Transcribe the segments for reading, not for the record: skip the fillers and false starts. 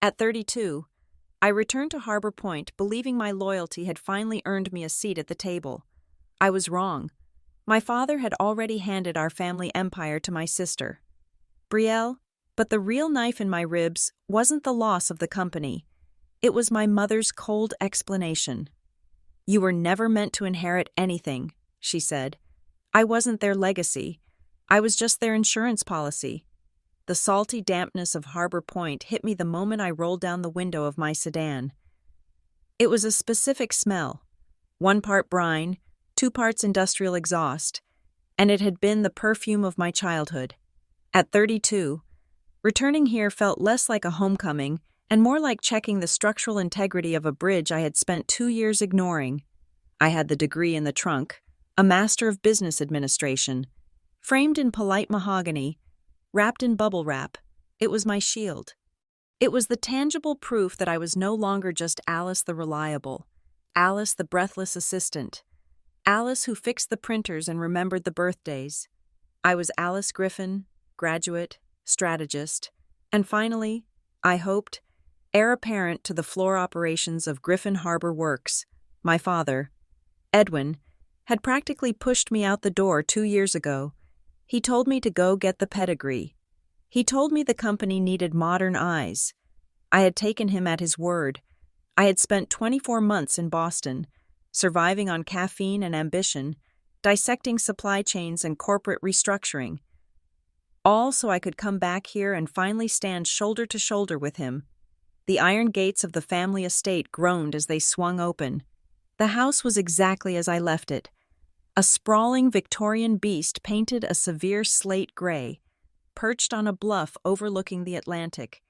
At 32, I returned to Harbor Point believing my loyalty had finally earned me a seat at the table. I was wrong. My father had already handed our family empire to my sister, Brielle, but the real knife in my ribs wasn't the loss of the company. It was my mother's cold explanation. "You were never meant to inherit anything," she said. "I wasn't their legacy. I was just their insurance policy." The salty dampness of Harbor Point hit me the moment I rolled down the window of my sedan. It was a specific smell, 1 part brine, 2 parts industrial exhaust, and it had been the perfume of my childhood. At 32, returning here felt less like a homecoming and more like checking the structural integrity of a bridge I had spent 2 years ignoring. I had the degree in the trunk, a Master of Business Administration, framed in polite mahogany, wrapped in bubble wrap. It was my shield. It was the tangible proof that I was no longer just Alice the reliable, Alice the breathless assistant, Alice who fixed the printers and remembered the birthdays. I was Alice Griffin, graduate, strategist, and finally, I hoped, heir apparent to the floor operations of Griffin Harbor Works. My father, Edwin, had practically pushed me out the door 2 years ago. He told me to go get the pedigree. He told me the company needed modern eyes. I had taken him at his word. I had spent 24 months in Boston, surviving on caffeine and ambition, dissecting supply chains and corporate restructuring. All so I could come back here and finally stand shoulder to shoulder with him. The iron gates of the family estate groaned as they swung open. The house was exactly as I left it. A sprawling Victorian beast painted a severe slate gray, perched on a bluff overlooking the Atlantic.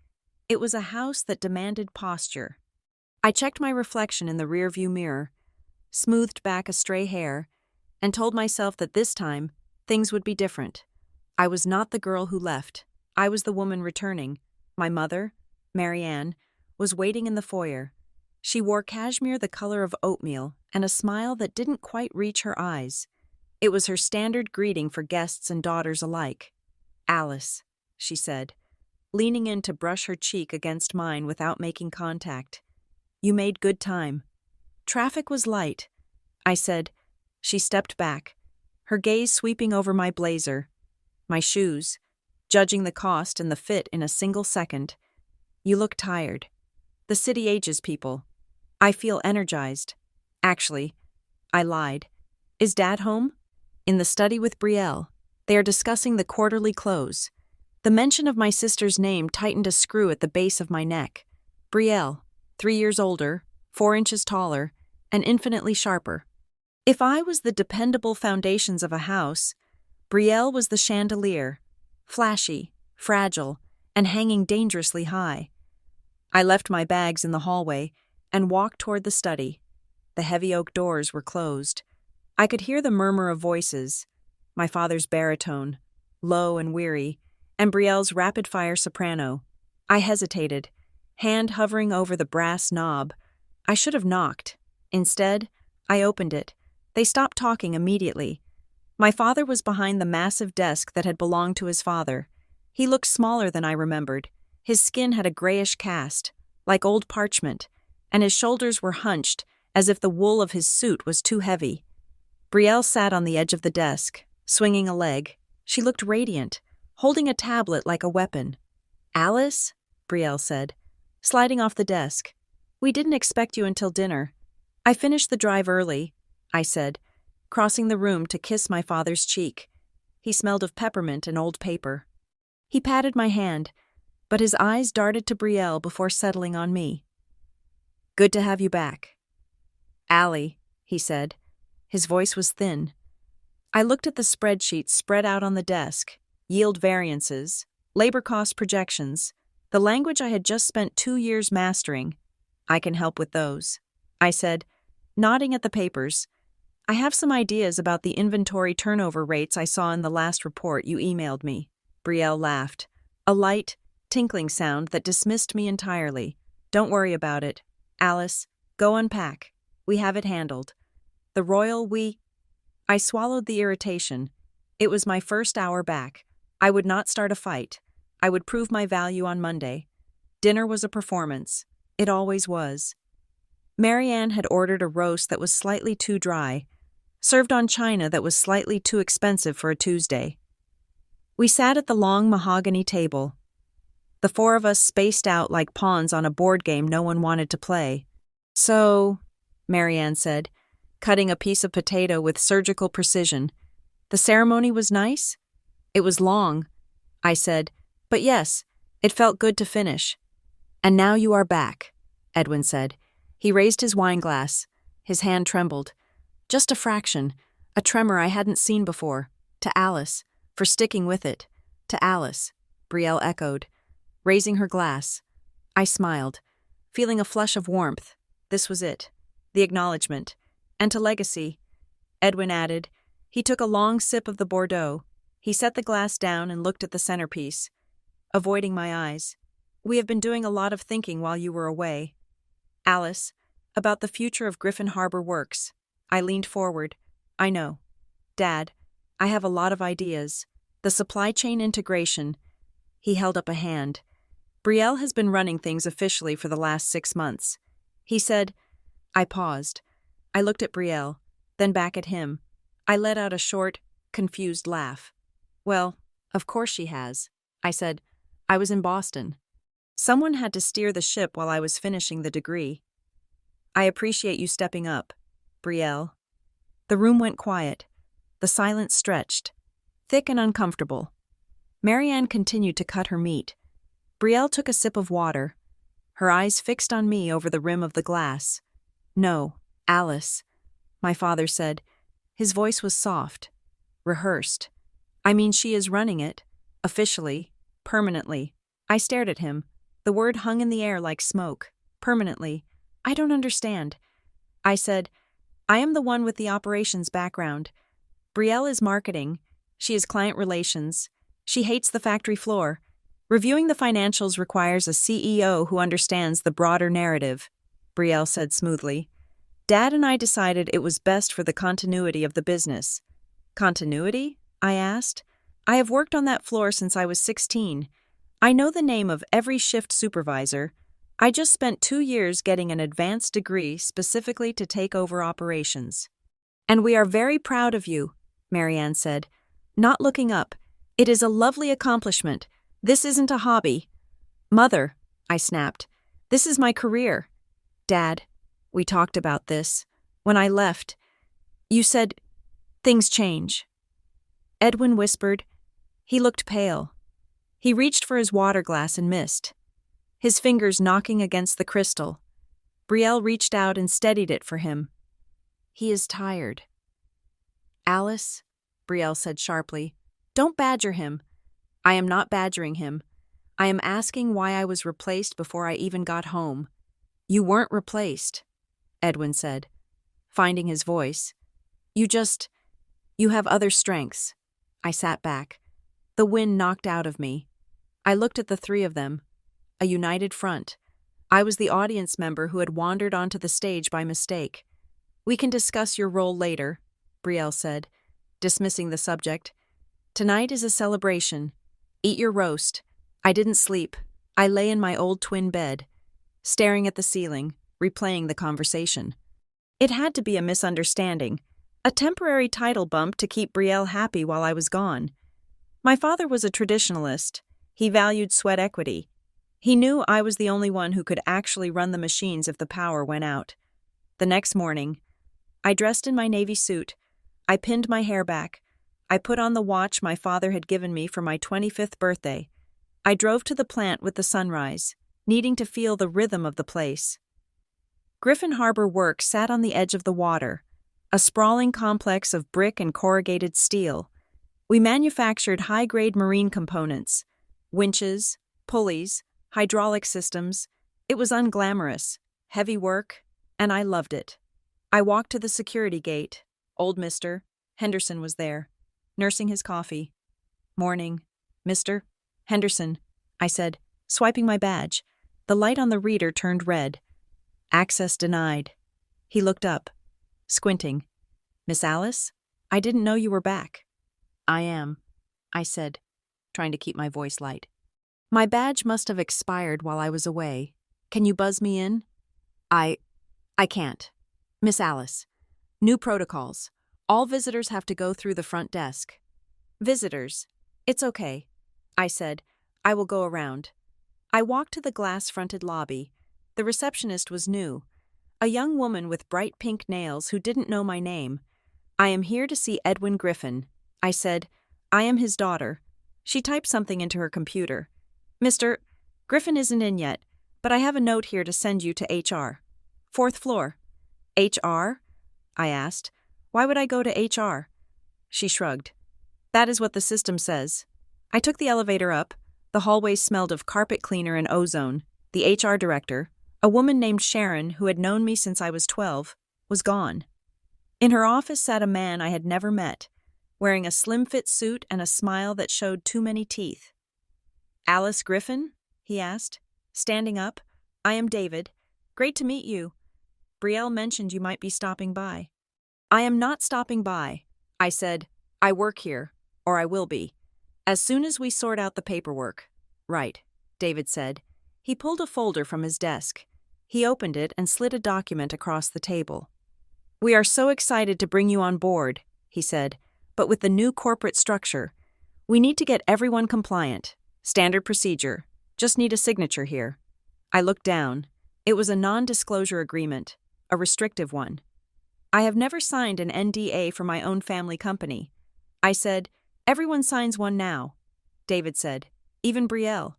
It was a house that demanded posture. I checked my reflection in the rearview mirror, smoothed back a stray hair, and told myself that this time, things would be different. I was not the girl who left. I was the woman returning. My mother, Marianne, was waiting in the foyer. She wore cashmere the color of oatmeal and a smile that didn't quite reach her eyes. It was her standard greeting for guests and daughters alike. "Alice," she said, leaning in to brush her cheek against mine without making contact. "You made good time." "Traffic was light," I said. She stepped back, her gaze sweeping over my blazer, my shoes, judging the cost and the fit in a single second. "You look tired. The city ages people. I feel energized." "Actually," I lied. "Is Dad home?" "In the study with Brielle. They are discussing the quarterly close." The mention of my sister's name tightened a screw at the base of my neck. Brielle, 3 years older, 4 inches taller, and infinitely sharper. If I was the dependable foundations of a house, Brielle was the chandelier, flashy, fragile, and hanging dangerously high. I left my bags in the hallway and walked toward the study. The heavy oak doors were closed. I could hear the murmur of voices, my father's baritone, low and weary, and Brielle's rapid-fire soprano. I hesitated, hand hovering over the brass knob. I should have knocked. Instead, I opened it. They stopped talking immediately. My father was behind the massive desk that had belonged to his father. He looked smaller than I remembered. His skin had a grayish cast, like old parchment, and his shoulders were hunched as if the wool of his suit was too heavy. Brielle sat on the edge of the desk, swinging a leg. She looked radiant, holding a tablet like a weapon. "Alice?" Brielle said, sliding off the desk. "We didn't expect you until dinner." "I finished the drive early," I said, crossing the room to kiss my father's cheek. He smelled of peppermint and old paper. He patted my hand, but his eyes darted to Brielle before settling on me. "Good to have you back." "Allie," he said. His voice was thin. I looked at the spreadsheets spread out on the desk, yield variances, labor cost projections, the language I had just spent 2 years mastering. "I can help with those," I said, nodding at the papers. "I have some ideas about the inventory turnover rates I saw in the last report you emailed me." Brielle laughed, a light, tinkling sound that dismissed me entirely. "Don't worry about it. Alice, go unpack. We have it handled. The royal we—" I swallowed the irritation. It was my first hour back. I would not start a fight. I would prove my value on Monday. Dinner was a performance. It always was. Marianne had ordered a roast that was slightly too dry, served on china that was slightly too expensive for a Tuesday. We sat at the long mahogany table. The four of us spaced out like pawns on a board game no one wanted to play. "So," Marianne said, cutting a piece of potato with surgical precision, "the ceremony was nice?" "It was long," I said, "but yes, it felt good to finish." "And now you are back," Edwin said. He raised his wine glass. His hand trembled. Just a fraction, a tremor I hadn't seen before. "To Alice, for sticking with it." "To Alice," Brielle echoed, raising her glass. I smiled, feeling a flush of warmth. This was it. The acknowledgement. "And to Legacy," Edwin added. He took a long sip of the Bordeaux. He set the glass down and looked at the centerpiece, avoiding my eyes. "We have been doing a lot of thinking while you were away. Alice, about the future of Griffin Harbor Works." I leaned forward. "I know. Dad, I have a lot of ideas. The supply chain integration." He held up a hand. "Brielle has been running things officially for the last 6 months. He said—" I paused. I looked at Brielle, then back at him. I let out a short, confused laugh. "Well, of course she has," I said. "I was in Boston. Someone had to steer the ship while I was finishing the degree." "I appreciate you stepping up, Brielle." The room went quiet. The silence stretched, thick and uncomfortable. Marianne continued to cut her meat. Brielle took a sip of water, her eyes fixed on me over the rim of the glass. "No, Alice," my father said. His voice was soft, rehearsed. "I mean, she is running it, officially, permanently." I stared at him. The word hung in the air like smoke. Permanently. "I don't understand." I said, "I am the one with the operations background. Brielle is marketing. She is client relations. She hates the factory floor. Reviewing the financials requires a CEO who understands the broader narrative," Brielle said smoothly. "Dad and I decided it was best for the continuity of the business." "Continuity?" I asked. "I have worked on that floor since I was 16. I know the name of every shift supervisor. I just spent 2 years getting an advanced degree specifically to take over operations." "And we are very proud of you," Marianne said, not looking up. "It is a lovely accomplishment. This isn't a hobby." "Mother," I snapped, "this is my career." "Dad, we talked about this. When I left, you said, things change." Edwin whispered. He looked pale. He reached for his water glass and missed, his fingers knocking against the crystal. Brielle reached out and steadied it for him. "He is tired." "Alice," Brielle said sharply, "don't badger him." "I am not badgering him. I am asking why I was replaced before I even got home." "You weren't replaced," Edwin said, finding his voice. You have other strengths." I sat back. The wind knocked out of me. I looked at the three of them. A united front. I was the audience member who had wandered onto the stage by mistake. "We can discuss your role later," Brielle said, dismissing the subject. "Tonight is a celebration. Eat your roast." I didn't sleep. I lay in my old twin bed, staring at the ceiling, replaying the conversation. It had to be a misunderstanding, a temporary title bump to keep Brielle happy while I was gone. My father was a traditionalist. He valued sweat equity. He knew I was the only one who could actually run the machines if the power went out. The next morning, I dressed in my navy suit. I pinned my hair back. I put on the watch my father had given me for my 25th birthday. I drove to the plant with the sunrise, needing to feel the rhythm of the place. Griffin Harbor Works sat on the edge of the water, a sprawling complex of brick and corrugated steel. We manufactured high-grade marine components, winches, pulleys, hydraulic systems. It was unglamorous, heavy work, and I loved it. I walked to the security gate. Old Mr. Henderson was there, nursing his coffee. "Morning, Mr. Henderson," I said, swiping my badge. The light on the reader turned red. "Access denied." He looked up, squinting. "Miss Alice? I didn't know you were back." "I am," I said, trying to keep my voice light. My badge must have expired while I was away. Can you buzz me in? I can't. Miss Alice. New protocols. All visitors have to go through the front desk. Visitors. It's okay. I said, I will go around. I walked to the glass-fronted lobby. The receptionist was new. A young woman with bright pink nails who didn't know my name. I am here to see Edwin Griffin. I said, I am his daughter. She typed something into her computer. Mr. Griffin isn't in yet, but I have a note here to send you to HR. 4th floor. HR? I asked. Why would I go to HR? She shrugged. That is what the system says. I took the elevator up. The hallway smelled of carpet cleaner and ozone. The HR director, a woman named Sharon who had known me since I was 12, was gone. In her office sat a man I had never met, wearing a slim-fit suit and a smile that showed too many teeth. Alice Griffin? He asked, standing up. I am David. Great to meet you. Brielle mentioned you might be stopping by. I am not stopping by. I said, I work here, or I will be. As soon as we sort out the paperwork. Right, David said. He pulled a folder from his desk. He opened it and slid a document across the table. We are so excited to bring you on board, he said, but with the new corporate structure, we need to get everyone compliant. Standard procedure. Just need a signature here. I looked down. It was a non-disclosure agreement, a restrictive one. I have never signed an NDA for my own family company. I said, everyone signs one now. David said, even Brielle.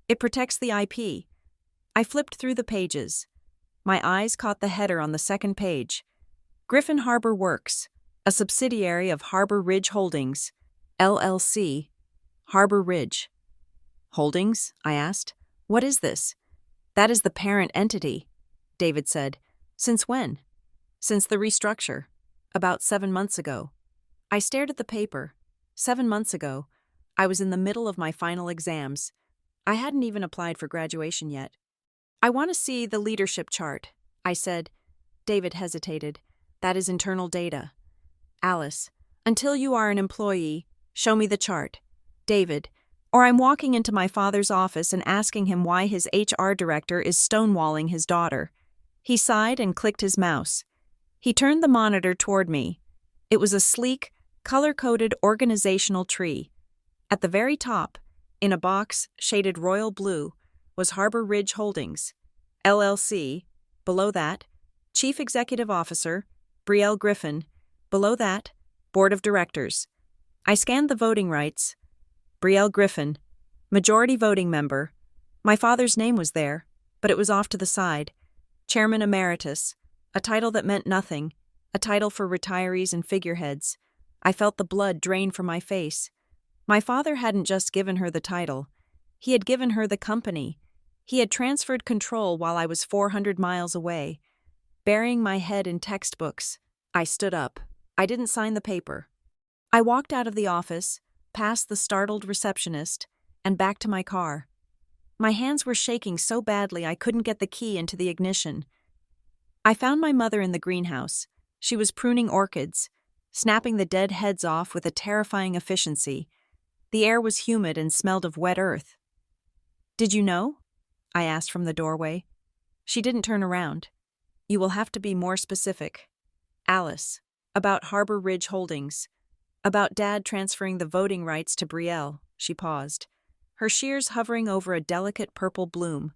It protects the IP. I flipped through the pages. My eyes caught the header on the second page. Griffin Harbor Works, a subsidiary of Harbor Ridge Holdings, LLC. Harbor Ridge. Holdings? I asked. What is this? That is the parent entity, David said. Since when? Since the restructure. About 7 months ago. I stared at the paper. 7 months ago. I was in the middle of my final exams. I hadn't even applied for graduation yet. I want to see the leadership chart, I said. David hesitated. That is internal data. Alice, until you are an employee, show me the chart. David, or I'm walking into my father's office and asking him why his HR director is stonewalling his daughter. He sighed and clicked his mouse. He turned the monitor toward me. It was a sleek, color-coded organizational tree. At the very top, in a box shaded royal blue, was Harbor Ridge Holdings, LLC. Below that, Chief Executive Officer, Brielle Griffin. Below that, Board of Directors. I scanned the voting rights. Brielle Griffin, majority voting member. My father's name was there, but it was off to the side. Chairman Emeritus, a title that meant nothing, a title for retirees and figureheads. I felt the blood drain from my face. My father hadn't just given her the title. He had given her the company. He had transferred control while I was 400 miles away. Burying my head in textbooks, I stood up. I didn't sign the paper. I walked out of the office, past the startled receptionist, and back to my car. My hands were shaking so badly I couldn't get the key into the ignition. I found my mother in the greenhouse. She was pruning orchids, snapping the dead heads off with a terrifying efficiency. The air was humid and smelled of wet earth. Did you know? I asked from the doorway. She didn't turn around. You will have to be more specific. Alice, about Harbor Ridge Holdings. About Dad transferring the voting rights to Brielle, she paused, her shears hovering over a delicate purple bloom.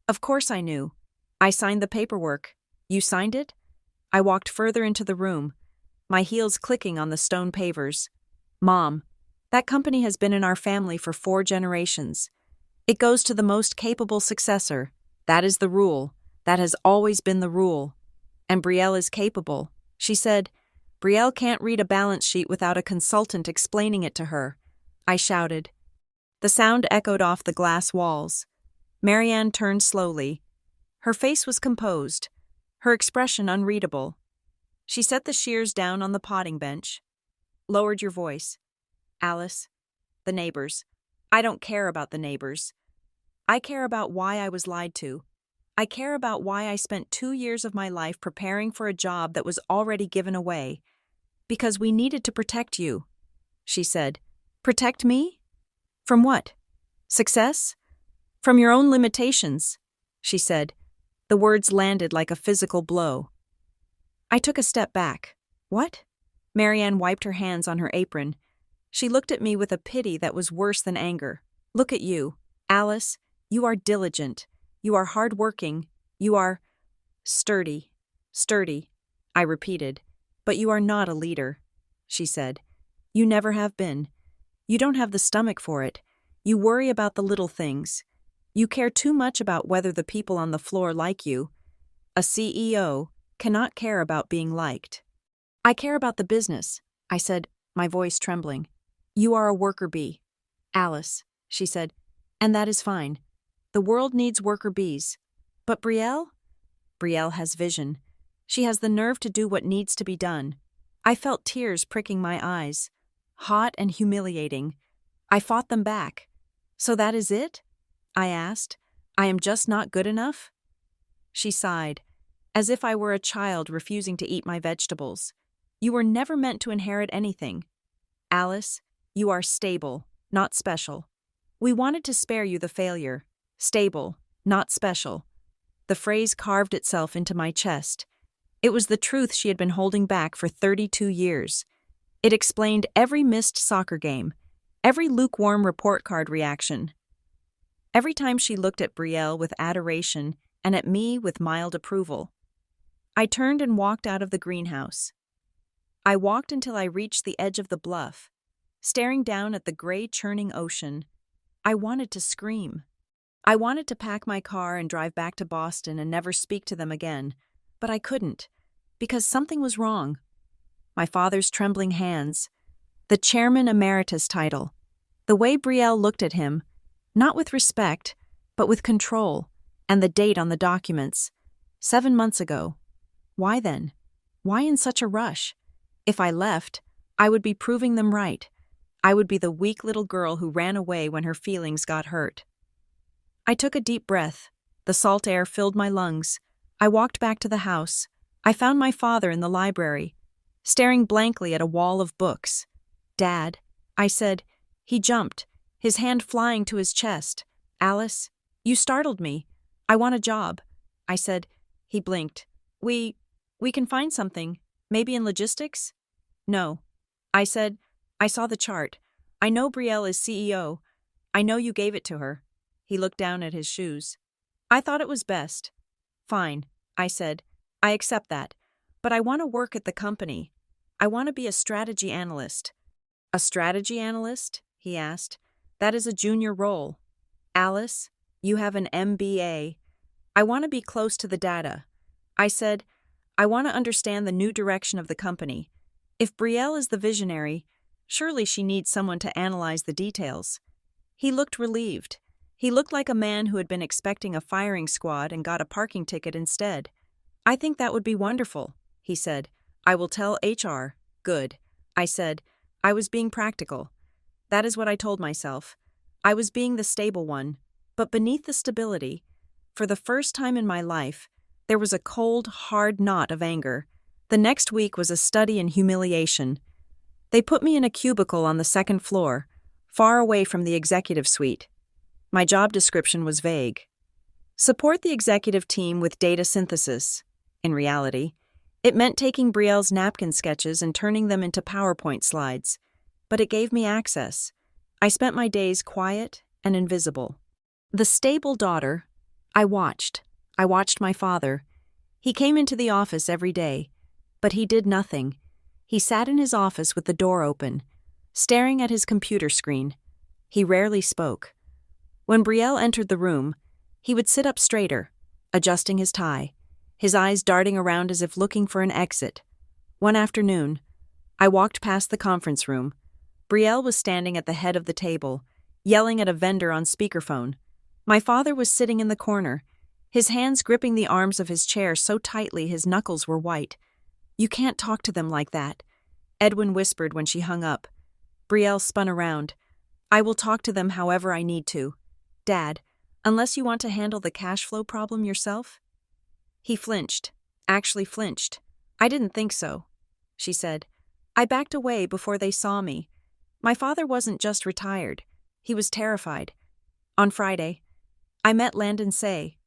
Of course I knew. I signed the paperwork. You signed it? I walked further into the room, my heels clicking on the stone pavers. Mom, that company has been in our family for 4 generations. It goes to the most capable successor. That is the rule. That has always been the rule. And Brielle is capable. She said, Brielle can't read a balance sheet without a consultant explaining it to her. I shouted. The sound echoed off the glass walls. Marianne turned slowly. Her face was composed, her expression unreadable. She set the shears down on the potting bench. Lowered your voice. Alice, the neighbors. I don't care about the neighbors. I care about why I was lied to. I care about why I spent 2 years of my life preparing for a job that was already given away. Because we needed to protect you, she said. Protect me? From what? Success? From your own limitations, she said. The words landed like a physical blow. I took a step back. What? Marianne wiped her hands on her apron. She looked at me with a pity that was worse than anger. Look at you, Alice. You are diligent. You are hardworking. You are sturdy. Sturdy, I repeated. But you are not a leader, she said. You never have been. You don't have the stomach for it. You worry about the little things. You care too much about whether the people on the floor like you. A CEO cannot care about being liked. I care about the business, I said, my voice trembling. You are a worker bee, Alice, she said, and that is fine. The world needs worker bees. But Brielle? Brielle has vision. She has the nerve to do what needs to be done. I felt tears pricking my eyes. Hot and humiliating. I fought them back. So that is it? I asked. I am just not good enough? She sighed, as if I were a child refusing to eat my vegetables. You were never meant to inherit anything. Alice, you are stable, not special. We wanted to spare you the failure. Stable, not special. The phrase carved itself into my chest. It was the truth she had been holding back for 32 years. It explained every missed soccer game, every lukewarm report card reaction. Every time she looked at Brielle with adoration and at me with mild approval. I turned and walked out of the greenhouse. I walked until I reached the edge of the bluff, staring down at the gray churning ocean. I wanted to scream. I wanted to pack my car and drive back to Boston and never speak to them again, but I couldn't, because something was wrong. My father's trembling hands, the chairman emeritus title, the way Brielle looked at him, not with respect, but with control, and the date on the documents. 7 months ago. Why then? Why in such a rush? If I left, I would be proving them right. I would be the weak little girl who ran away when her feelings got hurt. I took a deep breath. The salt air filled my lungs. I walked back to the house. I found my father in the library, staring blankly at a wall of books. Dad, I said. He jumped, his hand flying to his chest. Alice, you startled me. I want a job, I said. He blinked. We can find something, maybe in logistics? No. I said, I saw the chart. I know Brielle is CEO. I know you gave it to her. He looked down at his shoes. I thought it was best. Fine, I said. I accept that. But I want to work at the company. I want to be a strategy analyst. A strategy analyst? He asked. That is a junior role. Alice, you have an MBA. I want to be close to the data. I said, I want to understand the new direction of the company. If Brielle is the visionary, surely she needs someone to analyze the details. He looked relieved. He looked like a man who had been expecting a firing squad and got a parking ticket instead. I think that would be wonderful, he said. I will tell HR. Good. I said. I was being practical. That is what I told myself. I was being the stable one. But beneath the stability, for the first time in my life, there was a cold, hard knot of anger. The next week was a study in humiliation. They put me in a cubicle on the second floor, far away from the executive suite. My job description was vague. Support the executive team with data synthesis. In reality, it meant taking Brielle's napkin sketches and turning them into PowerPoint slides. But it gave me access. I spent my days quiet and invisible. The stable daughter, I watched my father. He came into the office every day, but he did nothing. He sat in his office with the door open, staring at his computer screen. He rarely spoke. When Brielle entered the room, he would sit up straighter, adjusting his tie, his eyes darting around as if looking for an exit. One afternoon, I walked past the conference room. Brielle was standing at the head of the table, yelling at a vendor on speakerphone. My father was sitting in the corner, his hands gripping the arms of his chair so tightly his knuckles were white. You can't talk to them like that, Edwin whispered when she hung up. Brielle spun around. I will talk to them however I need to. Dad, unless you want to handle the cash flow problem yourself? He flinched, actually flinched. I didn't think so, she said. I backed away before they saw me. My father wasn't just retired. He was terrified. On Friday, I met Landon Say.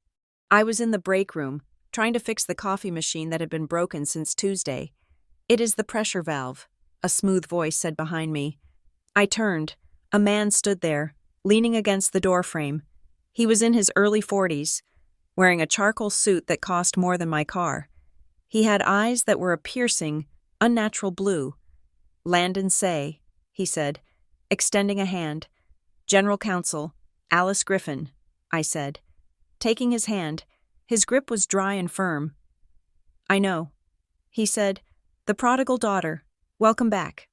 I was in the break room, trying to fix the coffee machine that had been broken since Tuesday. It is the pressure valve, a smooth voice said behind me. I turned. A man stood there, leaning against the doorframe. He was in his early 40s, wearing a charcoal suit that cost more than my car. He had eyes that were a piercing, unnatural blue. Landon Say, he said, extending a hand. General Counsel, Alice Griffin, I said. Taking his hand, his grip was dry and firm. I know, he said. The prodigal daughter. Welcome back.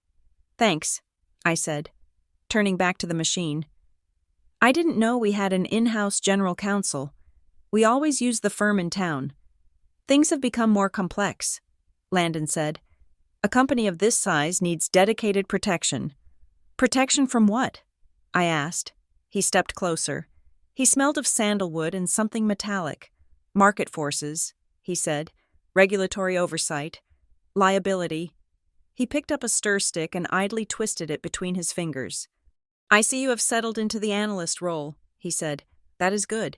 Thanks, I said, turning back to the machine. I didn't know we had an in-house general counsel. We always use the firm in town. Things have become more complex, Landon said. A company of this size needs dedicated protection. Protection from what? I asked. He stepped closer. He smelled of sandalwood and something metallic. Market forces, he said. Regulatory oversight. Liability. He picked up a stir stick and idly twisted it between his fingers. I see you have settled into the analyst role, he said. That is good.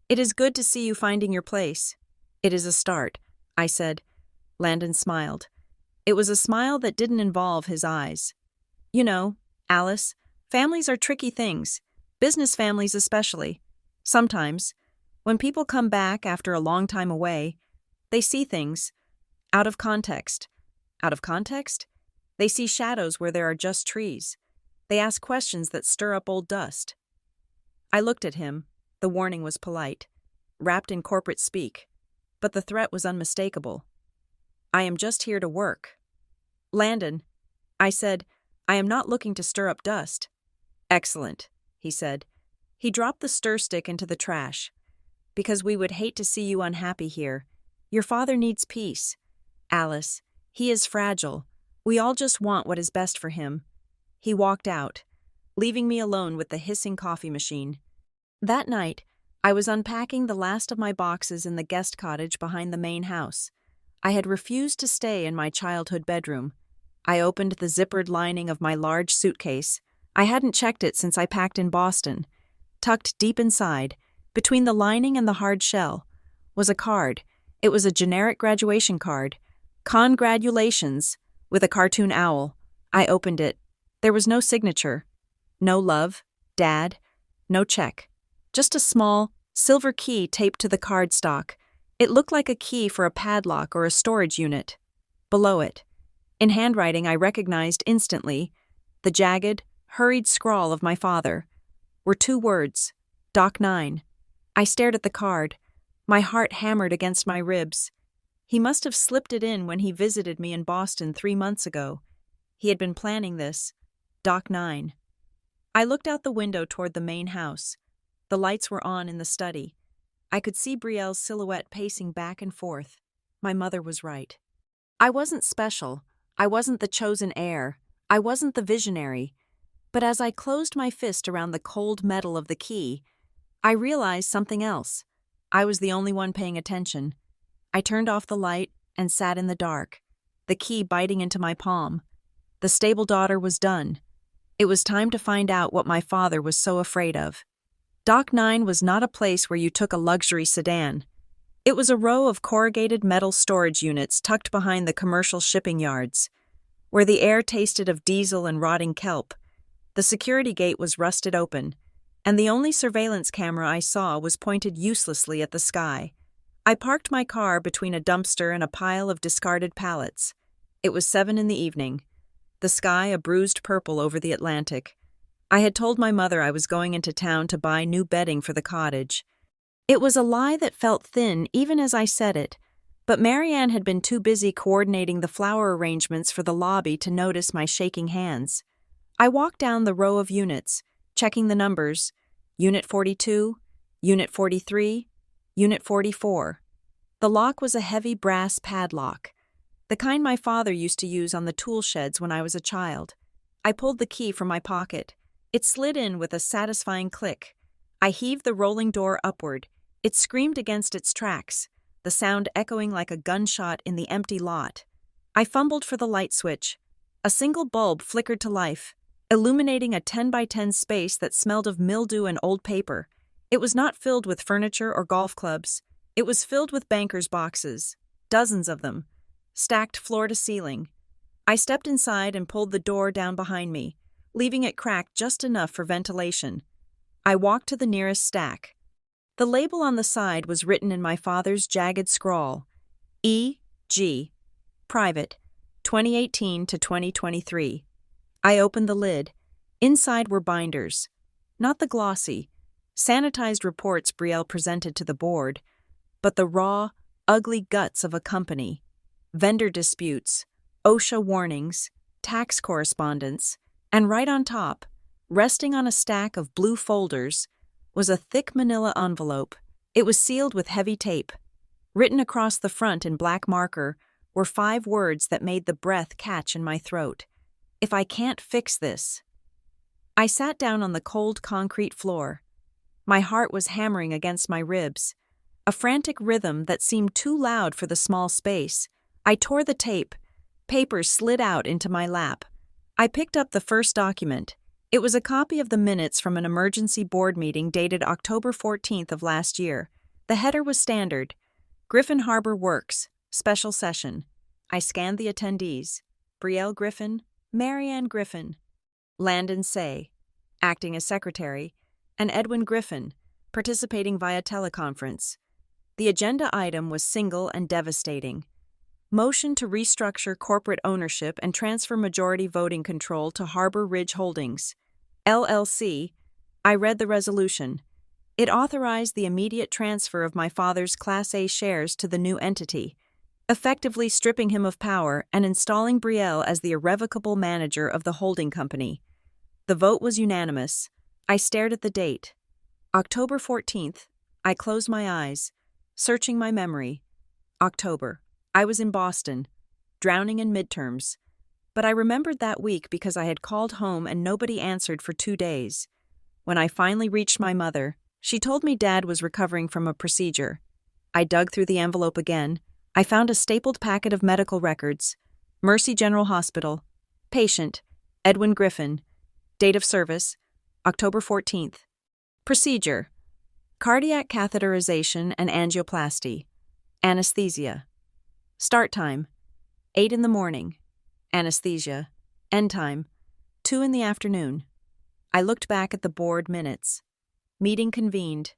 It is good to see you finding your place. It is a start, I said. Landon smiled. It was a smile that didn't involve his eyes. You know, Alice, families are tricky things, business families especially. Sometimes, when people come back after a long time away, they see things out of context. Out of context? They see shadows where there are just trees. They ask questions that stir up old dust. I looked at him. The warning was polite, wrapped in corporate speak, but the threat was unmistakable. I am just here to work. Landon, I said, I am not looking to stir up dust. Excellent, he said. He dropped the stir stick into the trash. Because we would hate to see you unhappy here. Your father needs peace. Alice, he is fragile. We all just want what is best for him. He walked out, leaving me alone with the hissing coffee machine. That night, I was unpacking the last of my boxes in the guest cottage behind the main house. I had refused to stay in my childhood bedroom. I opened the zippered lining of my large suitcase. I hadn't checked it since I packed in Boston. Tucked deep inside, between the lining and the hard shell, was a card. It was a generic graduation card. Congratulations, with a cartoon owl. I opened it. There was no signature. No love, Dad, no check. Just a small, silver key taped to the cardstock. It looked like a key for a padlock or a storage unit. Below it, in handwriting I recognized instantly, the jagged, hurried scrawl of my father, were 2 words, Doc 9. I stared at the card. My heart hammered against my ribs. He must have slipped it in when he visited me in Boston 3 months ago. He had been planning this. Doc 9. I looked out the window toward the main house. The lights were on in the study. I could see Brielle's silhouette pacing back and forth. My mother was right. I wasn't special. I wasn't the chosen heir. I wasn't the visionary. But as I closed my fist around the cold metal of the key, I realized something else. I was the only one paying attention. I turned off the light and sat in the dark, the key biting into my palm. The stable daughter was done. It was time to find out what my father was so afraid of. Dock 9 was not a place where you took a luxury sedan. It was a row of corrugated metal storage units tucked behind the commercial shipping yards, where the air tasted of diesel and rotting kelp. The security gate was rusted open, and the only surveillance camera I saw was pointed uselessly at the sky. I parked my car between a dumpster and a pile of discarded pallets. It was 7 in the evening. The sky a bruised purple over the Atlantic. I had told my mother I was going into town to buy new bedding for the cottage. It was a lie that felt thin even as I said it, but Marianne had been too busy coordinating the flower arrangements for the lobby to notice my shaking hands. I walked down the row of units, checking the numbers. Unit 42, Unit 43, Unit 44. The lock was a heavy brass padlock, the kind my father used to use on the tool sheds when I was a child. I pulled the key from my pocket. It slid in with a satisfying click. I heaved the rolling door upward. It screamed against its tracks, the sound echoing like a gunshot in the empty lot. I fumbled for the light switch. A single bulb flickered to life, illuminating a 10 by 10 space that smelled of mildew and old paper. It was not filled with furniture or golf clubs. It was filled with bankers' boxes, dozens of them, stacked floor to ceiling. I stepped inside and pulled the door down behind me, leaving it cracked just enough for ventilation. I walked to the nearest stack. The label on the side was written in my father's jagged scrawl, E.G. Private, 2018 to 2023. I opened the lid. Inside were binders. Not the glossy, sanitized reports Brielle presented to the board, but the raw, ugly guts of a company. Vendor disputes, OSHA warnings, tax correspondence, and right on top, resting on a stack of blue folders, was a thick manila envelope. It was sealed with heavy tape. Written across the front in black marker were 5 words that made the breath catch in my throat. If I can't fix this. I sat down on the cold concrete floor. My heart was hammering against my ribs, a frantic rhythm that seemed too loud for the small space. I tore the tape. Papers slid out into my lap. I picked up the first document. It was a copy of the minutes from an emergency board meeting dated October 14th of last year. The header was standard. Griffin Harbor Works, special session. I scanned the attendees. Brielle Griffin, Marianne Griffin, Landon Say, acting as secretary, and Edwin Griffin, participating via teleconference. The agenda item was single and devastating. Motion to restructure corporate ownership and transfer majority voting control to Harbor Ridge Holdings, LLC. I read the resolution. It authorized the immediate transfer of my father's Class A shares to the new entity, effectively stripping him of power and installing Brielle as the irrevocable manager of the holding company. The vote was unanimous. I stared at the date. October 14th. I closed my eyes, searching my memory. October. I was in Boston, drowning in midterms. But I remembered that week because I had called home and nobody answered for 2 days. When I finally reached my mother, she told me Dad was recovering from a procedure. I dug through the envelope again. I found a stapled packet of medical records. Mercy General Hospital. Patient, Edwin Griffin. Date of service, October 14th. Procedure, cardiac catheterization and angioplasty. Anesthesia. Start time, 8 in the morning. Anesthesia. End time, 2 in the afternoon. I looked back at the board minutes. Meeting convened,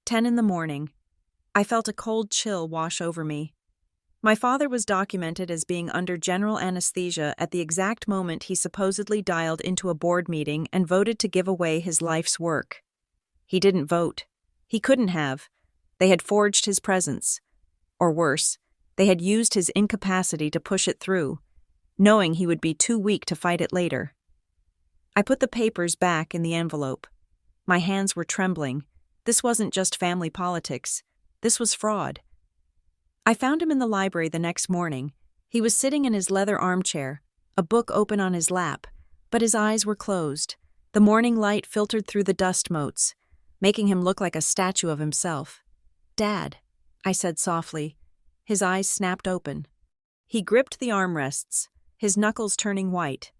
10 in the morning. I felt a cold chill wash over me. My father was documented as being under general anesthesia at the exact moment he supposedly dialed into a board meeting and voted to give away his life's work. He didn't vote. He couldn't have. They had forged his presence. Or worse, they had used his incapacity to push it through, knowing he would be too weak to fight it later. I put the papers back in the envelope. My hands were trembling. This wasn't just family politics. This was fraud. I found him in the library the next morning. He was sitting in his leather armchair, a book open on his lap, but his eyes were closed. The morning light filtered through the dust motes, making him look like a statue of himself. "Dad," I said softly. His eyes snapped open. He gripped the armrests, his knuckles turning white.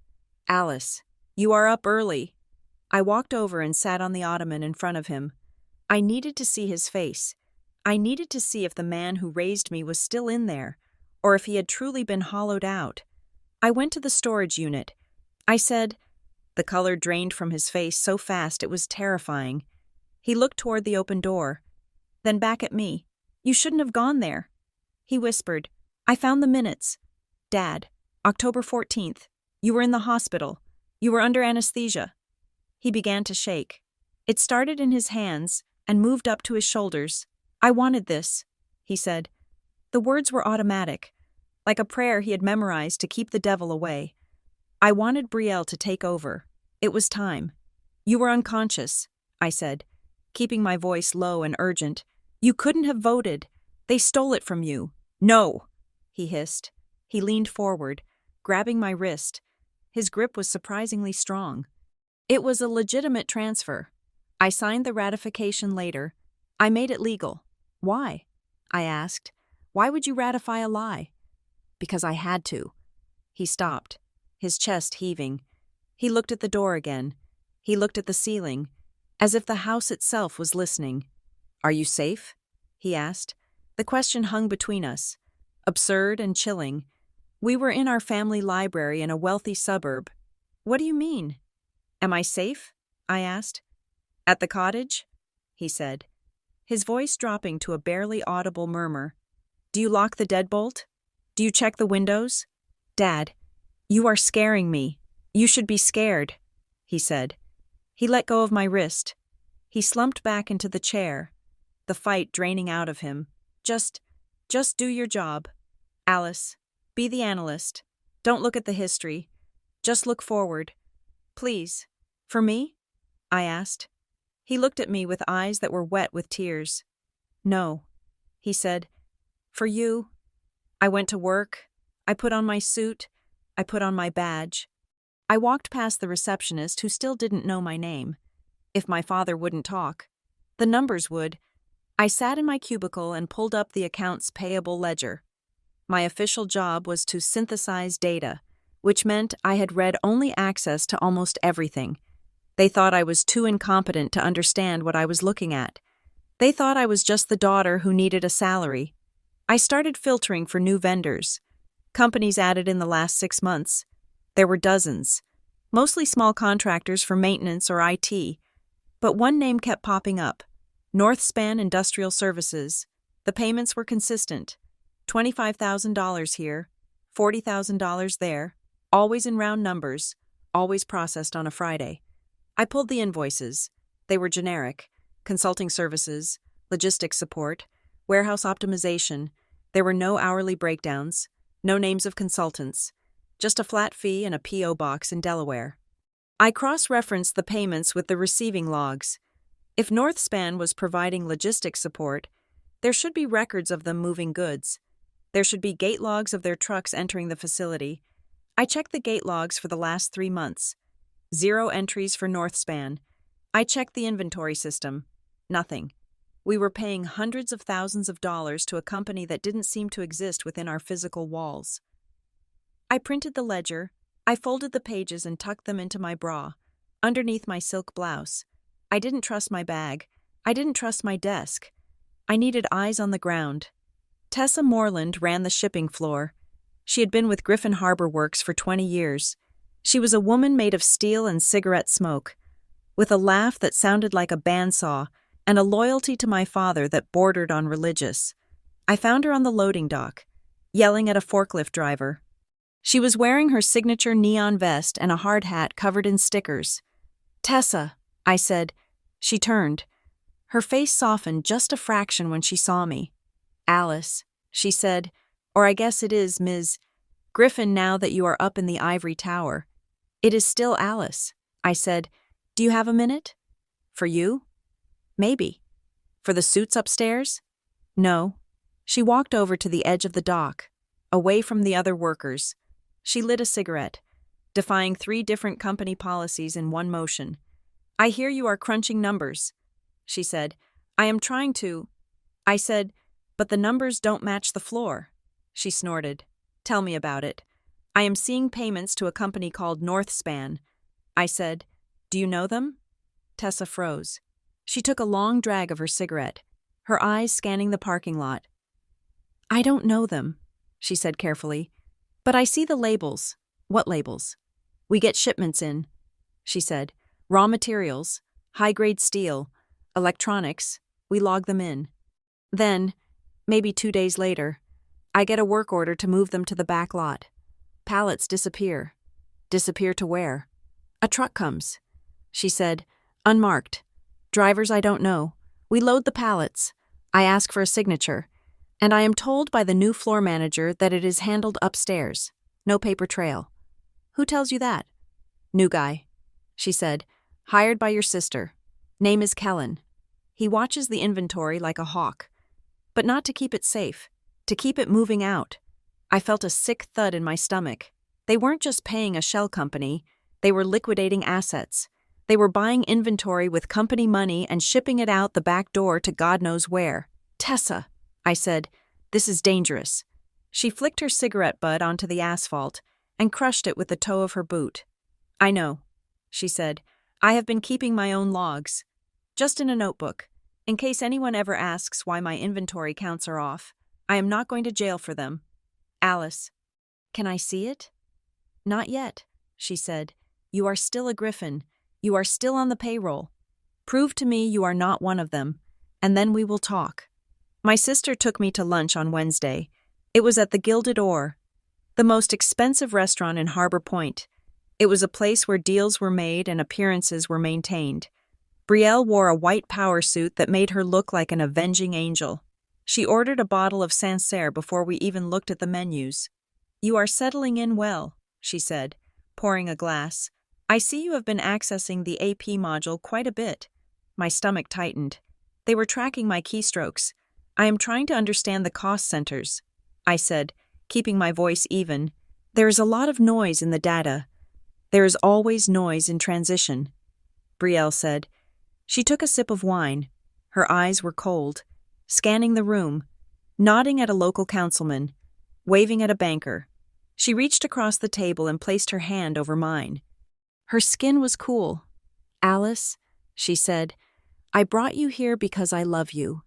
"Alice, you are up early." I walked over and sat on the ottoman in front of him. I needed to see his face. I needed to see if the man who raised me was still in there, or if he had truly been hollowed out. I went to the storage unit. I said, the color drained from his face so fast it was terrifying. He looked toward the open door, then back at me. "You shouldn't have gone there." He whispered, "I found the minutes. Dad, October 14th. You were in the hospital. You were under anesthesia." He began to shake. It started in his hands and moved up to his shoulders. "I wanted this," he said. The words were automatic, like a prayer he had memorized to keep the devil away. "I wanted Brielle to take over. It was time." "You were unconscious," I said, keeping my voice low and urgent. "You couldn't have voted. They stole it from you." "No," he hissed. He leaned forward, grabbing my wrist. His grip was surprisingly strong. "It was a legitimate transfer. I signed the ratification later. I made it legal." "Why?" I asked. "Why would you ratify a lie?" "Because I had to." He stopped, his chest heaving. He looked at the door again. He looked at the ceiling. as if the house itself was listening. "Are you safe?" he asked. The question hung between us, absurd and chilling. We were in our family library in a wealthy suburb. "What do you mean?" "Am I safe?" I asked. "At the cottage?" he said, his voice dropping to a barely audible murmur. "Do you lock the deadbolt? Do you check the windows?" "Dad, you are scaring me. You should be scared," he said. He let go of my wrist. He slumped back into the chair, the fight draining out of him. Just do your job. Alice, be the analyst. Don't look at the history. Just look forward. Please. For me?" I asked. He looked at me with eyes that were wet with tears. "No," he said. "For you." I went to work. I put on my suit. I put on my badge. I walked past the receptionist who still didn't know my name. If my father wouldn't talk, the numbers would. I sat in my cubicle and pulled up the accounts payable ledger. My official job was to synthesize data, which meant I had read only access to almost everything. They thought I was too incompetent to understand what I was looking at. They thought I was just the daughter who needed a salary. I started filtering for new vendors. Companies added in the last 6 months. There were dozens, mostly small contractors for maintenance or IT. But one name kept popping up: Northspan Industrial Services. The payments were consistent: $25,000 here, $40,000 there, always in round numbers, always processed on a Friday. I pulled the invoices. They were generic: consulting services, logistics support, warehouse optimization. There were no hourly breakdowns, no names of consultants, just a flat fee and a P.O. box in Delaware. I cross-referenced the payments with the receiving logs. If Northspan was providing logistics support, there should be records of them moving goods. There should be gate logs of their trucks entering the facility. I checked the gate logs for the last 3 months. 0 entries for Northspan. I checked the inventory system. Nothing. We were paying hundreds of thousands of dollars to a company that didn't seem to exist within our physical walls. I printed the ledger. I folded the pages and tucked them into my bra, underneath my silk blouse. I didn't trust my bag. I didn't trust my desk. I needed eyes on the ground. Tessa Moreland ran the shipping floor. She had been with Griffin Harbor Works for 20 years. She was a woman made of steel and cigarette smoke, with a laugh that sounded like a bandsaw and a loyalty to my father that bordered on religious. I found her on the loading dock, yelling at a forklift driver. She was wearing her signature neon vest and a hard hat covered in stickers. "Tessa," I said. She turned. Her face softened just a fraction when she saw me. "Alice," she said, "or I guess it is Ms. Griffin now that you are up in the ivory tower." "It is still Alice," I said. "Do you have a minute?" "For you?" "Maybe." "For the suits upstairs?" "No." She walked over to the edge of the dock, away from the other workers. She lit a cigarette, defying 3 different company policies in one motion. "I hear you are crunching numbers," she said. "I am trying to." I said, "But the numbers don't match the floor." She snorted. "Tell me about it." "I am seeing payments to a company called Northspan." I said, "Do you know them?" Tessa froze. She took a long drag of her cigarette, her eyes scanning the parking lot. "I don't know them," she said carefully, "but I see the labels." "What labels?" "We get shipments in," she said. "Raw materials, high-grade steel, electronics, we log them in. Then, maybe 2 days later, I get a work order to move them to the back lot. Pallets disappear. Disappear to where? A truck comes," she said, "unmarked. Drivers I don't know. We load the pallets. I ask for a signature, and I am told by the new floor manager that it is handled upstairs. No paper trail." "Who tells you that?" "New guy," she said. "Hired by your sister. Name is Kellen. He watches the inventory like a hawk, but not to keep it safe, to keep it moving out." I felt a sick thud in my stomach. They weren't just paying a shell company, they were liquidating assets. They were buying inventory with company money and shipping it out the back door to God knows where. "Tessa," I said, "this is dangerous." She flicked her cigarette butt onto the asphalt and crushed it with the toe of her boot. "I know," she said. "I have been keeping my own logs." Just in a notebook. In case anyone ever asks why my inventory counts are off, I am not going to jail for them. Alice. Can I see it? Not yet, she said. You are still a Griffin. You are still on the payroll. Prove to me you are not one of them, and then we will talk. My sister took me to lunch on Wednesday. It was at the Gilded Oar, the most expensive restaurant in Harbor Point. It was a place where deals were made and appearances were maintained. Brielle wore a white power suit that made her look like an avenging angel. She ordered a bottle of Sancerre before we even looked at the menus. You are settling in well, she said, pouring a glass. I see you have been accessing the AP module quite a bit. My stomach tightened. They were tracking my keystrokes. I am trying to understand the cost centers, I said, keeping my voice even. There is a lot of noise in the data. There is always noise in transition, Brielle said. She took a sip of wine. Her eyes were cold, scanning the room, nodding at a local councilman, waving at a banker. She reached across the table and placed her hand over mine. Her skin was cool. Alice, she said, I brought you here because I love you.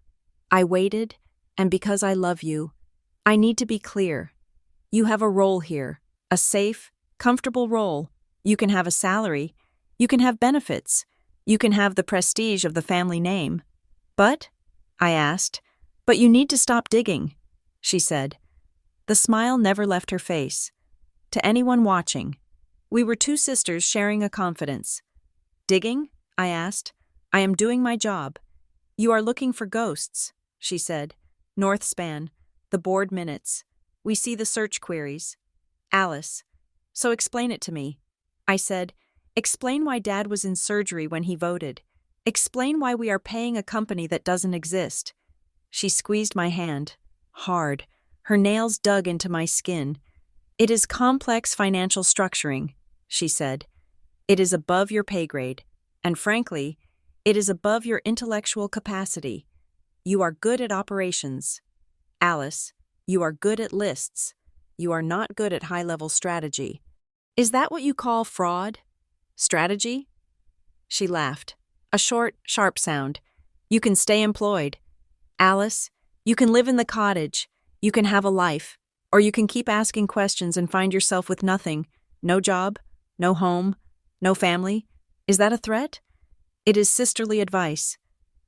I waited, and because I love you, I need to be clear. You have a role here, a safe, comfortable role. You can have a salary. You can have benefits. You can have the prestige of the family name. But, I asked, but you need to stop digging, she said. The smile never left her face. To anyone watching, we were two sisters sharing a confidence. Digging? I asked. I am doing my job. You are looking for ghosts, she said. North Span, the board minutes. We see the search queries. Alice. So explain it to me. I said, explain why Dad was in surgery when he voted. Explain why we are paying a company that doesn't exist. She squeezed my hand. Hard. Her nails dug into my skin. It is complex financial structuring, she said. It is above your pay grade. And frankly, it is above your intellectual capacity. You are good at operations. Alice, you are good at lists. You are not good at high-level strategy. Is that what you call fraud? Strategy? She laughed. A short, sharp sound. You can stay employed. Alice, you can live in the cottage. You can have a life. Or you can keep asking questions and find yourself with nothing. No job, no home, no family. Is that a threat? It is sisterly advice,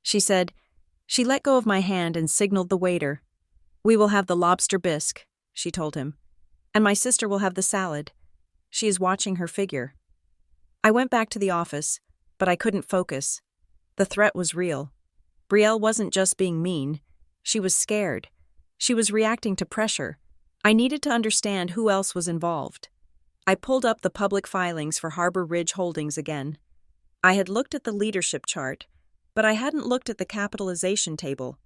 she said. She let go of my hand and signaled the waiter. We will have the lobster bisque, she told him. And my sister will have the salad. She is watching her figure. I went back to the office, but I couldn't focus. The threat was real. Brielle wasn't just being mean. She was scared. She was reacting to pressure. I needed to understand who else was involved. I pulled up the public filings for Harbor Ridge Holdings again. I had looked at the leadership chart, but I hadn't looked at the capitalization table.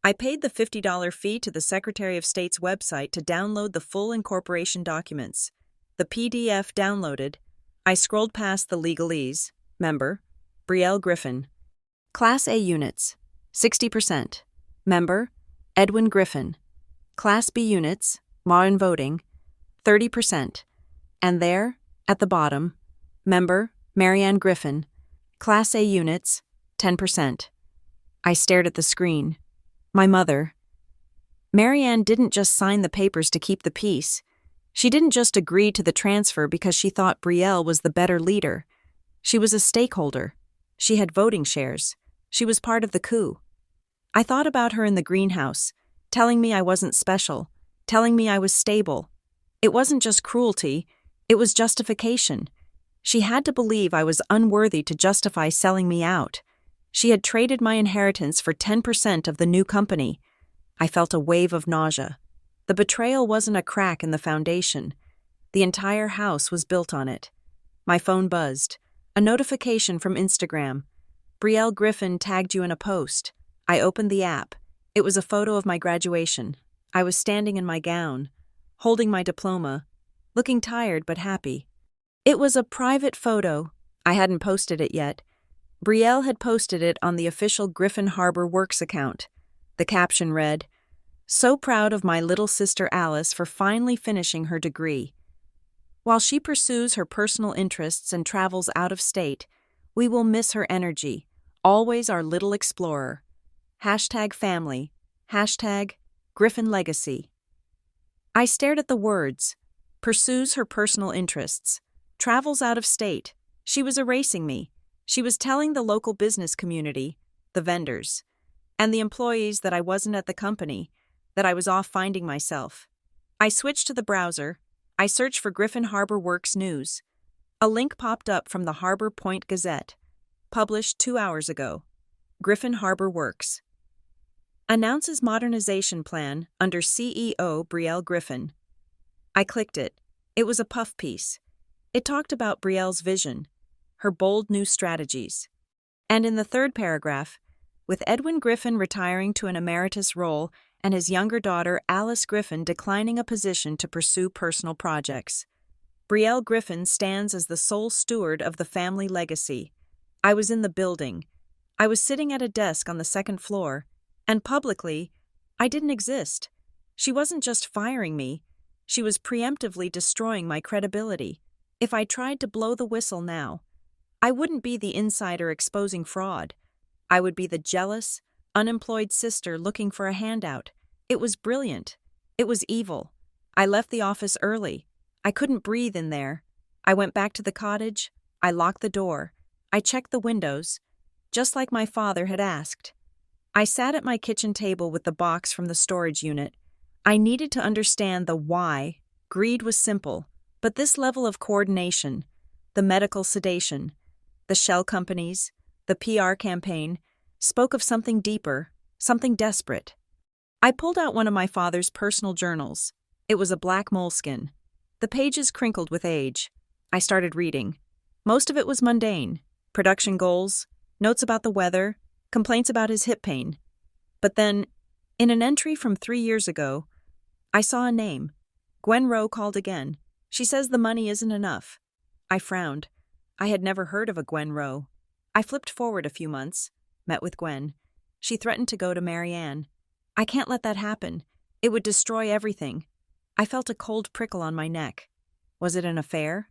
I paid the $50 fee to the Secretary of State's website to download the full incorporation documents. The PDF downloaded. I scrolled past the legalese. Member, Brielle Griffin. Class A units, 60%. Member, Edwin Griffin. Class B units, modern voting, 30%. And there, at the bottom, member, Marianne Griffin. Class A units, 10%. I stared at the screen. My mother. Marianne didn't just sign the papers to keep the peace. She didn't just agree to the transfer because she thought Brielle was the better leader. She was a stakeholder. She had voting shares. She was part of the coup. I thought about her in the greenhouse, telling me I wasn't special, telling me I was stable. It wasn't just cruelty, it was justification. She had to believe I was unworthy to justify selling me out. She had traded my inheritance for 10% of the new company. I felt a wave of nausea. The betrayal wasn't a crack in the foundation. The entire house was built on it. My phone buzzed. A notification from Instagram. Brielle Griffin tagged you in a post. I opened the app. It was a photo of my graduation. I was standing in my gown, holding my diploma, looking tired but happy. It was a private photo. I hadn't posted it yet. Brielle had posted it on the official Griffin Harbor Works account. The caption read, "So proud of my little sister Alice for finally finishing her degree. While she pursues her personal interests and travels out of state, we will miss her energy, Always our little explorer. Hashtag family. Hashtag Griffin legacy. I stared at the words. Pursues her personal interests. Travels out of state. She was erasing me. She was telling the local business community, the vendors, and the employees that I wasn't at the company, that I was off finding myself. I switched to the browser. I searched for Griffin Harbor Works news. A link popped up from the Harbor Point Gazette, published 2 hours ago. Griffin Harbor Works announces modernization plan under CEO Brielle Griffin. I clicked it. It was a puff piece. It talked about Brielle's vision, her bold new strategies. And in the third paragraph, with Edwin Griffin retiring to an emeritus role and his younger daughter Alice Griffin declining a position to pursue personal projects, Brielle Griffin stands as the sole steward of the family legacy. I was in the building. I was sitting at a desk on the second floor, and publicly, I didn't exist. She wasn't just firing me, she was preemptively destroying my credibility. If I tried to blow the whistle now, I wouldn't be the insider exposing fraud. I would be the jealous, unemployed sister looking for a handout. It was brilliant. It was evil. I left the office early. I couldn't breathe in there. I went back to the cottage. I locked the door. I checked the windows, just like my father had asked. I sat at my kitchen table with the box from the storage unit. I needed to understand the why. Greed was simple, but this level of coordination, the medical sedation, the shell companies, the PR campaign, spoke of something deeper, something desperate. I pulled out one of my father's personal journals. It was a black moleskin. The pages crinkled with age. I started reading. Most of it was mundane. Production goals, notes about the weather, complaints about his hip pain. But then, in an entry from 3 years ago, I saw a name. Gwen Rowe called again. She says the money isn't enough. I frowned. I had never heard of a Gwen Rowe. I flipped forward a few months, met with Gwen. She threatened to go to Marianne. I can't let that happen. It would destroy everything. I felt a cold prickle on my neck. Was it an affair?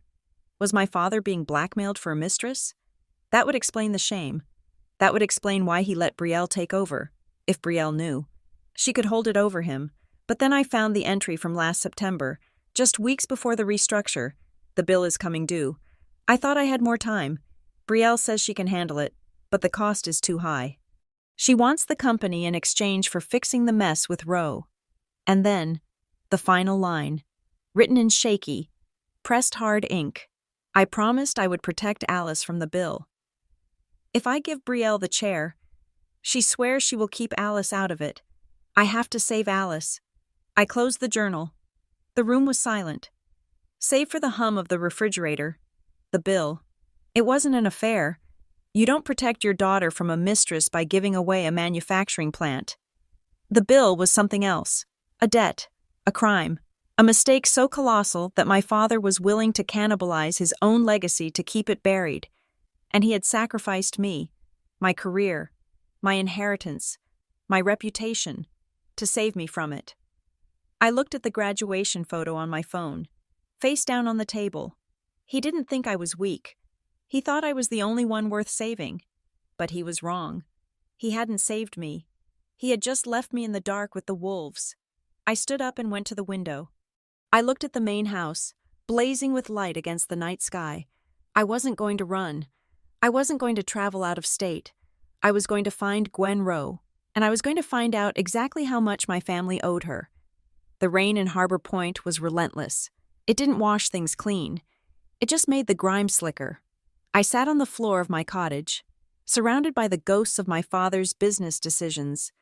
Was my father being blackmailed for a mistress? That would explain the shame. That would explain why he let Brielle take over, if Brielle knew. She could hold it over him, but then I found the entry from last September, just weeks before the restructure. The bill is coming due. I thought I had more time. Brielle says she can handle it, but the cost is too high. She wants the company in exchange for fixing the mess with Rowe. And then, the final line, written in shaky, pressed hard ink. I promised I would protect Alice from the bill. If I give Brielle the chair, she swears she will keep Alice out of it. I have to save Alice. I closed the journal. The room was silent. Save for the hum of the refrigerator. The bill. It wasn't an affair. You don't protect your daughter from a mistress by giving away a manufacturing plant. The bill was something else. A debt. A crime. A mistake so colossal that my father was willing to cannibalize his own legacy to keep it buried. And he had sacrificed me, my career, my inheritance, my reputation, to save me from it. I looked at the graduation photo on my phone, face down on the table. He didn't think I was weak. He thought I was the only one worth saving. But he was wrong. He hadn't saved me. He had just left me in the dark with the wolves. I stood up and went to the window. I looked at the main house, blazing with light against the night sky. I wasn't going to run. I wasn't going to travel out of state. I was going to find Gwen Rowe, and I was going to find out exactly how much my family owed her. The rain in Harbor Point was relentless. It didn't wash things clean. It just made the grime slicker. I sat on the floor of my cottage, surrounded by the ghosts of my father's business decisions.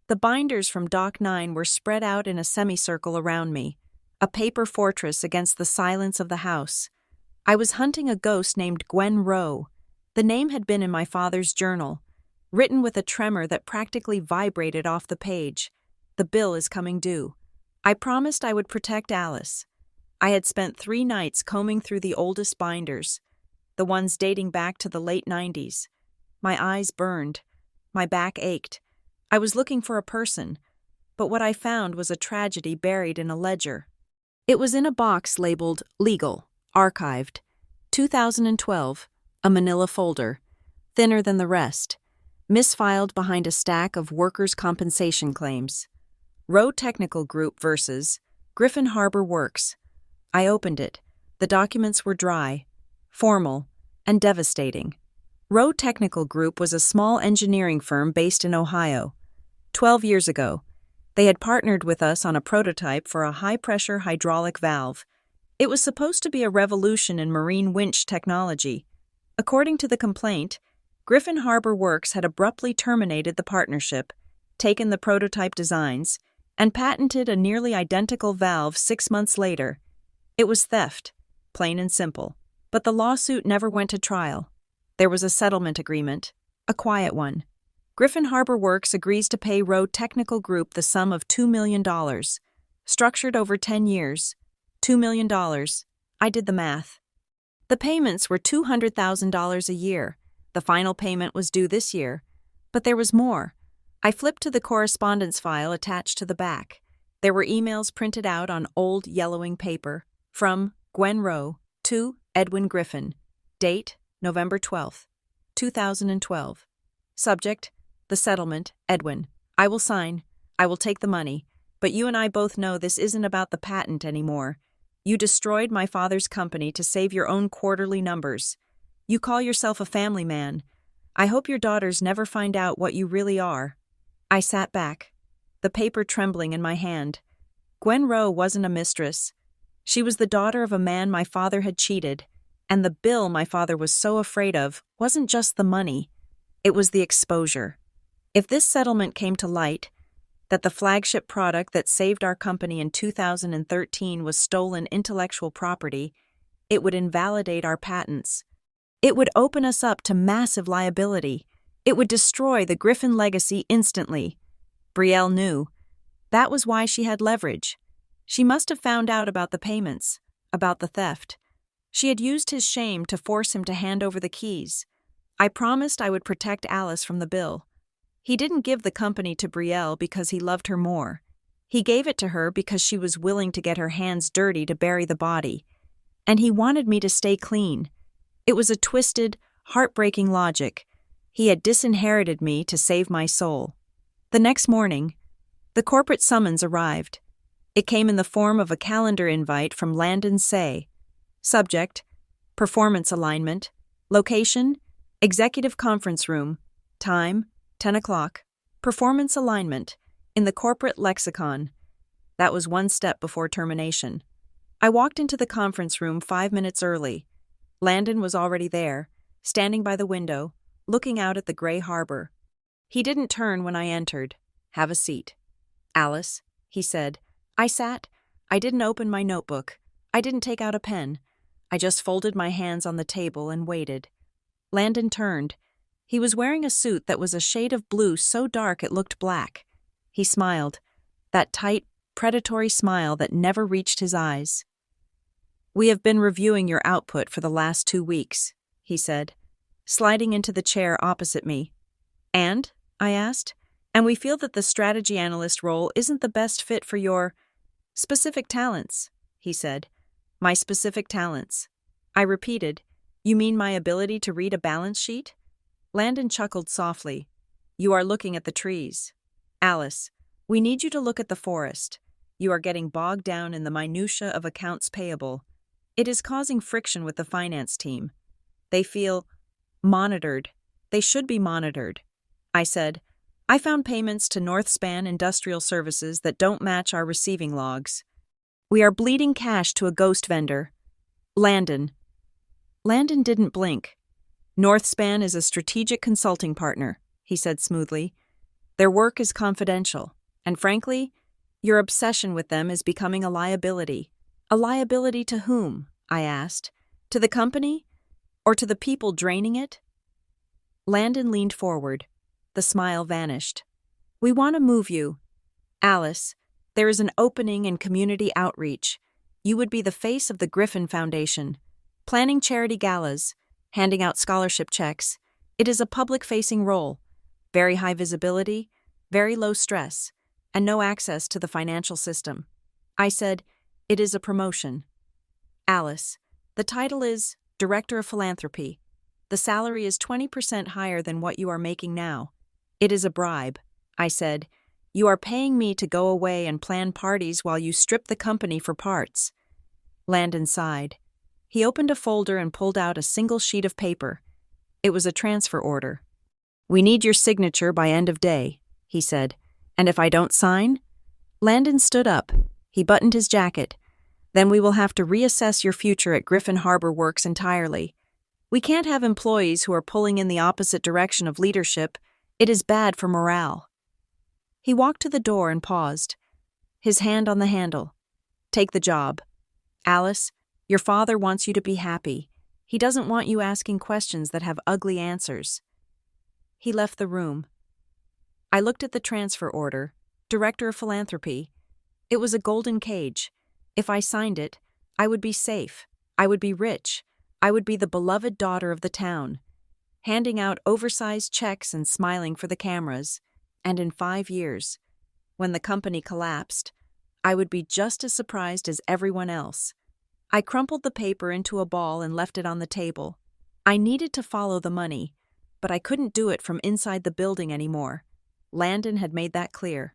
The binders from Dock 9 were spread out in a semicircle around me, a paper fortress against the silence of the house. I was hunting a ghost named Gwen Rowe. The name had been in my father's journal, written with a tremor that practically vibrated off the page. The bill is coming due. I promised I would protect Alice. I had spent 3 nights combing through the oldest binders, the ones dating back to the late 90s. My eyes burned. My back ached. I was looking for a person, but what I found was a tragedy buried in a ledger. It was in a box labeled Legal, Archived, 2012, a manila folder, thinner than the rest. misfiled behind a stack of workers' compensation claims. Rowe Technical Group versus Griffin Harbor Works. I opened it. The documents were dry, formal, and devastating. Rowe Technical Group was a small engineering firm based in Ohio. 12 years ago, they had partnered with us on a prototype for a high-pressure hydraulic valve. It was supposed to be a revolution in marine winch technology. According to the complaint, Griffin Harbor Works had abruptly terminated the partnership, taken the prototype designs, and patented a nearly identical valve 6 months later. It was theft, plain and simple. But the lawsuit never went to trial. There was a settlement agreement, a quiet one. Griffin Harbor Works agrees to pay Rowe Technical Group the sum of $2 million, structured over 10 years. $2 million. I did the math. The payments were $200,000 a year. The final payment was due this year. But there was more. I flipped to the correspondence file attached to the back. There were emails printed out on old yellowing paper. From Gwen Rowe to Edwin Griffin. Date, November 12, 2012. Subject, the settlement, Edwin. I will sign. I will take the money. But you and I both know this isn't about the patent anymore. You destroyed my father's company to save your own quarterly numbers. You call yourself a family man. I hope your daughters never find out what you really are. I sat back, the paper trembling in my hand. Gwen Rowe wasn't a mistress. She was the daughter of a man my father had cheated, and the bill my father was so afraid of wasn't just the money. It was the exposure. If this settlement came to light, that the flagship product that saved our company in 2013 was stolen intellectual property, it would invalidate our patents. It would open us up to massive liability. It would destroy the Griffin legacy instantly. Brielle knew. That was why she had leverage. She must have found out about the payments, about the theft. She had used his shame to force him to hand over the keys. I promised I would protect Alice from the bill. He didn't give the company to Brielle because he loved her more. He gave it to her because she was willing to get her hands dirty to bury the body. And he wanted me to stay clean. It was a twisted, heartbreaking logic. He had disinherited me to save my soul. The next morning, the corporate summons arrived. It came in the form of a calendar invite from Landon Say. Subject, performance alignment. Location, executive conference room. Time, 10 o'clock. Performance alignment, in the corporate lexicon. That was one step before termination. I walked into the conference room 5 minutes early. Landon was already there, standing by the window, looking out at the gray harbor. He didn't turn when I entered. Have a seat. Alice, he said. I sat. I didn't open my notebook. I didn't take out a pen. I just folded my hands on the table and waited. Landon turned. He was wearing a suit that was a shade of blue so dark it looked black. He smiled, that tight, predatory smile that never reached his eyes. We have been reviewing your output for the last 2 weeks, he said, sliding into the chair opposite me. And? I asked. And we feel that the strategy analyst role isn't the best fit for your specific talents, he said. My specific talents. I repeated, You mean my ability to read a balance sheet? Landon chuckled softly. You are looking at the trees. Alice, we need you to look at the forest. You are getting bogged down in the minutiae of accounts payable. It is causing friction with the finance team. They feel monitored. They should be monitored. I said, I found payments to Northspan Industrial Services that don't match our receiving logs. We are bleeding cash to a ghost vendor. Landon didn't blink. Northspan is a strategic consulting partner, he said smoothly. Their work is confidential, and frankly, your obsession with them is becoming a liability. A liability to whom? I asked. To the company? Or to the people draining it? Landon leaned forward. The smile vanished. We want to move you. Alice, there is an opening in community outreach. You would be the face of the Griffin Foundation, planning charity galas, handing out scholarship checks. It is a public-facing role, very high visibility, very low stress, and no access to the financial system. I said, it is a promotion. Alice, the title is Director of Philanthropy. The salary is 20% higher than what you are making now. It is a bribe, I said. You are paying me to go away and plan parties while you strip the company for parts. Landon sighed. He opened a folder and pulled out a single sheet of paper. It was a transfer order. We need your signature by end of day, he said. And if I don't sign? Landon stood up. He buttoned his jacket. Then we will have to reassess your future at Griffin Harbor Works entirely. We can't have employees who are pulling in the opposite direction of leadership. It is bad for morale. He walked to the door and paused, his hand on the handle. Take the job. Alice, your father wants you to be happy. He doesn't want you asking questions that have ugly answers. He left the room. I looked at the transfer order, Director of Philanthropy. It was a golden cage. If I signed it, I would be safe. I would be rich. I would be the beloved daughter of the town, handing out oversized checks and smiling for the cameras. And in 5 years, when the company collapsed, I would be just as surprised as everyone else. I crumpled the paper into a ball and left it on the table. I needed to follow the money, but I couldn't do it from inside the building anymore. Landon had made that clear.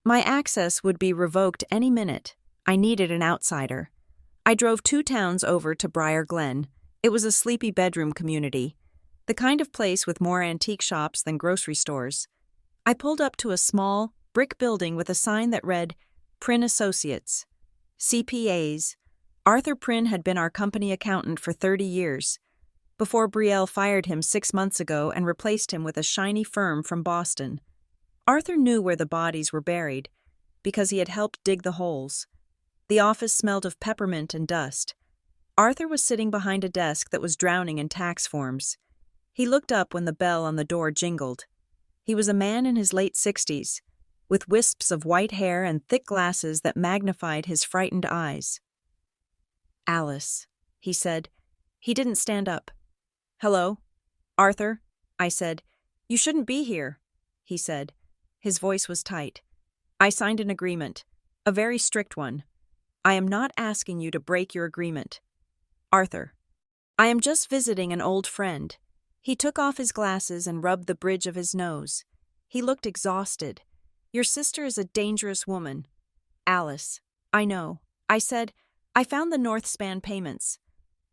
My access would be revoked any minute. I needed an outsider. I drove 2 towns over to Briar Glen. It was a sleepy bedroom community, the kind of place with more antique shops than grocery stores. I pulled up to a small, brick building with a sign that read, Prynne Associates. CPAs. Arthur Prynne had been our company accountant for 30 years, before Brielle fired him 6 months ago and replaced him with a shiny firm from Boston. Arthur knew where the bodies were buried, because he had helped dig the holes. The office smelled of peppermint and dust. Arthur was sitting behind a desk that was drowning in tax forms. He looked up when the bell on the door jingled. He was a man in his late 60s, with wisps of white hair and thick glasses that magnified his frightened eyes. Alice, he said. He didn't stand up. Hello? Arthur, I said. You shouldn't be here, he said. His voice was tight. I signed an agreement, a very strict one. I am not asking you to break your agreement. Arthur, I am just visiting an old friend. He took off his glasses and rubbed the bridge of his nose. He looked exhausted. Your sister is a dangerous woman. Alice, I know. I said, I found the North Span payments.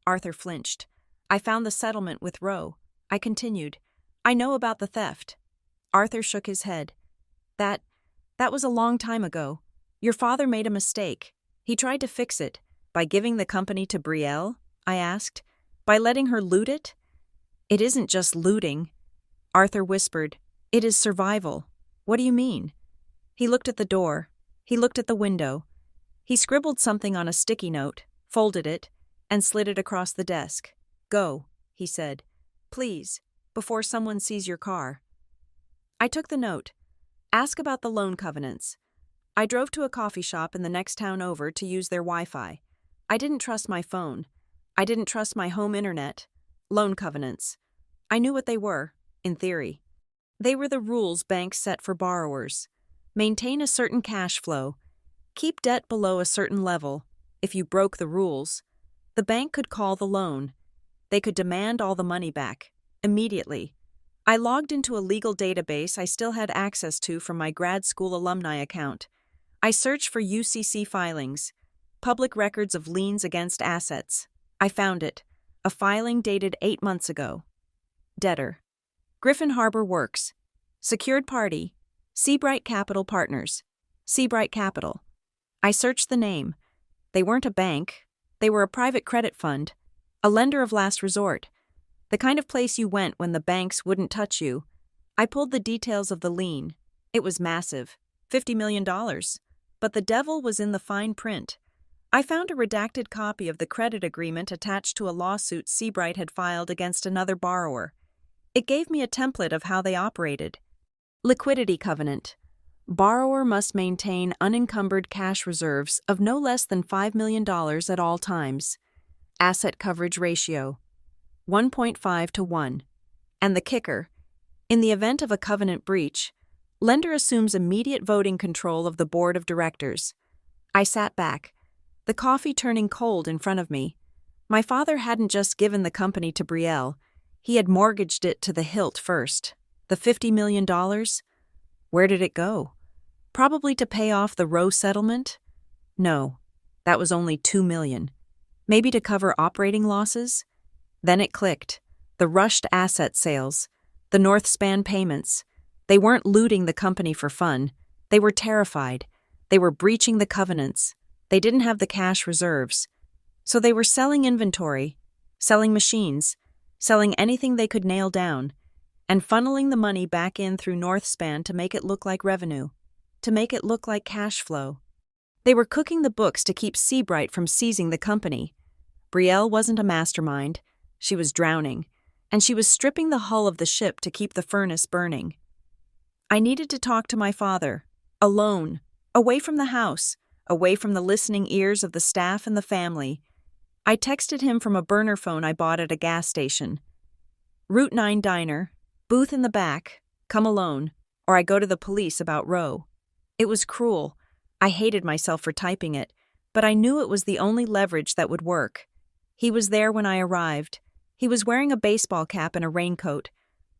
Arthur flinched. I found the settlement with Roe. I continued. I know about the theft. Arthur shook his head. That was a long time ago. Your father made a mistake. He tried to fix it. By giving the company to Brielle? I asked. By letting her loot it? It isn't just looting. Arthur whispered. It is survival. What do you mean? He looked at the door. He looked at the window. He scribbled something on a sticky note, folded it, and slid it across the desk. Go, he said. Please, before someone sees your car. I took the note. Ask about the loan covenants. I drove to a coffee shop in the next town over to use their Wi-Fi. I didn't trust my phone. I didn't trust my home internet. Loan covenants. I knew what they were, in theory. They were the rules banks set for borrowers. Maintain a certain cash flow. Keep debt below a certain level. If you broke the rules, the bank could call the loan. They could demand all the money back, immediately. I logged into a legal database I still had access to from my grad school alumni account. I searched for UCC filings, public records of liens against assets. I found it, a filing dated 8 months ago. Debtor. Griffin Harbor Works. Secured party. Seabright Capital Partners. Seabright Capital. I searched the name. They weren't a bank. They were a private credit fund, a lender of last resort, the kind of place you went when the banks wouldn't touch you. I pulled the details of the lien. It was massive, $50 million. But the devil was in the fine print. I found a redacted copy of the credit agreement attached to a lawsuit Seabright had filed against another borrower. It gave me a template of how they operated. Liquidity covenant. Borrower must maintain unencumbered cash reserves of no less than $5 million at all times. Asset coverage ratio. 1.5 to 1. And the kicker. In the event of a covenant breach, lender assumes immediate voting control of the board of directors. I sat back, the coffee turning cold in front of me. My father hadn't just given the company to Brielle. He had mortgaged it to the hilt first. The $50 million? Where did it go? Probably to pay off the Roe settlement? No, that was only $2 million. Maybe to cover operating losses? Then it clicked. The rushed asset sales, the Northspan payments. They weren't looting the company for fun. They were terrified. They were breaching the covenants. They didn't have the cash reserves. So they were selling inventory, selling machines, selling anything they could nail down, and funneling the money back in through Northspan to make it look like revenue, to make it look like cash flow. They were cooking the books to keep Seabright from seizing the company. Brielle wasn't a mastermind. She was drowning, and she was stripping the hull of the ship to keep the furnace burning. I needed to talk to my father, alone, away from the house, away from the listening ears of the staff and the family. I texted him from a burner phone I bought at a gas station. Route 9 diner, booth in the back, come alone, or I go to the police about Roe. It was cruel. I hated myself for typing it, but I knew it was the only leverage that would work. He was there when I arrived. He was wearing a baseball cap and a raincoat,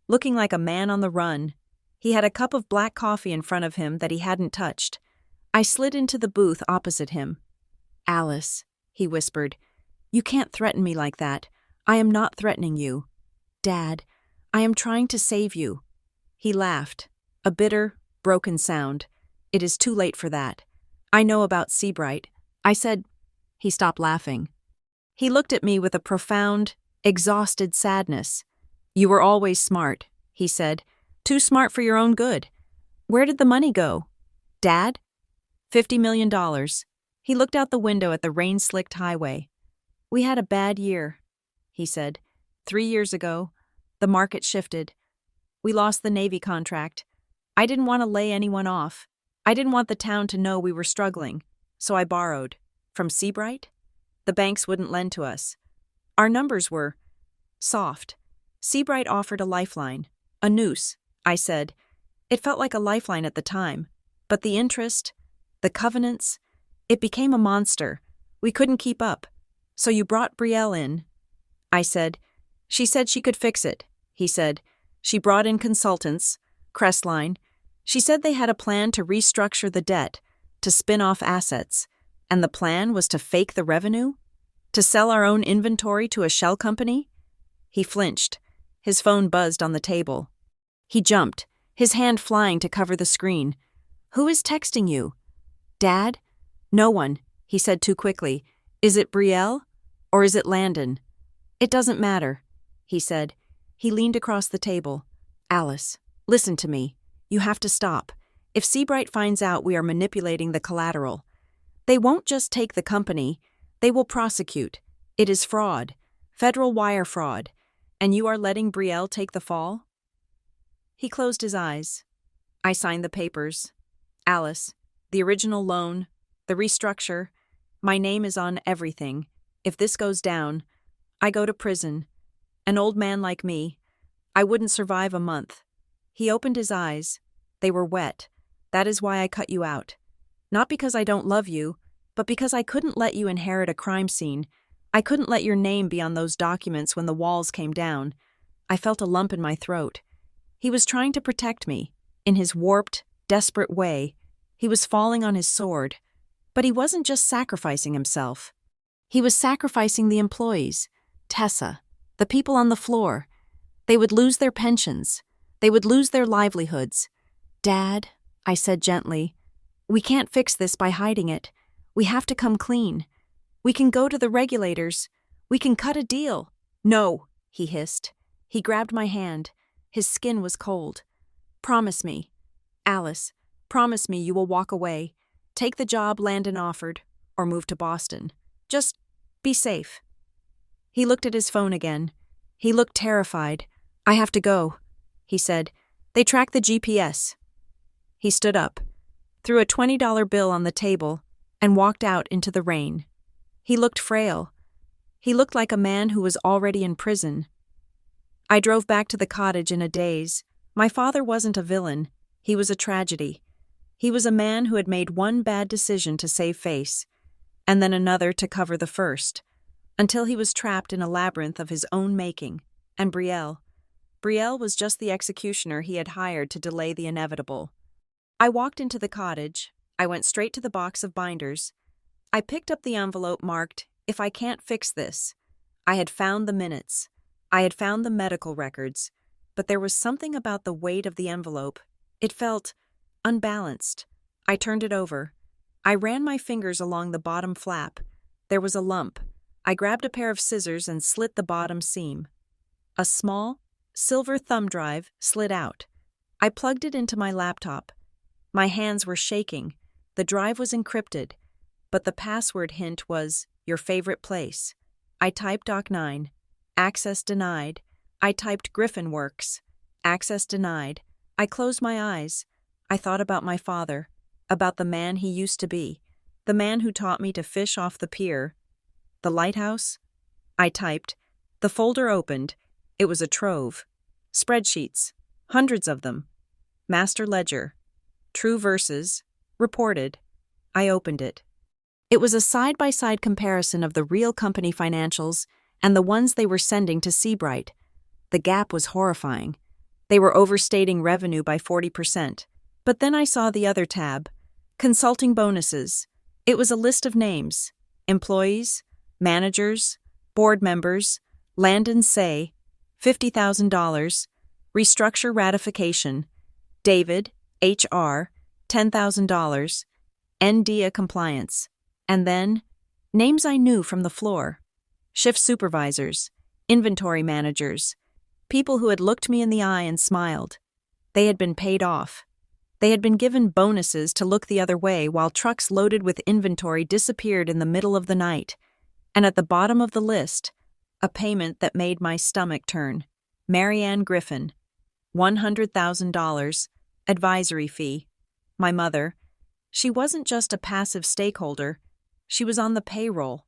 looking like a man on the run. He had a cup of black coffee in front of him that he hadn't touched. I slid into the booth opposite him. "Alice," he whispered, "you can't threaten me like that. I am not threatening you. Dad, I am trying to save you." He laughed, a bitter, broken sound. "It is too late for that. I know about Seabright." I said. He stopped laughing. He looked at me with a profound, exhausted sadness. "You were always smart," he said. "Too smart for your own good. Where did the money go? Dad?" $50 million. He looked out the window at the rain-slicked highway. "We had a bad year," he said. 3 years ago, the market shifted. We lost the Navy contract. I didn't want to lay anyone off. I didn't want the town to know we were struggling, so I borrowed. From Seabright? The banks wouldn't lend to us. Our numbers were soft. Seabright offered a lifeline, a noose, I said. It felt like a lifeline at the time, but the interest, the covenants, it became a monster. We couldn't keep up. So you brought Brielle in. I said. She said she could fix it, he said. She brought in consultants, Crestline. She said they had a plan to restructure the debt, to spin off assets, and the plan was to fake the revenue? To sell our own inventory to a shell company? He flinched. His phone buzzed on the table. He jumped, his hand flying to cover the screen. "Who is texting you?" "Dad?" "No one," he said too quickly. "Is it Brielle? Or is it Landon?" "It doesn't matter," he said. He leaned across the table. "Alice, listen to me. You have to stop. If Seabright finds out we are manipulating the collateral, they won't just take the company, they will prosecute. It is fraud, federal wire fraud, and you are letting Brielle take the fall?" He closed his eyes. I signed the papers. "Alice, the original loan, the restructure, my name is on everything. If this goes down, I go to prison. An old man like me, I wouldn't survive a month." He opened his eyes. They were wet. "That is why I cut you out. Not because I don't love you, but because I couldn't let you inherit a crime scene. I couldn't let your name be on those documents when the walls came down." I felt a lump in my throat. He was trying to protect me. In his warped, desperate way, he was falling on his sword. But he wasn't just sacrificing himself. He was sacrificing the employees, Tessa, the people on the floor. They would lose their pensions. They would lose their livelihoods. "Dad," I said gently, "we can't fix this by hiding it. We have to come clean. We can go to the regulators. We can cut a deal." "No," he hissed. He grabbed my hand. His skin was cold. "Promise me. Alice, promise me you will walk away. Take the job Landon offered, or move to Boston. Just be safe." He looked at his phone again. He looked terrified. "I have to go," he said. "They track the GPS." He stood up, threw a $20 bill on the table, and walked out into the rain. He looked frail. He looked like a man who was already in prison. I drove back to the cottage in a daze. My father wasn't a villain. He was a tragedy. He was a man who had made one bad decision to save face, and then another to cover the first, until he was trapped in a labyrinth of his own making. And Brielle. Brielle was just the executioner he had hired to delay the inevitable. I walked into the cottage. I went straight to the box of binders. I picked up the envelope marked, "If I can't fix this." I had found the minutes. I had found the medical records. But there was something about the weight of the envelope. It felt unbalanced. I turned it over. I ran my fingers along the bottom flap. There was a lump. I grabbed a pair of scissors and slit the bottom seam. A small, silver thumb drive slid out. I plugged it into my laptop. My hands were shaking. The drive was encrypted, but the password hint was, "Your favorite place." I typed Doc9. Access denied. I typed Griffin Works. Access denied. I closed my eyes. I thought about my father, about the man he used to be, the man who taught me to fish off the pier. The lighthouse? I typed. The folder opened. It was a trove. Spreadsheets. Hundreds of them. Master ledger. True verses. Reported. I opened it. It was a side-by-side comparison of the real company financials and the ones they were sending to Seabright. The gap was horrifying. They were overstating revenue by 40%. But then I saw the other tab. Consulting bonuses. It was a list of names. Employees, managers, board members, Landon Say, $50,000, restructure ratification, David, HR, $10,000, NDIA compliance, and then names I knew from the floor. Shift supervisors, inventory managers, people who had looked me in the eye and smiled. They had been paid off. They had been given bonuses to look the other way while trucks loaded with inventory disappeared in the middle of the night. And at the bottom of the list, a payment that made my stomach turn. Marianne Griffin, $100,000, advisory fee. My mother. She wasn't just a passive stakeholder. She was on the payroll.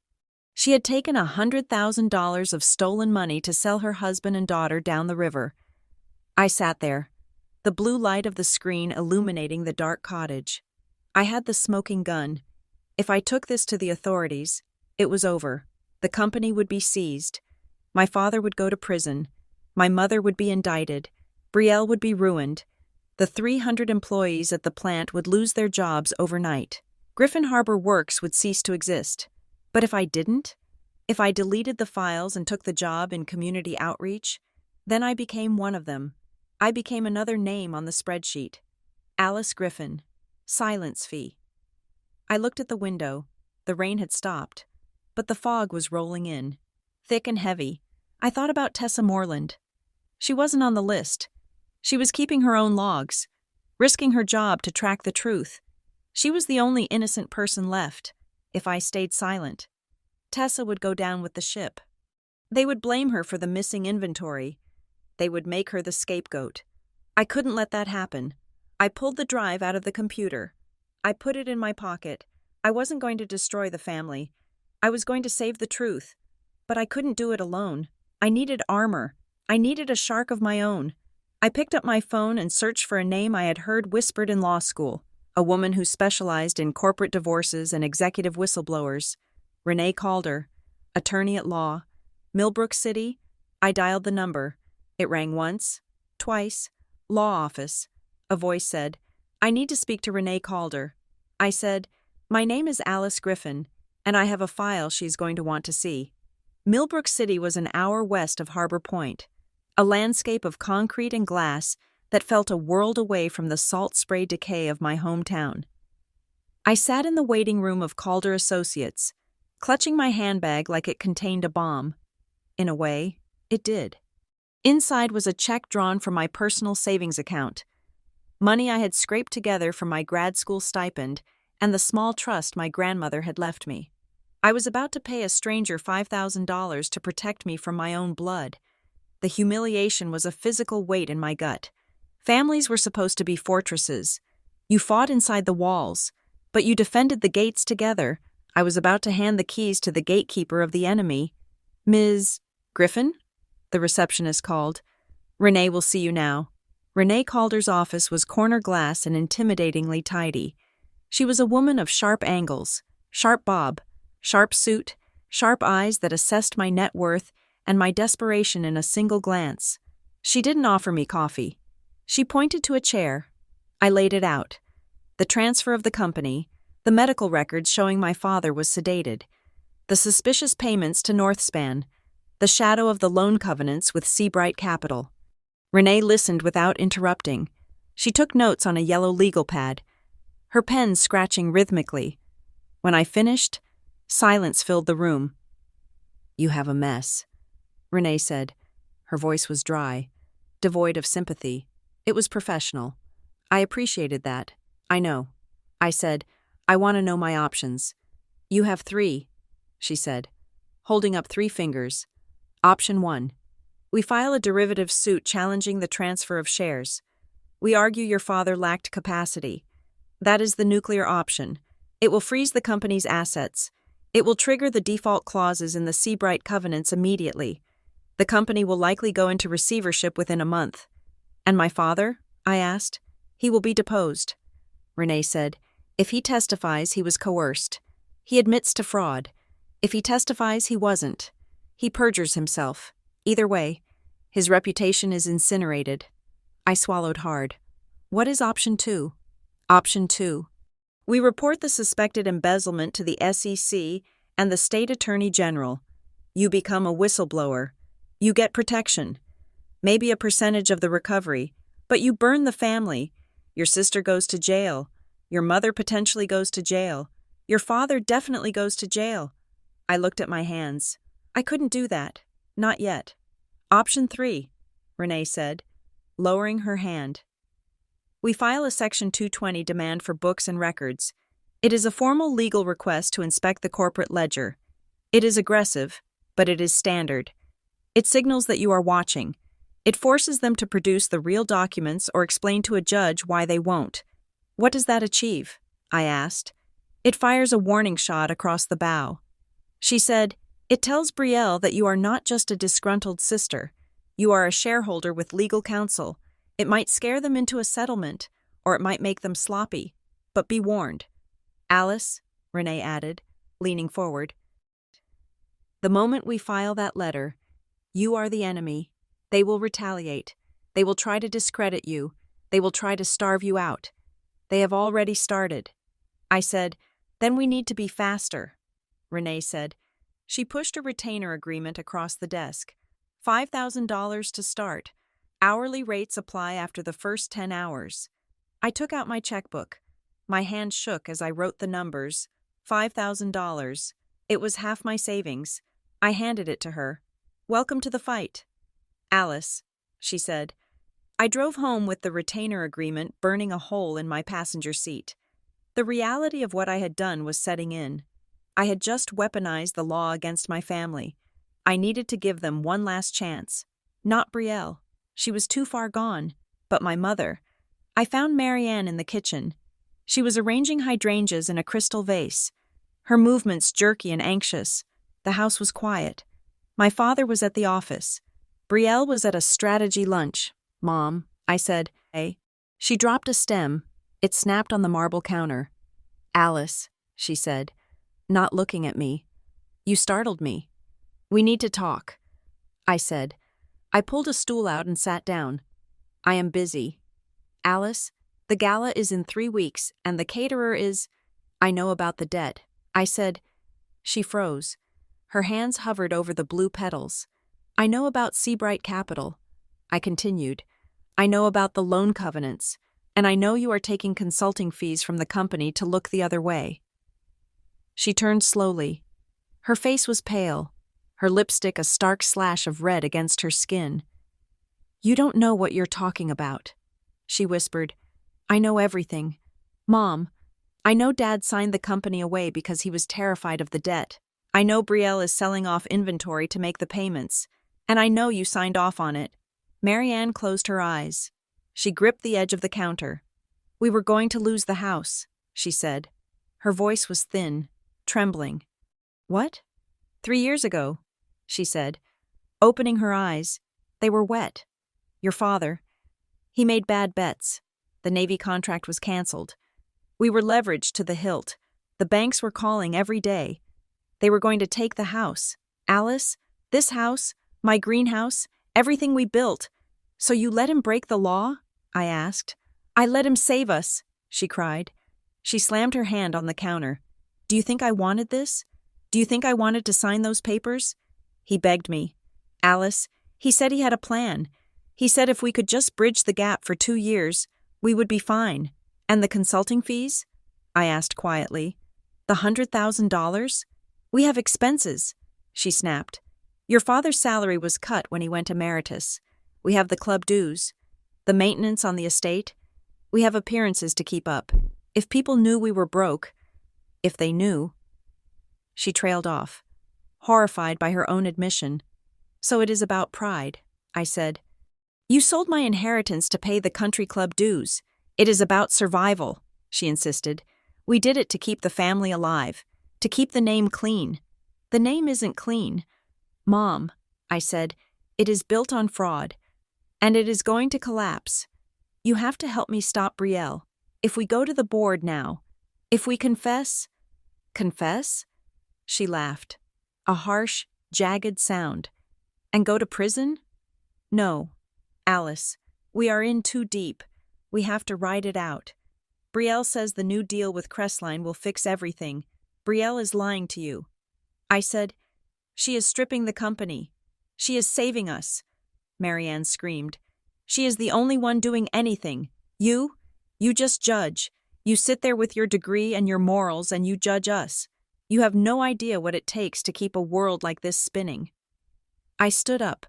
She had taken $100,000 of stolen money to sell her husband and daughter down the river. I sat there, the blue light of the screen illuminating the dark cottage. I had the smoking gun. If I took this to the authorities, it was over. The company would be seized. My father would go to prison. My mother would be indicted. Brielle would be ruined. The 300 employees at the plant would lose their jobs overnight. Griffin Harbor Works would cease to exist. But if I didn't, if I deleted the files and took the job in community outreach, then I became one of them. I became another name on the spreadsheet. Alice Griffin. Silence fee. I looked at the window. The rain had stopped, but the fog was rolling in, thick and heavy. I thought about Tessa Moreland. She wasn't on the list. She was keeping her own logs, risking her job to track the truth. She was the only innocent person left. If I stayed silent, Tessa would go down with the ship. They would blame her for the missing inventory. They would make her the scapegoat. I couldn't let that happen. I pulled the drive out of the computer. I put it in my pocket. I wasn't going to destroy the family. I was going to save the truth. But I couldn't do it alone. I needed armor. I needed a shark of my own. I picked up my phone and searched for a name I had heard whispered in law school. A woman who specialized in corporate divorces and executive whistleblowers. Renee Calder, attorney at law. Millbrook City. I dialed the number. It rang once, twice. Law office. A voice said, "I need to speak to Renee Calder." I said, "My name is Alice Griffin, and I have a file she's going to want to see." Millbrook City was an hour west of Harbor Point, a landscape of concrete and glass that felt a world away from the salt spray decay of my hometown. I sat in the waiting room of Calder Associates, clutching my handbag like it contained a bomb. In a way, it did. Inside was a check drawn from my personal savings account, money I had scraped together from my grad school stipend and the small trust my grandmother had left me. I was about to pay a stranger $5,000 to protect me from my own blood. The humiliation was a physical weight in my gut. Families were supposed to be fortresses. You fought inside the walls, but you defended the gates together. I was about to hand the keys to the gatekeeper of the enemy. "Ms. Griffin?" the receptionist called. "Renee will see you now." Renee Calder's office was corner glass and intimidatingly tidy. She was a woman of sharp angles, sharp bob, sharp suit, sharp eyes that assessed my net worth and my desperation in a single glance. She didn't offer me coffee. She pointed to a chair. I laid it out. The transfer of the company, the medical records showing my father was sedated, the suspicious payments to Northspan, the shadow of the loan covenants with Seabright Capital. Renee listened without interrupting. She took notes on a yellow legal pad, her pen scratching rhythmically. When I finished, silence filled the room. "You have a mess," Renee said. Her voice was dry, devoid of sympathy. It was professional. I appreciated that. "I know." I said, "I want to know my options." "You have 3, she said, holding up 3 fingers. Option 1. We file a derivative suit challenging the transfer of shares. We argue your father lacked capacity. That is the nuclear option. It will freeze the company's assets. It will trigger the default clauses in the Seabright covenants immediately. The company will likely go into receivership within a month." "And my father?" I asked. "He will be deposed." Renee said, "If he testifies, he was coerced. He admits to fraud. If he testifies, he wasn't. He perjures himself. Either way, his reputation is incinerated." I swallowed hard. "What is option 2? "Option 2. We report the suspected embezzlement to the SEC and the State Attorney General. You become a whistleblower. You get protection. Maybe a percentage of the recovery, but you burn the family. Your sister goes to jail. Your mother potentially goes to jail. Your father definitely goes to jail." I looked at my hands. "I couldn't do that. Not yet." "Option 3, Renee said, lowering her hand. "We file a Section 220 demand for books and records. It is a formal legal request to inspect the corporate ledger. It is aggressive, but it is standard. It signals that you are watching. It forces them to produce the real documents or explain to a judge why they won't." "What does that achieve?" I asked. "It fires a warning shot across the bow." She said, "It tells Brielle that you are not just a disgruntled sister. You are a shareholder with legal counsel. It might scare them into a settlement, or it might make them sloppy. But be warned." "Alice," Renee added, leaning forward, "the moment we file that letter, you are the enemy. They will retaliate. They will try to discredit you. They will try to starve you out. They have already started." I said, "Then we need to be faster." Renee said. She pushed a retainer agreement across the desk. $5,000 to start. Hourly rates apply after the first 10 hours. I took out my checkbook. My hand shook as I wrote the numbers. $5,000. It was half my savings. I handed it to her. "Welcome to the fight." "Alice," she said. I drove home with the retainer agreement burning a hole in my passenger seat. The reality of what I had done was setting in. I had just weaponized the law against my family. I needed to give them one last chance. Not Brielle. She was too far gone. But my mother. I found Marianne in the kitchen. She was arranging hydrangeas in a crystal vase. Her movements jerky and anxious. The house was quiet. My father was at the office. Brielle was at a strategy lunch. "Mom," I said, "Hey." She dropped a stem. It snapped on the marble counter. "Alice," she said, not looking at me. "You startled me. We need to talk." I said. I pulled a stool out and sat down. "I am busy." "Alice, the gala is in 3 weeks, and the caterer is—" "I know about the debt," I said. She froze. Her hands hovered over the blue petals. "I know about Seabright Capital." I continued. "I know about the loan covenants, and I know you are taking consulting fees from the company to look the other way." She turned slowly. Her face was pale, her lipstick a stark slash of red against her skin. "You don't know what you're talking about," she whispered. "I know everything. Mom, I know Dad signed the company away because he was terrified of the debt. I know Brielle is selling off inventory to make the payments, and I know you signed off on it." Marianne closed her eyes. She gripped the edge of the counter. "We were going to lose the house," she said. Her voice was thin, trembling. "What?" 3 years ago," she said, opening her eyes. They were wet. "Your father. He made bad bets. The Navy contract was canceled. We were leveraged to the hilt. The banks were calling every day. They were going to take the house. Alice, this house, my greenhouse, everything we built. So you let him break the law? I asked. I let him save us, she cried. She slammed her hand on the counter. Do you think I wanted this? Do you think I wanted to sign those papers? He begged me. Alice, he said he had a plan. He said if we could just bridge the gap for 2 years, we would be fine. And the consulting fees? I asked quietly. The $100,000? We have expenses, she snapped. Your father's salary was cut when he went emeritus. We have the club dues, the maintenance on the estate. We have appearances to keep up. If people knew we were broke, if they knew. She trailed off, horrified by her own admission. So it is about pride, I said. You sold my inheritance to pay the country club dues. It is about survival, she insisted. We did it to keep the family alive, to keep the name clean. The name isn't clean. Mom, I said, it is built on fraud, and it is going to collapse. You have to help me stop Brielle. If we go to the board now, if we confess. Confess? She laughed. A harsh, jagged sound. And go to prison? No. Alice, we are in too deep. We have to ride it out. Brielle says the new deal with Crestline will fix everything. Brielle is lying to you. I said, she is stripping the company. She is saving us. Marianne screamed. She is the only one doing anything. You just judge. You sit there with your degree and your morals and you judge us. You have no idea what it takes to keep a world like this spinning. I stood up.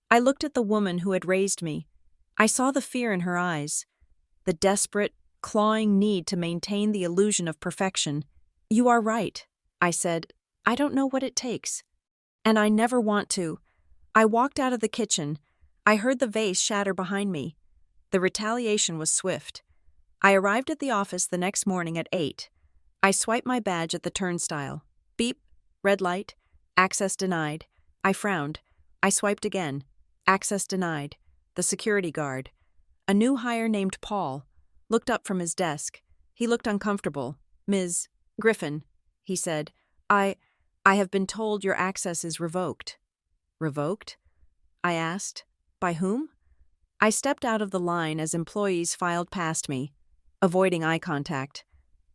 I looked at the woman who had raised me. I saw the fear in her eyes, the desperate, clawing need to maintain the illusion of perfection. You are right, I said. I don't know what it takes. And I never want to. I walked out of the kitchen. I heard the vase shatter behind me. The retaliation was swift. I arrived at the office the next morning at 8. I swiped my badge at the turnstile. Beep, red light, access denied. I frowned. I swiped again. Access denied. The security guard, a new hire named Paul, looked up from his desk. He looked uncomfortable. Ms. Griffin, he said, I have been told your access is revoked. Revoked? I asked. By whom? I stepped out of the line as employees filed past me, avoiding eye contact.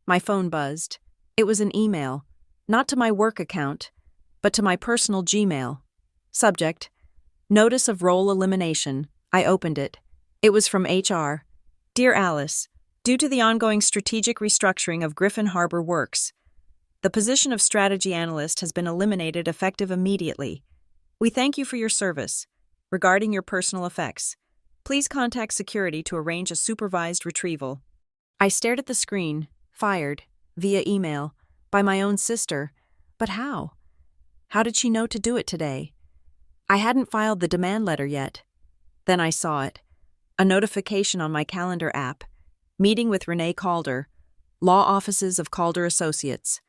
My phone buzzed. It was an email, not to my work account, but to my personal Gmail. Subject: Notice of role elimination. I opened it. It was from HR. Dear Alice, due to the ongoing strategic restructuring of Griffin Harbor Works, the position of strategy analyst has been eliminated effective immediately. We thank you for your service. Regarding your personal effects, please contact security to arrange a supervised retrieval. I stared at the screen, fired, via email, by my own sister. But how? How did she know to do it today? I hadn't filed the demand letter yet. Then I saw it. A notification on my calendar app. Meeting with Renee Calder. Law Offices of Calder Associates.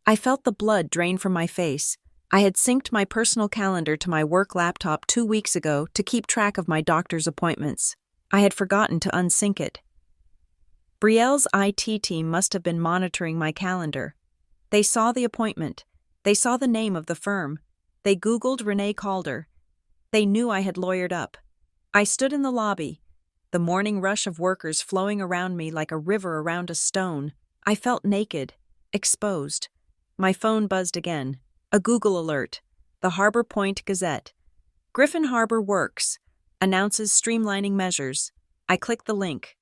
I felt the blood drain from my face. I had synced my personal calendar to my work laptop 2 weeks ago to keep track of my doctor's appointments. I had forgotten to unsync it. Brielle's IT team must have been monitoring my calendar. They saw the appointment. They saw the name of the firm. They Googled Renee Calder. They knew I had lawyered up. I stood in the lobby, the morning rush of workers flowing around me like a river around a stone. I felt naked, exposed. My phone buzzed again. A Google alert. The Harbor Point Gazette. Griffin Harbor Works. Announces streamlining measures. I clicked the link.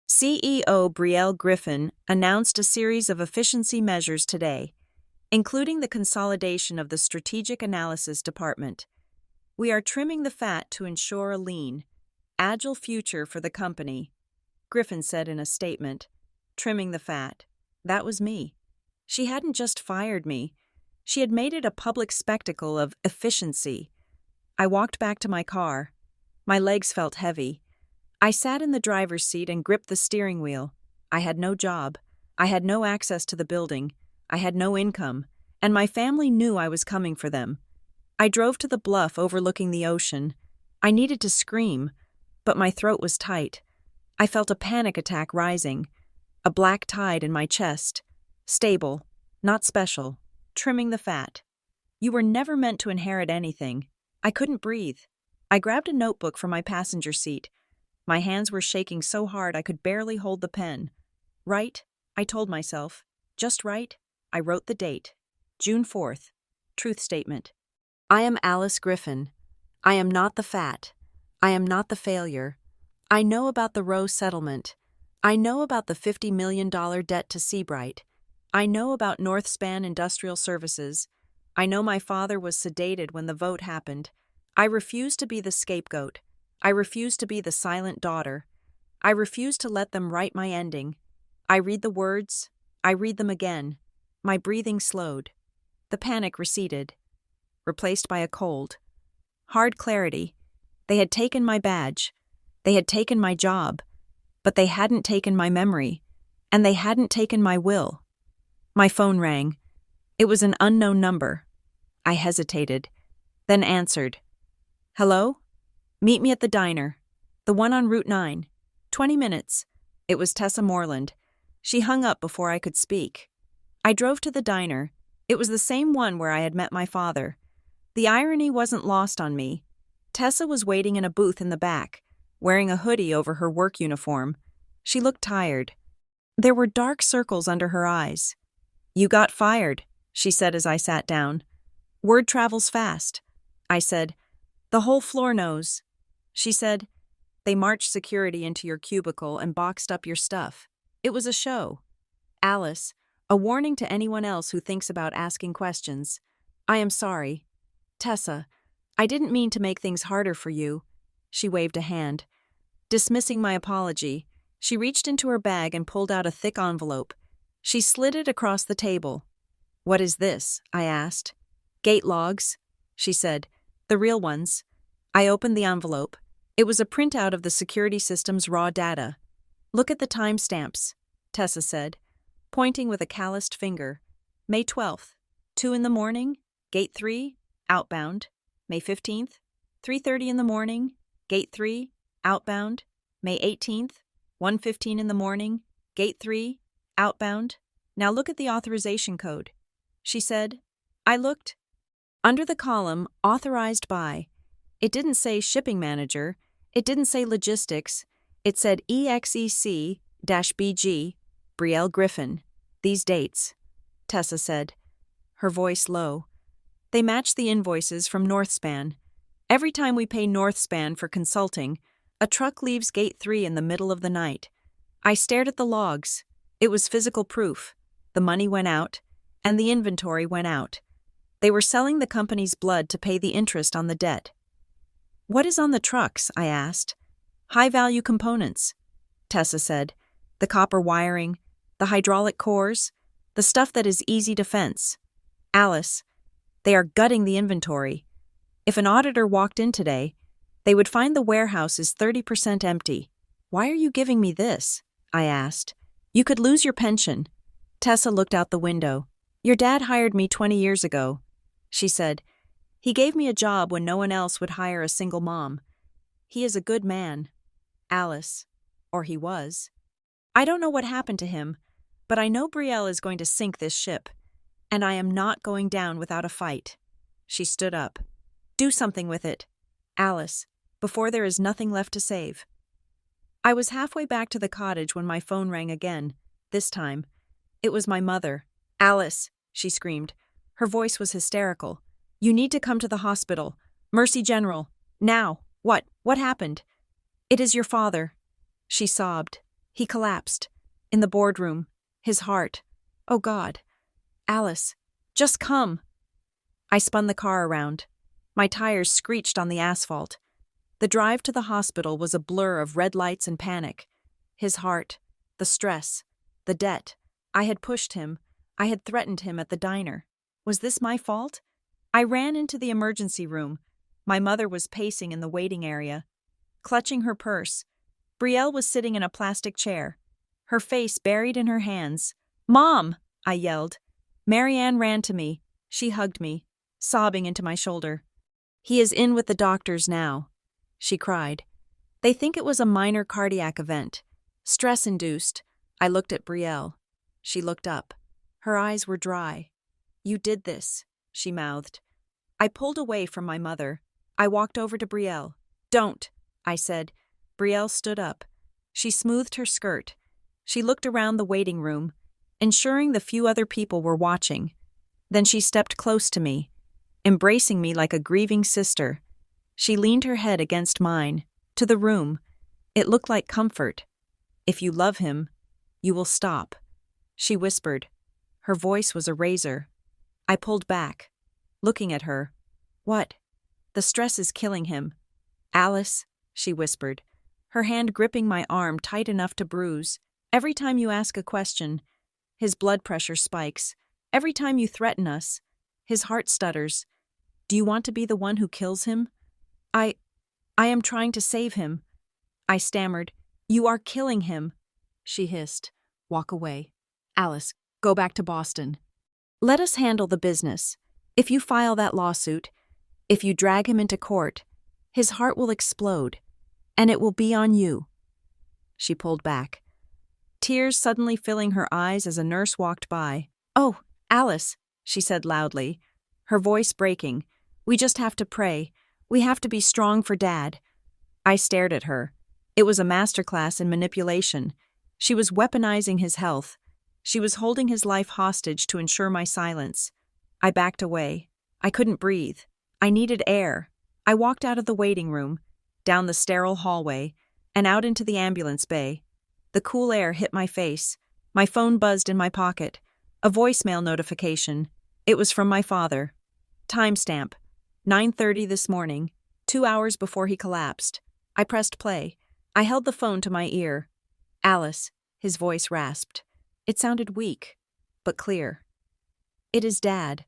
CEO Brielle Griffin announced a series of efficiency measures today, including the consolidation of the Strategic Analysis Department. We are trimming the fat to ensure a lean, agile future for the company, Griffin said in a statement. Trimming the fat. That was me. She hadn't just fired me. She had made it a public spectacle of efficiency. I walked back to my car. My legs felt heavy. I sat in the driver's seat and gripped the steering wheel. I had no job. I had no access to the building. I had no income. And my family knew I was coming for them. I drove to the bluff overlooking the ocean. I needed to scream, but my throat was tight. I felt a panic attack rising, a black tide in my chest. Stable, not special. Trimming the fat. You were never meant to inherit anything. I couldn't breathe. I grabbed a notebook from my passenger seat. My hands were shaking so hard I could barely hold the pen. Write, I told myself. Just write. I wrote the date. June 4th. Truth statement. I am Alice Griffin. I am not the fat. I am not the failure. I know about the Roe settlement. I know about the $50 million debt to Seabright. I know about Northspan Industrial Services. I know my father was sedated when the vote happened. I refuse to be the scapegoat. I refuse to be the silent daughter. I refuse to let them write my ending. I read the words. I read them again. My breathing slowed. The panic receded, replaced by a cold, hard clarity. They had taken my badge. They had taken my job. But they hadn't taken my memory. And they hadn't taken my will. My phone rang. It was an unknown number. I hesitated, then answered. Hello? Meet me at the diner. The one on Route 9. 20 minutes. It was Tessa Moreland. She hung up before I could speak. I drove to the diner. It was the same one where I had met my father. The irony wasn't lost on me. Tessa was waiting in a booth in the back, wearing a hoodie over her work uniform. She looked tired. There were dark circles under her eyes. You got fired, she said as I sat down. Word travels fast. I said, the whole floor knows. She said, they marched security into your cubicle and boxed up your stuff. It was a show. Alice, a warning to anyone else who thinks about asking questions. I am sorry. Tessa, I didn't mean to make things harder for you. She waved a hand. Dismissing my apology, she reached into her bag and pulled out a thick envelope. She slid it across the table. What is this? I asked. Gate logs, she said. The real ones. I opened the envelope. It was a printout of the security system's raw data. Look at the timestamps, Tessa said, pointing with a calloused finger. May 12th, 2 in the morning, Gate 3, outbound. May 15th, 3:30 in the morning, Gate 3, outbound. May 18th, 1:15 in the morning, Gate 3, outbound. Now look at the authorization code, she said. I looked. Under the column, authorized by, it didn't say shipping manager, it didn't say logistics, it said EXEC-BG, Brielle Griffin. These dates, Tessa said, her voice low. They match the invoices from Northspan. Every time we pay Northspan for consulting, a truck leaves Gate 3 in the middle of the night. I stared at the logs. It was physical proof. The money went out, and the inventory went out. They were selling the company's blood to pay the interest on the debt. What is on the trucks? I asked. High-value components, Tessa said. The copper wiring, the hydraulic cores, the stuff that is easy to fence. Alice, they are gutting the inventory. If an auditor walked in today, they would find the warehouse is 30% empty. Why are you giving me this? I asked. You could lose your pension. Tessa looked out the window. Your dad hired me 20 years ago, she said. He gave me a job when no one else would hire a single mom. He is a good man. Alice, or he was. I don't know what happened to him, but I know Brielle is going to sink this ship, and I am not going down without a fight. She stood up. Do something with it, Alice, before there is nothing left to save. I was halfway back to the cottage when my phone rang again, this time. It was my mother. Alice, she screamed. Her voice was hysterical. You need to come to the hospital. Mercy General. Now. What? What happened? It is your father. She sobbed. He collapsed. In the boardroom. His heart. Oh God. Alice, just come. I spun the car around. My tires screeched on the asphalt. The drive to the hospital was a blur of red lights and panic. His heart. The stress. The debt. I had pushed him. I had threatened him at the diner. Was this my fault? I ran into the emergency room. My mother was pacing in the waiting area, clutching her purse. Brielle was sitting in a plastic chair, her face buried in her hands. Mom! I yelled. Marianne ran to me. She hugged me, sobbing into my shoulder. He is in with the doctors now, she cried. They think it was a minor cardiac event, stress-induced. I looked at Brielle. She looked up. Her eyes were dry. You did this, she mouthed. I pulled away from my mother. I walked over to Brielle. "Don't," I said. Brielle stood up. She smoothed her skirt. She looked around the waiting room, ensuring the few other people were watching. Then she stepped close to me, embracing me like a grieving sister. She leaned her head against mine, to the room. It looked like comfort. "If you love him, you will stop," she whispered. Her voice was a razor. I pulled back, looking at her. "What?" "The stress is killing him." "Alice," she whispered, her hand gripping my arm tight enough to bruise. "Every time you ask a question, his blood pressure spikes. Every time you threaten us, his heart stutters. Do you want to be the one who kills him?" I am trying to save him," I stammered. "You are killing him," she hissed. "Walk away. Alice, go back to Boston. Let us handle the business. If you file that lawsuit, if you drag him into court, his heart will explode, and it will be on you." She pulled back, tears suddenly filling her eyes as a nurse walked by. "Oh, Alice," she said loudly, her voice breaking. "We just have to pray. We have to be strong for Dad." I stared at her. It was a masterclass in manipulation. She was weaponizing his health. She was holding his life hostage to ensure my silence. I backed away. I couldn't breathe. I needed air. I walked out of the waiting room, down the sterile hallway, and out into the ambulance bay. The cool air hit my face. My phone buzzed in my pocket. A voicemail notification. It was from my father. Timestamp: 9:30 this morning, 2 hours before he collapsed. I pressed play. I held the phone to my ear. "Alice," his voice rasped. It sounded weak, but clear. "It is Dad.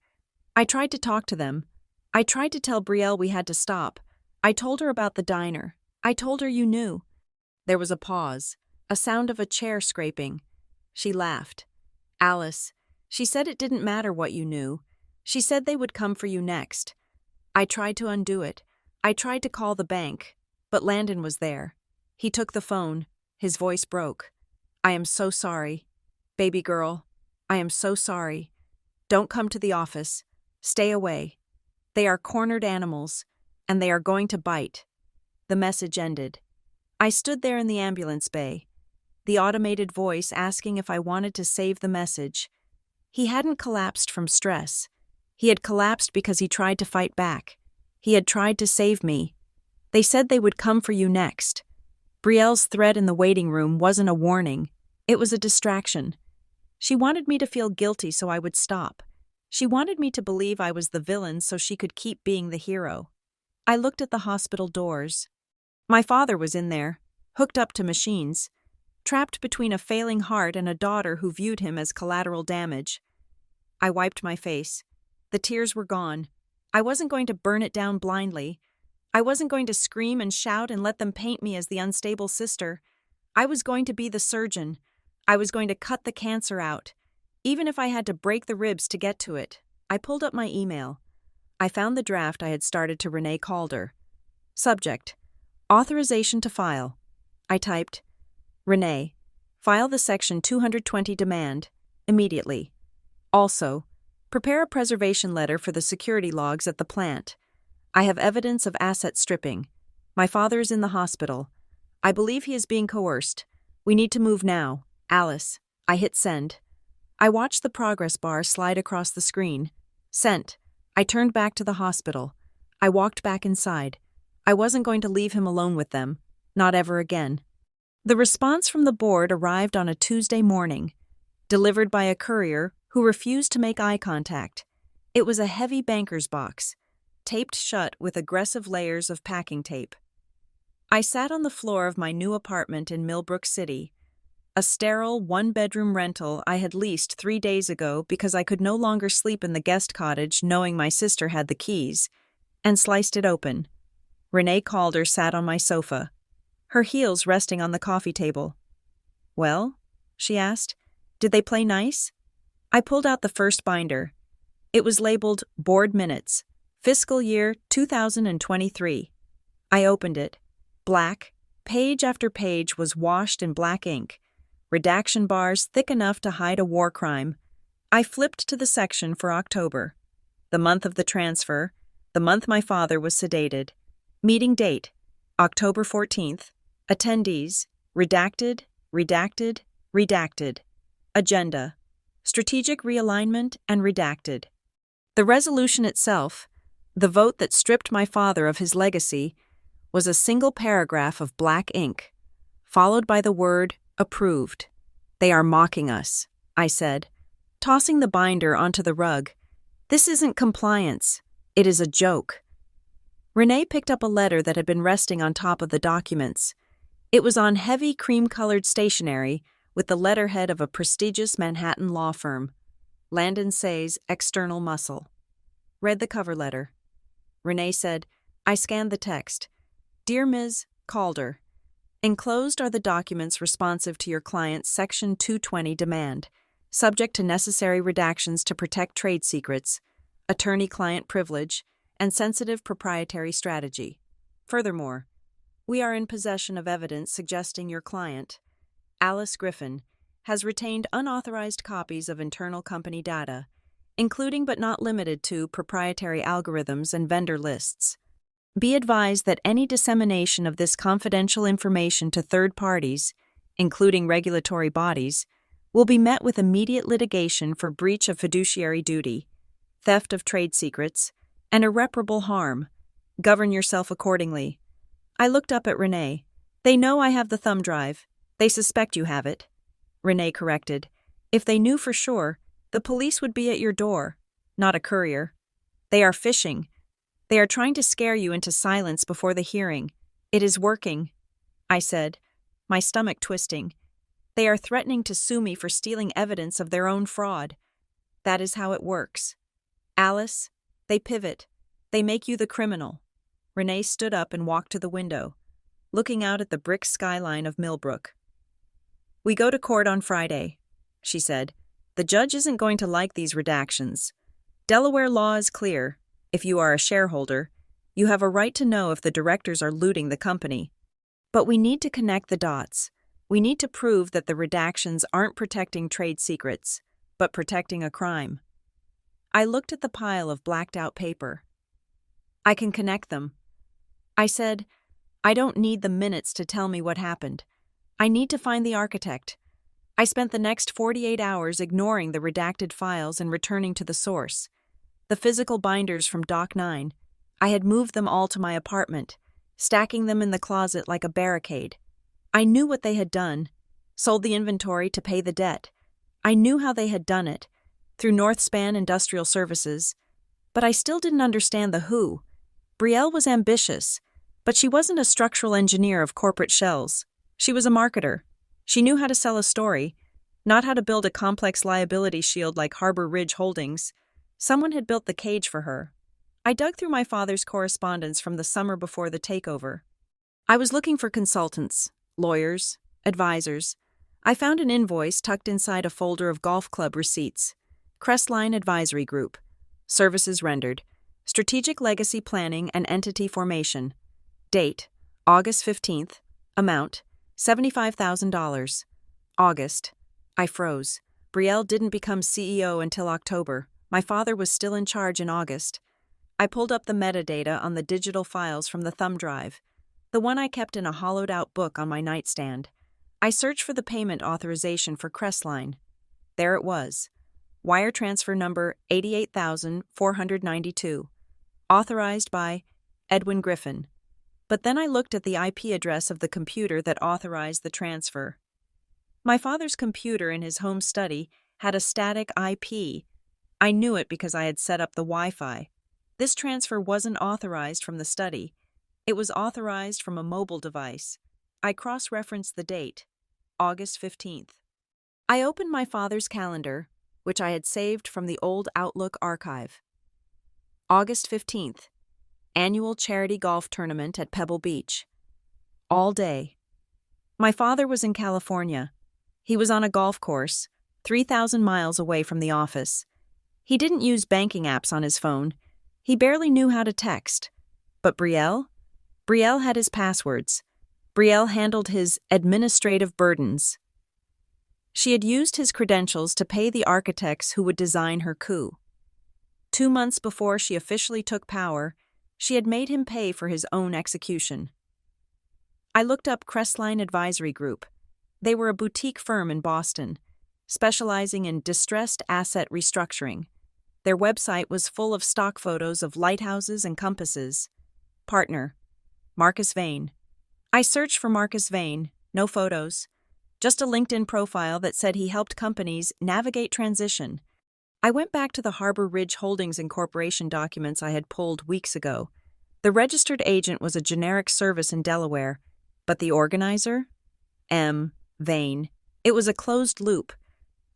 I tried to talk to them. I tried to tell Brielle we had to stop. I told her about the diner. I told her you knew." There was a pause, a sound of a chair scraping. She laughed. "Alice, she said it didn't matter what you knew. She said they would come for you next." I tried to undo it. I tried to call the bank, but Landon was there. He took the phone. His voice broke. "I am so sorry. Baby girl, I am so sorry. Don't come to the office. Stay away. They are cornered animals, and they are going to bite." The message ended. I stood there in the ambulance bay, the automated voice asking if I wanted to save the message. He hadn't collapsed from stress. He had collapsed because he tried to fight back. He had tried to save me. They said they would come for you next. Brielle's threat in the waiting room wasn't a warning. It was a distraction. She wanted me to feel guilty so I would stop. She wanted me to believe I was the villain so she could keep being the hero. I looked at the hospital doors. My father was in there, hooked up to machines, trapped between a failing heart and a daughter who viewed him as collateral damage. I wiped my face. The tears were gone. I wasn't going to burn it down blindly. I wasn't going to scream and shout and let them paint me as the unstable sister. I was going to be the surgeon. I was going to cut the cancer out, even if I had to break the ribs to get to it. I pulled up my email. I found the draft I had started to Renee Calder. Subject: Authorization to file. I typed, "Renee, file the Section 220 demand, immediately. Also, prepare a preservation letter for the security logs at the plant. I have evidence of asset stripping. My father is in the hospital. I believe he is being coerced. We need to move now. Alice." I hit send. I watched the progress bar slide across the screen. Sent. I turned back to the hospital. I walked back inside. I wasn't going to leave him alone with them. Not ever again. The response from the board arrived on a Tuesday morning, delivered by a courier who refused to make eye contact. It was a heavy banker's box, taped shut with aggressive layers of packing tape. I sat on the floor of my new apartment in Millbrook City, a sterile one-bedroom rental I had leased 3 days ago because I could no longer sleep in the guest cottage knowing my sister had the keys, and sliced it open. Renee Calder sat on my sofa, her heels resting on the coffee table. "Well?" she asked. "Did they play nice?" I pulled out the first binder. It was labeled Board Minutes, Fiscal Year 2023. I opened it. Black, page after page was washed in black ink, redaction bars thick enough to hide a war crime. I flipped to the section for October, the month of the transfer, the month my father was sedated. Meeting date, October 14th. Attendees, redacted, redacted, redacted. Agenda, strategic realignment and redacted. The resolution itself, the vote that stripped my father of his legacy, was a single paragraph of black ink, followed by the word approved. They are mocking us, I said, tossing the binder onto the rug. This isn't compliance. It is a joke. Renee picked up a letter that had been resting on top of the documents. It was on heavy cream-colored stationery with the letterhead of a prestigious Manhattan law firm, Landon Say's External Muscle. Read the cover letter. Renee said, I scanned the text. Dear Ms. Calder, enclosed are the documents responsive to your client's Section 220 demand, subject to necessary redactions to protect trade secrets, attorney-client privilege, and sensitive proprietary strategy. Furthermore, we are in possession of evidence suggesting your client, Alice Griffin, has retained unauthorized copies of internal company data, including but not limited to proprietary algorithms and vendor lists. Be advised that any dissemination of this confidential information to third parties, including regulatory bodies, will be met with immediate litigation for breach of fiduciary duty, theft of trade secrets, and irreparable harm. Govern yourself accordingly. I looked up at Renee. They know I have the thumb drive. They suspect you have it. Renee corrected. If they knew for sure, the police would be at your door, not a courier. They are fishing. They are trying to scare you into silence before the hearing. It is working, I said, my stomach twisting. They are threatening to sue me for stealing evidence of their own fraud. That is how it works. Alice, they pivot. They make you the criminal. Renee stood up and walked to the window, looking out at the brick skyline of Millbrook. We go to court on Friday, she said. The judge isn't going to like these redactions. Delaware law is clear. If you are a shareholder, you have a right to know if the directors are looting the company. But we need to connect the dots. We need to prove that the redactions aren't protecting trade secrets, but protecting a crime. I looked at the pile of blacked-out paper. I can connect them. I said, I don't need the minutes to tell me what happened. I need to find the architect. I spent the next 48 hours ignoring the redacted files and returning to the source. The physical binders from Doc 9. I had moved them all to my apartment, stacking them in the closet like a barricade. I knew what they had done. Sold the inventory to pay the debt. I knew how they had done it, through Northspan Industrial Services. But I still didn't understand the who. Brielle was ambitious, but she wasn't a structural engineer of corporate shells. She was a marketer. She knew how to sell a story, not how to build a complex liability shield like Harbor Ridge Holdings. Someone had built the cage for her. I dug through my father's correspondence from the summer before the takeover. I was looking for consultants, lawyers, advisors. I found an invoice tucked inside a folder of golf club receipts. Crestline Advisory Group. Services rendered. Strategic Legacy Planning and Entity Formation. Date, August 15th. Amount, $75,000. August. I froze. Brielle didn't become CEO until October. My father was still in charge in August. I pulled up the metadata on the digital files from the thumb drive, the one I kept in a hollowed-out book on my nightstand. I searched for the payment authorization for Crestline. There it was. Wire transfer number 88,492. Authorized by Edwin Griffin. But then I looked at the IP address of the computer that authorized the transfer. My father's computer in his home study had a static IP. I knew it because I had set up the Wi-Fi. This transfer wasn't authorized from the study. It was authorized from a mobile device. I cross-referenced the date, August 15th. I opened my father's calendar, which I had saved from the old Outlook archive. August 15th. Annual charity golf tournament at Pebble Beach. All day. My father was in California. He was on a golf course, 3,000 miles away from the office. He didn't use banking apps on his phone. He barely knew how to text. But Brielle? Brielle had his passwords. Brielle handled his administrative burdens. She had used his credentials to pay the architects who would design her coup. 2 months before she officially took power, She had made him pay for his own execution. I looked up Crestline Advisory Group. They were a boutique firm in Boston, specializing in distressed asset restructuring. Their website was full of stock photos of lighthouses and compasses. Partner, Marcus Vane. I searched for Marcus Vane, no photos, just a LinkedIn profile that said he helped companies navigate transition. I went back to the Harbor Ridge Holdings Incorporation documents I had pulled weeks ago. The registered agent was a generic service in Delaware, but the organizer? M. Vane. It was a closed loop.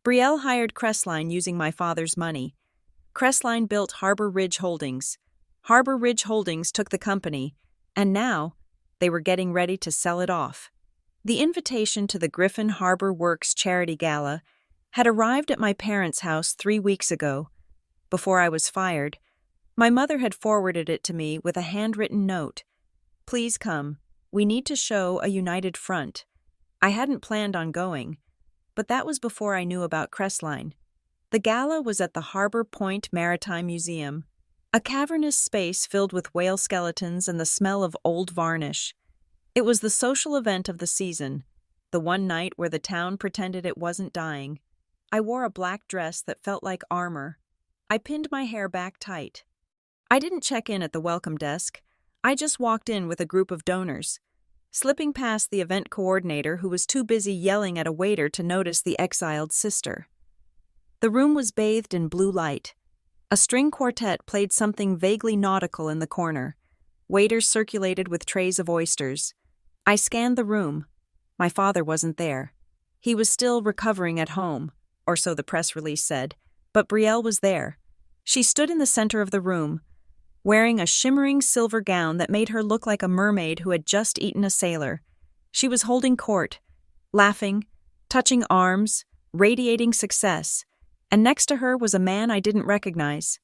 Brielle hired Crestline using my father's money. Crestline built Harbor Ridge Holdings. Harbor Ridge Holdings took the company, and now they were getting ready to sell it off. The invitation to the Griffin Harbor Works charity gala had arrived at my parents' house 3 weeks ago. Before I was fired, my mother had forwarded it to me with a handwritten note. Please come. We need to show a united front. I hadn't planned on going, but that was before I knew about Crestline. The gala was at the Harbor Point Maritime Museum, a cavernous space filled with whale skeletons and the smell of old varnish. It was the social event of the season, the one night where the town pretended it wasn't dying. I wore a black dress that felt like armor. I pinned my hair back tight. I didn't check in at the welcome desk. I just walked in with a group of donors, slipping past the event coordinator who was too busy yelling at a waiter to notice the exiled sister. The room was bathed in blue light. A string quartet played something vaguely nautical in the corner. Waiters circulated with trays of oysters. I scanned the room. My father wasn't there. He was still recovering at home, or so the press release said, but Brielle was there. She stood in the center of the room, wearing a shimmering silver gown that made her look like a mermaid who had just eaten a sailor. She was holding court, laughing, touching arms, radiating success, and next to her was a man I didn't recognize.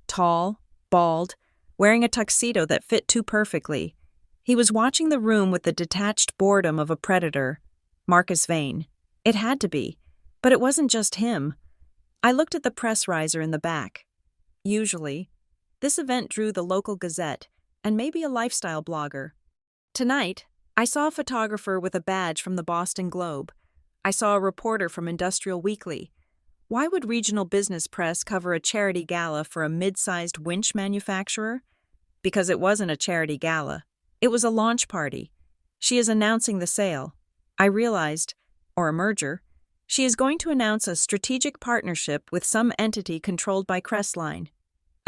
Tall, bald, wearing a tuxedo that fit too perfectly. He was watching the room with the detached boredom of a predator. Marcus Vane. It had to be. But it wasn't just him. I looked at the press riser in the back. Usually, this event drew the local gazette and maybe a lifestyle blogger. Tonight, I saw a photographer with a badge from the Boston Globe. I saw a reporter from Industrial Weekly. Why would regional business press cover a charity gala for a mid-sized winch manufacturer? Because it wasn't a charity gala. It was a launch party. She is announcing the sale. I realized, or a merger. She is going to announce a strategic partnership with some entity controlled by Crestline,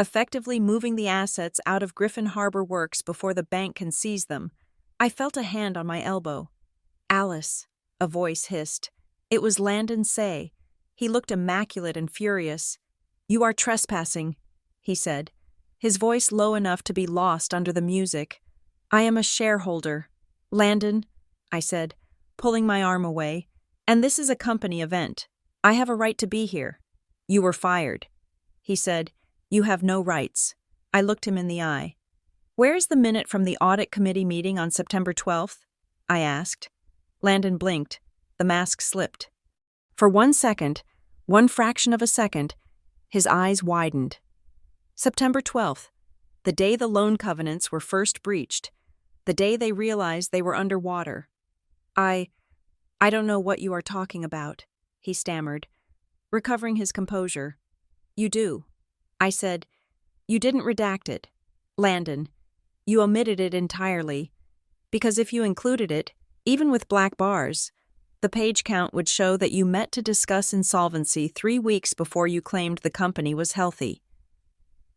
effectively moving the assets out of Griffin Harbor Works before the bank can seize them. I felt a hand on my elbow. Alice, a voice hissed. It was Landon Say. He looked immaculate and furious. You are trespassing, he said, his voice low enough to be lost under the music. I am a shareholder. Landon, I said, pulling my arm away. And this is a company event. I have a right to be here. You were fired. He said, you have no rights. I looked him in the eye. Where's the minute from the audit committee meeting on September 12th? I asked. Landon blinked. The mask slipped. For 1 second, one fraction of a second, his eyes widened. September 12th, the day the loan covenants were first breached, the day they realized they were underwater. I don't know what you are talking about, he stammered, recovering his composure. You do. I said, you didn't redact it. Landon, you omitted it entirely, because if you included it, even with black bars, the page count would show that you met to discuss insolvency 3 weeks before you claimed the company was healthy.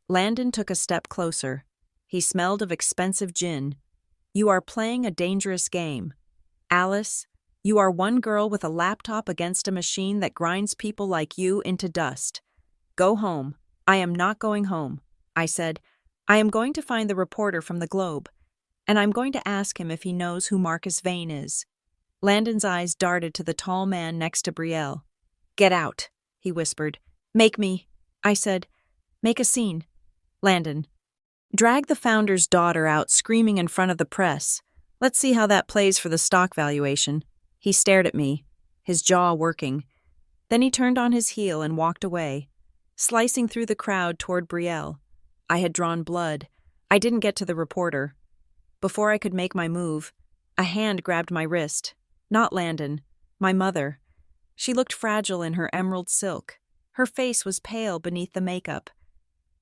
Landon took a step closer. He smelled of expensive gin. You are playing a dangerous game. Alice, you are one girl with a laptop against a machine that grinds people like you into dust. Go home. I am not going home, I said. I am going to find the reporter from the Globe, and I'm going to ask him if he knows who Marcus Vane is. Landon's eyes darted to the tall man next to Brielle. Get out, he whispered. Make me, I said. Make a scene. Landon. Drag the founder's daughter out screaming in front of the press. Let's see how that plays for the stock valuation. He stared at me, his jaw working. Then he turned on his heel and walked away, slicing through the crowd toward Brielle. I had drawn blood. I didn't get to the reporter. Before I could make my move, a hand grabbed my wrist. Not Landon, my mother. She looked fragile in her emerald silk. Her face was pale beneath the makeup.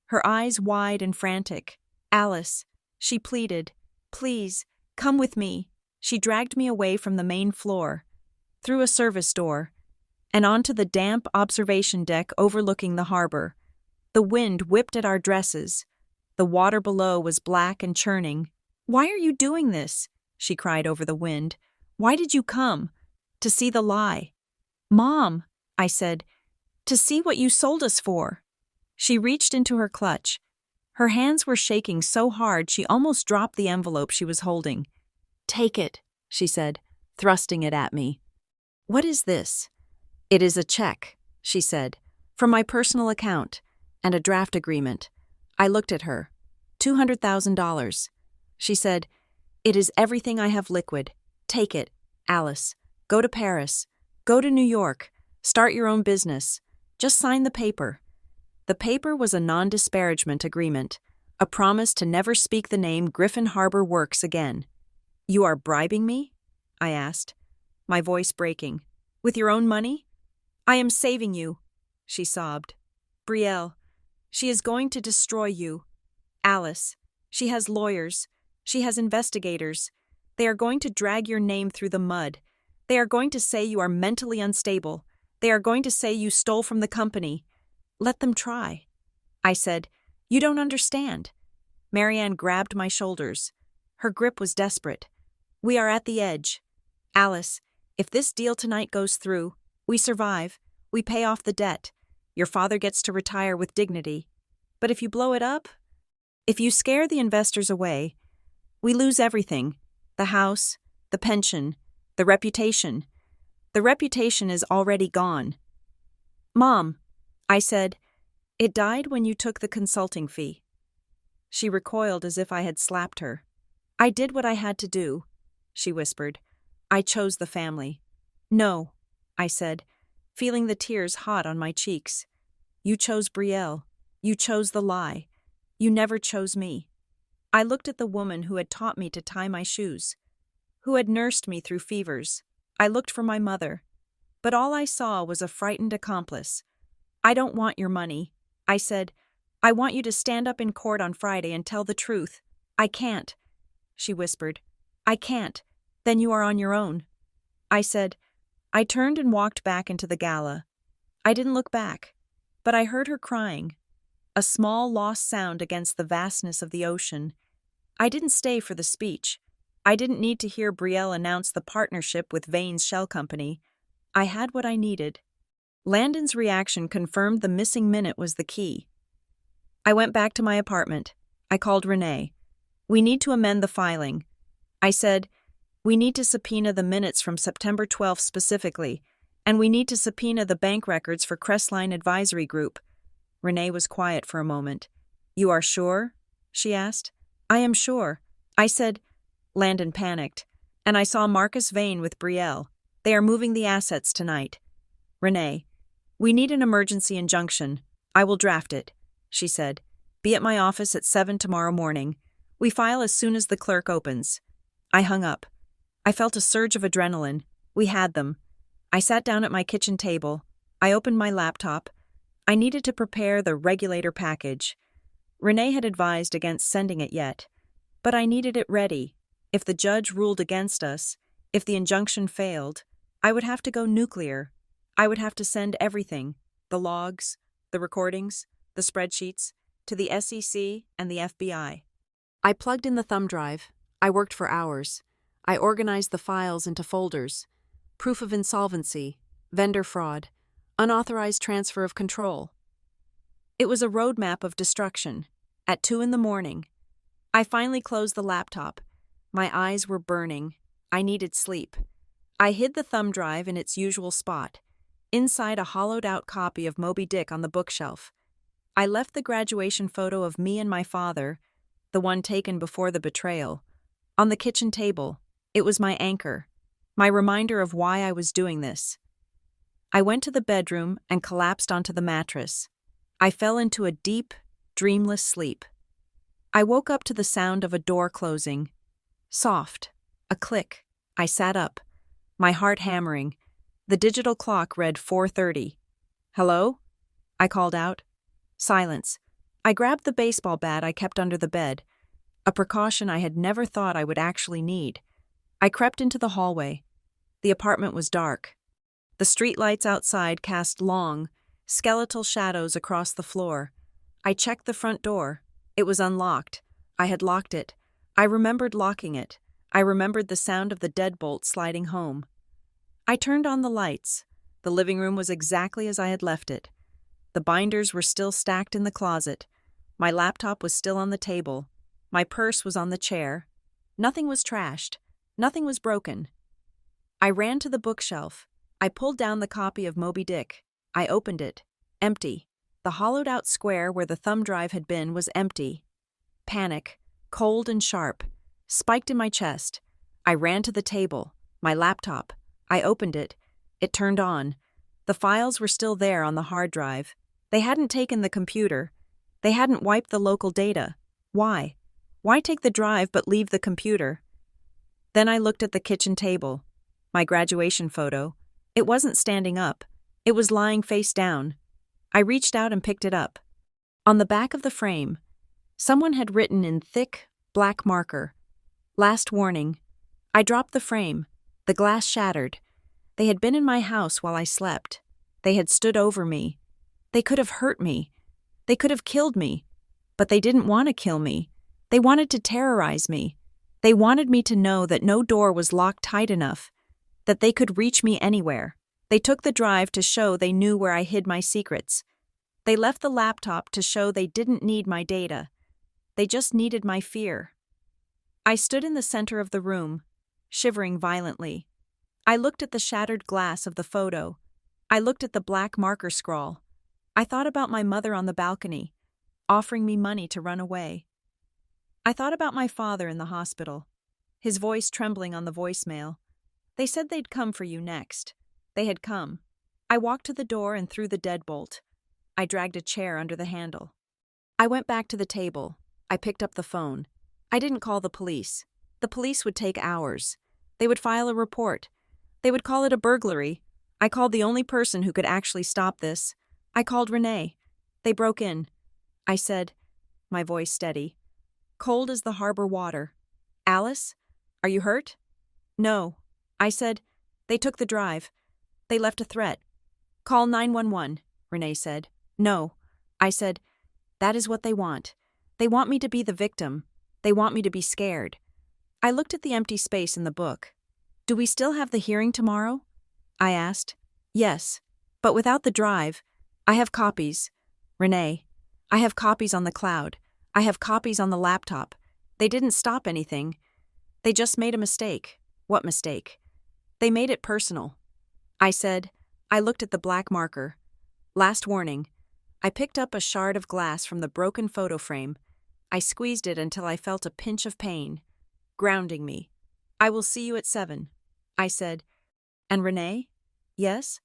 Her eyes wide and frantic. "Alice," she pleaded, "please, come with me." She dragged me away from the main floor, through a service door, and onto the damp observation deck overlooking the harbor. The wind whipped at our dresses. The water below was black and churning. "Why are you doing this?" she cried over the wind. "Why did you come?" "To see the lie." "Mom," I said, "to see what you sold us for." She reached into her clutch. Her hands were shaking so hard she almost dropped the envelope she was holding. "Take it," she said, thrusting it at me. "What is this?" "It is a check," she said, "from my personal account, and a draft agreement." I looked at her. $200,000. She said, "It is everything I have liquid. Take it, Alice. Go to Paris. Go to New York. Start your own business. Just sign the paper." The paper was a non-disparagement agreement, a promise to never speak the name Griffin Harbor Works again. "You are bribing me?" I asked, my voice breaking. "With your own money?" "I am saving you," she sobbed. "Brielle, she is going to destroy you. Alice, she has lawyers. She has investigators. They are going to drag your name through the mud. They are going to say you are mentally unstable. They are going to say you stole from the company. Let them try." I said, "You don't understand." Marianne grabbed my shoulders. Her grip was desperate. "We are at the edge. Alice, if this deal tonight goes through, we survive. We pay off the debt. Your father gets to retire with dignity. But if you blow it up, if you scare the investors away, we lose everything. The house, the pension, the reputation. The reputation is already gone." "Mom," I said, "it died when you took the consulting fee." She recoiled as if I had slapped her. "I did what I had to do," she whispered. "I chose the family." "No," I said, feeling the tears hot on my cheeks. "You chose Brielle. You chose the lie. You never chose me." I looked at the woman who had taught me to tie my shoes, who had nursed me through fevers. I looked for my mother, but all I saw was a frightened accomplice. "I don't want your money," I said. "I want you to stand up in court on Friday and tell the truth." "I can't," she whispered. "I can't. Then you are on your own." I said. I turned and walked back into the gala. I didn't look back, but I heard her crying, a small lost sound against the vastness of the ocean. I didn't stay for the speech. I didn't need to hear Brielle announce the partnership with Vane's Shell Company. I had what I needed. Landon's reaction confirmed the missing minute was the key. I went back to my apartment. I called Renee. "We need to amend the filing." I said, "We need to subpoena the minutes from September 12th specifically, and we need to subpoena the bank records for Crestline Advisory Group." Renee was quiet for a moment. "You are sure?" she asked. "I am sure." I said. Landon panicked, and I saw Marcus Vane with Brielle. "They are moving the assets tonight." "Renee, we need an emergency injunction. I will draft it," she said. "Be at my office at 7 tomorrow morning. We file as soon as the clerk opens." I hung up. I felt a surge of adrenaline. We had them. I sat down at my kitchen table. I opened my laptop. I needed to prepare the regulator package. Renee had advised against sending it yet, but I needed it ready. If the judge ruled against us, if the injunction failed, I would have to go nuclear. I would have to send everything, the logs, the recordings, the spreadsheets, to the SEC and the FBI. I plugged in the thumb drive. I worked for hours. I organized the files into folders. Proof of insolvency, vendor fraud, unauthorized transfer of control. It was a roadmap of destruction. At 2 a.m, I finally closed the laptop. My eyes were burning. I needed sleep. I hid the thumb drive in its usual spot, inside a hollowed-out copy of Moby Dick on the bookshelf. I left the graduation photo of me and my father, the one taken before the betrayal, on the kitchen table. It was my anchor, my reminder of why I was doing this. I went to the bedroom and collapsed onto the mattress. I fell into a deep, dreamless sleep. I woke up to the sound of a door closing. Soft. A click. I sat up, my heart hammering. The digital clock read 4:30. "Hello?" I called out. Silence. I grabbed the baseball bat I kept under the bed, a precaution I had never thought I would actually need. I crept into the hallway. The apartment was dark. The streetlights outside cast long, skeletal shadows across the floor. I checked the front door. It was unlocked. I had locked it. I remembered locking it. I remembered the sound of the deadbolt sliding home. I turned on the lights. The living room was exactly as I had left it. The binders were still stacked in the closet. My laptop was still on the table. My purse was on the chair. Nothing was trashed. Nothing was broken. I ran to the bookshelf. I pulled down the copy of Moby Dick. I opened it. Empty. The hollowed-out square where the thumb drive had been was empty. Panic, cold and sharp, spiked in my chest. I ran to the table. My laptop. I opened it. It turned on. The files were still there on the hard drive. They hadn't taken the computer. They hadn't wiped the local data. Why? Why take the drive but leave the computer? Then I looked at the kitchen table. My graduation photo. It wasn't standing up. It was lying face down. I reached out and picked it up. On the back of the frame, someone had written in thick, black marker, "Last warning." I dropped the frame. The glass shattered. They had been in my house while I slept. They had stood over me. They could have hurt me. They could have killed me. But they didn't want to kill me. They wanted to terrorize me. They wanted me to know that no door was locked tight enough, that they could reach me anywhere. They took the drive to show they knew where I hid my secrets. They left the laptop to show they didn't need my data. They just needed my fear. I stood in the center of the room, shivering violently. I looked at the shattered glass of the photo. I looked at the black marker scrawl. I thought about my mother on the balcony, offering me money to run away. I thought about my father in the hospital, his voice trembling on the voicemail. They said they'd come for you next. They had come. I walked to the door and threw the deadbolt. I dragged a chair under the handle. I went back to the table. I picked up the phone. I didn't call the police. The police would take hours. They would file a report. They would call it a burglary. I called the only person who could actually stop this. I called Renee. They broke in. I said, my voice steady, "Cold as the harbor water. Alice, are you hurt?" "No." I said, "They took the drive. They left a threat." "Call 911, Renee said. "No." I said, "That is what they want. They want me to be the victim. They want me to be scared." I looked at the empty space in the book. "Do we still have the hearing tomorrow?" I asked. "Yes, but without the drive. I have copies. Renee, I have copies on the cloud. I have copies on the laptop. They didn't stop anything. They just made a mistake." "What mistake?" "They made it personal." I said. I looked at the black marker. "Last warning." I picked up a shard of glass from the broken photo frame. I squeezed it until I felt a pinch of pain, grounding me. "I will see you at 7. I said. "And Renee?" "Yes?"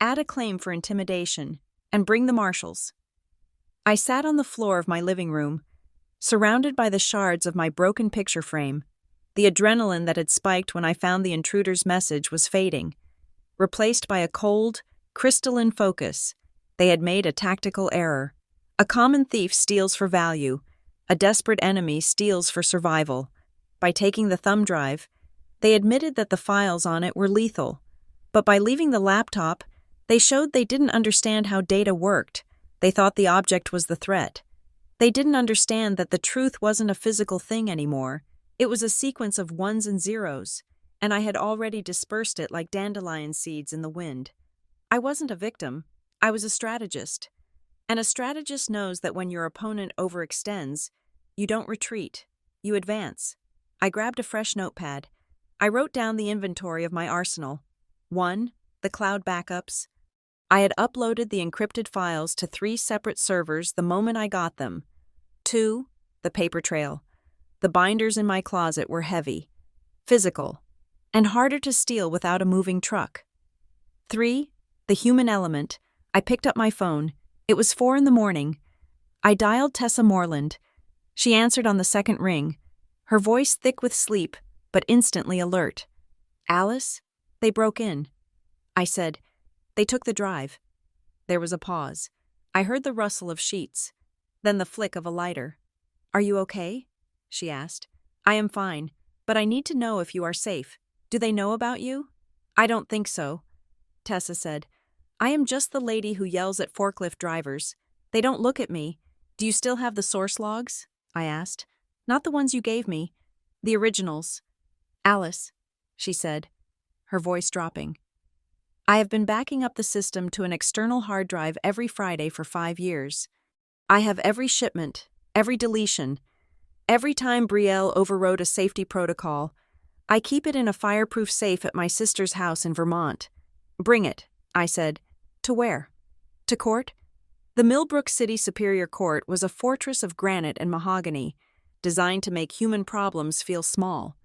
"Add a claim for intimidation, and bring the marshals." I sat on the floor of my living room, surrounded by the shards of my broken picture frame. The adrenaline that had spiked when I found the intruder's message was fading, replaced by a cold, crystalline focus. They had made a tactical error. A common thief steals for value. A desperate enemy steals for survival. By taking the thumb drive, they admitted that the files on it were lethal. But by leaving the laptop, they showed they didn't understand how data worked. They thought the object was the threat. They didn't understand that the truth wasn't a physical thing anymore. It was a sequence of ones and zeros, and I had already dispersed it like dandelion seeds in the wind. I wasn't a victim. I was a strategist. And a strategist knows that when your opponent overextends, you don't retreat. You advance. I grabbed a fresh notepad. I wrote down the inventory of my arsenal. 1. The cloud backups. I had uploaded the encrypted files to 3 separate servers the moment I got them. 2. The paper trail. The binders in my closet were heavy, physical, and harder to steal without a moving truck. 3. The human element. I picked up my phone. It was 4 in the morning. I dialed Tessa Moreland. She answered on the second ring, her voice thick with sleep, but instantly alert. Alice? They broke in. I said, they took the drive. There was a pause. I heard the rustle of sheets, then the flick of a lighter. Are you okay? She asked. I am fine, but I need to know if you are safe. Do they know about you? I don't think so, Tessa said. I am just the lady who yells at forklift drivers. They don't look at me. Do you still have the source logs? I asked. Not the ones you gave me. The originals. Alice, she said, her voice dropping. I have been backing up the system to an external hard drive every Friday for 5 years. I have every shipment, every deletion, every time Brielle overrode a safety protocol. I keep it in a fireproof safe at my sister's house in Vermont. Bring it, I said. To where? To court? The Millbrook City Superior Court was a fortress of granite and mahogany, designed to make human problems feel small.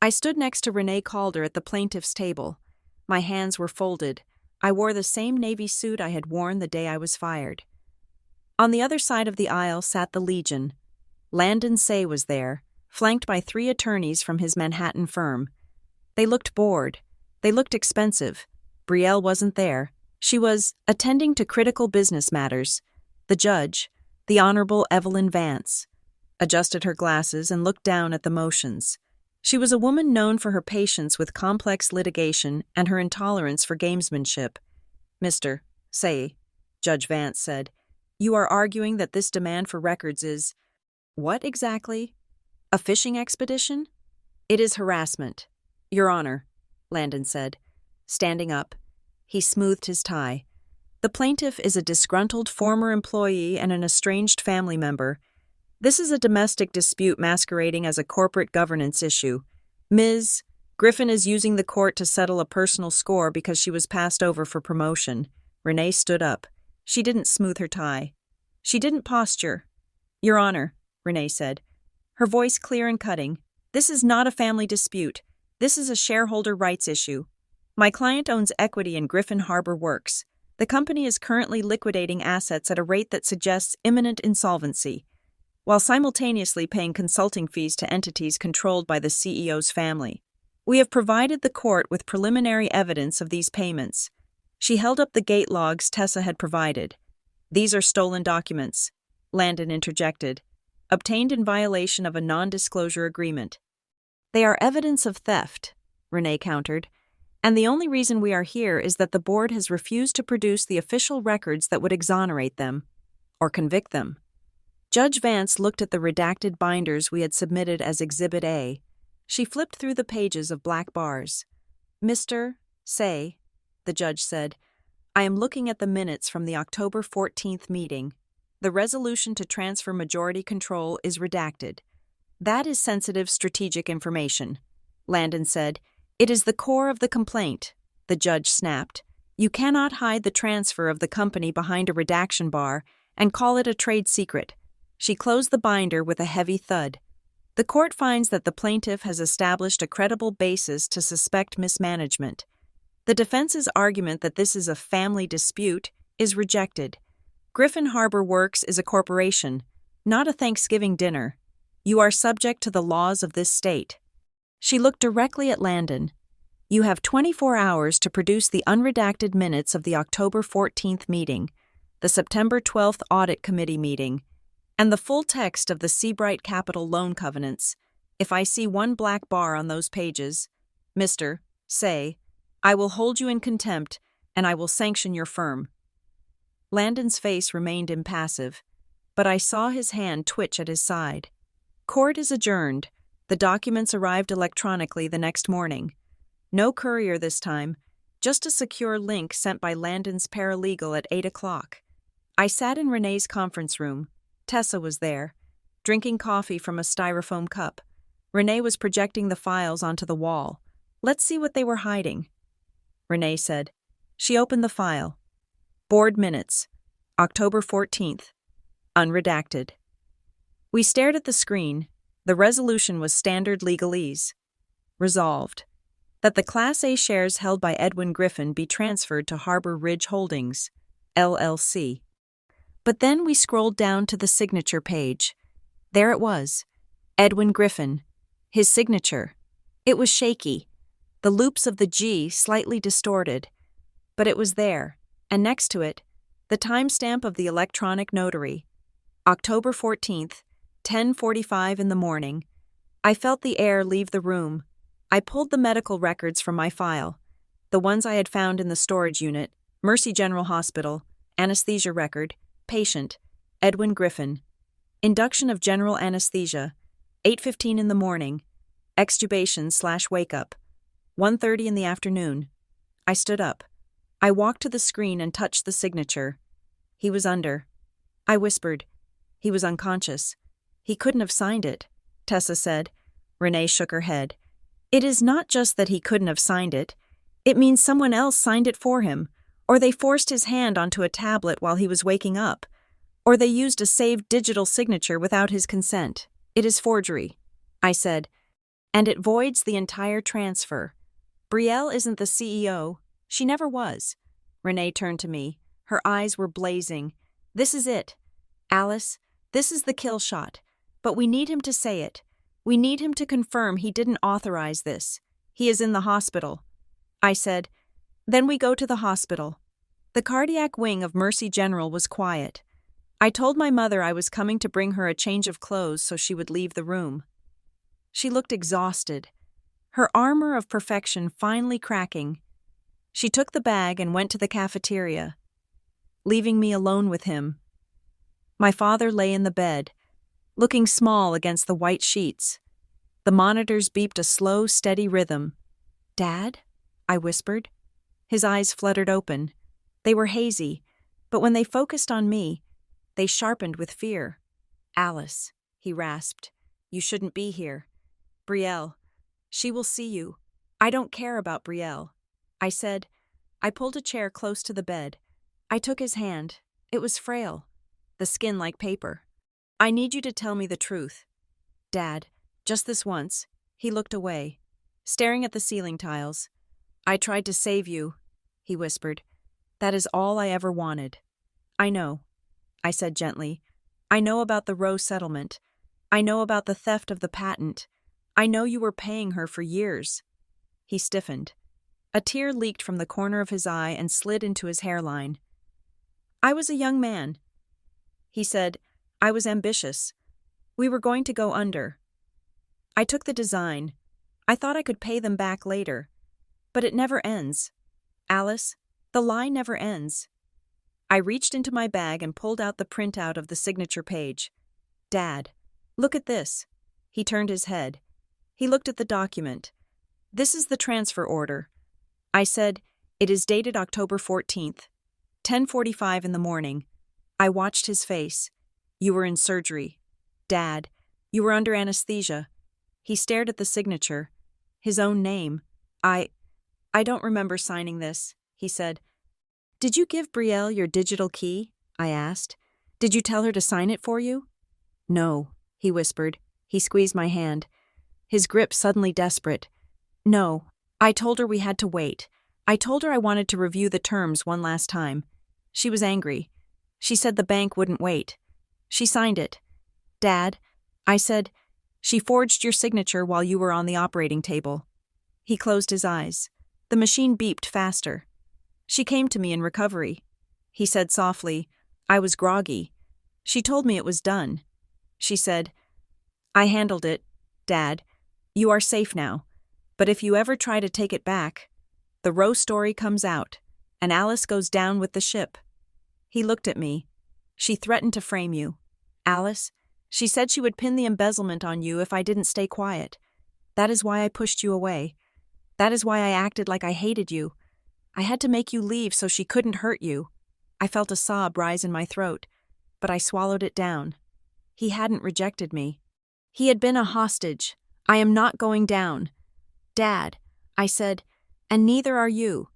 I stood next to Renee Calder at the plaintiff's table. My hands were folded. I wore the same navy suit I had worn the day I was fired. On the other side of the aisle sat the Legion. Landon Say was there, flanked by 3 attorneys from his Manhattan firm. They looked bored. They looked expensive. Brielle wasn't there. She was attending to critical business matters. The judge, the Honorable Evelyn Vance, adjusted her glasses and looked down at the motions. She was a woman known for her patience with complex litigation and her intolerance for gamesmanship. Mr. Say, Judge Vance said, you are arguing that this demand for records is… What exactly? A fishing expedition? It is harassment. Your Honor, Landon said. Standing up, he smoothed his tie. The plaintiff is a disgruntled former employee and an estranged family member. This is a domestic dispute masquerading as a corporate governance issue. Ms. Griffin is using the court to settle a personal score because she was passed over for promotion. Renee stood up. She didn't smooth her tie. She didn't posture. Your Honor, Renee said, her voice clear and cutting. This is not a family dispute. This is a shareholder rights issue. My client owns equity in Griffin Harbor Works. The company is currently liquidating assets at a rate that suggests imminent insolvency, while simultaneously paying consulting fees to entities controlled by the CEO's family. We have provided the court with preliminary evidence of these payments. She held up the gate logs Tessa had provided. These are stolen documents, Landon interjected, obtained in violation of a non-disclosure agreement. They are evidence of theft, Renee countered, and the only reason we are here is that the board has refused to produce the official records that would exonerate them, or convict them. Judge Vance looked at the redacted binders we had submitted as Exhibit A. She flipped through the pages of black bars. Mr. Say, the judge said, I am looking at the minutes from the October 14th meeting. The resolution to transfer majority control is redacted. That is sensitive strategic information, Landon said. It is the core of the complaint, the judge snapped. You cannot hide the transfer of the company behind a redaction bar and call it a trade secret. She closed the binder with a heavy thud. The court finds that the plaintiff has established a credible basis to suspect mismanagement. The defense's argument that this is a family dispute is rejected. Griffin Harbor Works is a corporation, not a Thanksgiving dinner. You are subject to the laws of this state. She looked directly at Landon. You have 24 hours to produce the unredacted minutes of the October 14th meeting, the September 12th Audit Committee meeting, and the full text of the Seabright Capital loan covenants. If I see one black bar on those pages, Mr. Say, I will hold you in contempt and I will sanction your firm. Landon's face remained impassive, but I saw his hand twitch at his side. Court is adjourned. The documents arrived electronically the next morning. No courier this time, just a secure link sent by Landon's paralegal at 8 o'clock. I sat in Renee's conference room. Tessa was there, drinking coffee from a styrofoam cup. Renee was projecting the files onto the wall. Let's see what they were hiding, Renee said. She opened the file. Board minutes, October 14th, unredacted. We stared at the screen. The resolution was standard legalese. Resolved, that the Class A shares held by Edwin Griffin be transferred to Harbor Ridge Holdings, LLC. But then we scrolled down to the signature page. There it was. Edwin Griffin. His signature. It was shaky, the loops of the G slightly distorted. But it was there, and next to it, the timestamp of the electronic notary. October 14th, 10:45 in the morning. I felt the air leave the room. I pulled the medical records from my file, the ones I had found in the storage unit, Mercy General Hospital, anesthesia record, patient, Edwin Griffin. Induction of general anesthesia, 8:15 in the morning, extubation/wake-up, 1:30 in the afternoon. I stood up. I walked to the screen and touched the signature. He was under. I whispered. He was unconscious. He couldn't have signed it, Tessa said. Renee shook her head. It is not just that he couldn't have signed it. It means someone else signed it for him, or they forced his hand onto a tablet while he was waking up, or they used a saved digital signature without his consent. It is forgery, I said, and it voids the entire transfer. Brielle isn't the CEO. She never was. Renee turned to me. Her eyes were blazing. This is it. Alice, this is the kill shot. But we need him to say it. We need him to confirm he didn't authorize this. He is in the hospital. I said, then we go to the hospital. The cardiac wing of Mercy General was quiet. I told my mother I was coming to bring her a change of clothes so she would leave the room. She looked exhausted, her armor of perfection finally cracking. She took the bag and went to the cafeteria, leaving me alone with him. My father lay in the bed, looking small against the white sheets. The monitors beeped a slow, steady rhythm. Dad? I whispered. His eyes fluttered open. They were hazy, but when they focused on me, they sharpened with fear. Alice, he rasped, you shouldn't be here. Brielle, she will see you. I don't care about Brielle. I said. I pulled a chair close to the bed. I took his hand. It was frail, the skin like paper. I need you to tell me the truth. Dad, just this once. He looked away, staring at the ceiling tiles. I tried to save you, he whispered. That is all I ever wanted. I know, I said gently. I know about the Roe settlement. I know about the theft of the patent. I know you were paying her for years. He stiffened. A tear leaked from the corner of his eye and slid into his hairline. I was a young man. He said, I was ambitious. We were going to go under. I took the design. I thought I could pay them back later. But it never ends. Alice, the lie never ends. I reached into my bag and pulled out the printout of the signature page. Dad, look at this. He turned his head. He looked at the document. This is the transfer order. I said, it is dated October 14th, 10:45 in the morning. I watched his face. You were in surgery. Dad, you were under anesthesia. He stared at the signature. His own name. I don't remember signing this, he said. Did you give Brielle your digital key? I asked. Did you tell her to sign it for you? No, he whispered. He squeezed my hand, his grip suddenly desperate. No, I told her we had to wait. I told her I wanted to review the terms one last time. She was angry. She said the bank wouldn't wait. She signed it. Dad, I said, she forged your signature while you were on the operating table. He closed his eyes. The machine beeped faster. She came to me in recovery. He said softly, I was groggy. She told me it was done. She said, I handled it, Dad. You are safe now. But if you ever try to take it back, the Roe story comes out, and Alice goes down with the ship. He looked at me. She threatened to frame you. Alice, she said she would pin the embezzlement on you if I didn't stay quiet. That is why I pushed you away. That is why I acted like I hated you. I had to make you leave so she couldn't hurt you. I felt a sob rise in my throat, but I swallowed it down. He hadn't rejected me. He had been a hostage. I am not going down. Dad, I said, and neither are you.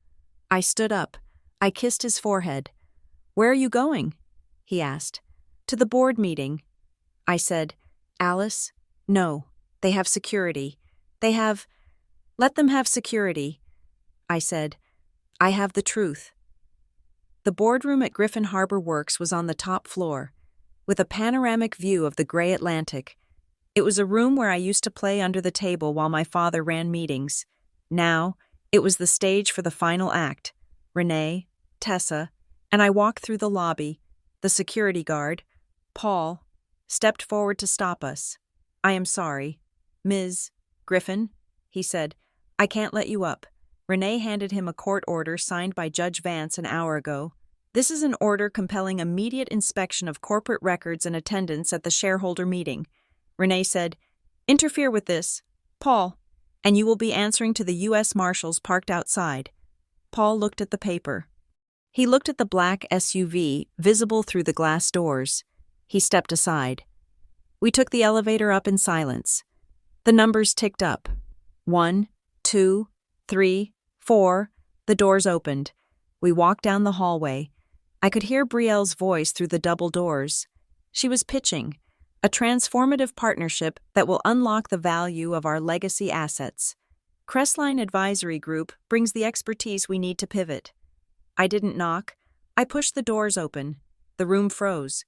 I stood up. I kissed his forehead. Where are you going? He asked. To the board meeting. I said, Alice, no, they have security. Let them have security. I said, I have the truth. The boardroom at Griffin Harbor Works was on the top floor. with a panoramic view of the gray Atlantic. It was a room where I used to play under the table while my father ran meetings. Now, it was the stage for the final act. Renee, Tessa, and I walked through the lobby. The security guard, Paul, stepped forward to stop us. "I am sorry. Ms. Griffin," he said, "I can't let you up." Renee handed him a court order signed by Judge Vance an hour ago. "This is an order compelling immediate inspection of corporate records and attendance at the shareholder meeting." Renee said, "Interfere with this, Paul, and you will be answering to the U.S. Marshals parked outside." Paul looked at the paper. He looked at the black SUV visible through the glass doors. He stepped aside. We took the elevator up in silence. The numbers ticked up. 1, 2, 3, 4. The doors opened. We walked down the hallway. I could hear Brielle's voice through the double doors. She was pitching a transformative partnership that will unlock the value of our legacy assets. Crestline Advisory Group brings the expertise we need to pivot. I didn't knock. I pushed the doors open. The room froze.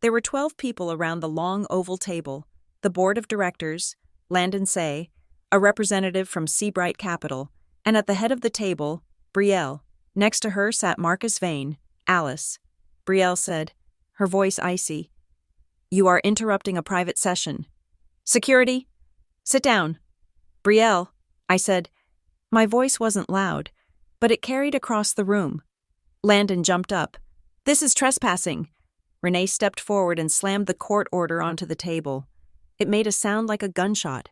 There were 12 people around the long oval table, the board of directors, Landon Say, a representative from Seabright Capital, and at the head of the table, Brielle. Next to her sat Marcus Vane, Alice. Brielle said, her voice icy, "You are interrupting a private session. Security, sit down." "Brielle," I said. My voice wasn't loud, but it carried across the room. Landon jumped up. "This is trespassing." Renee stepped forward and slammed the court order onto the table. It made a sound like a gunshot.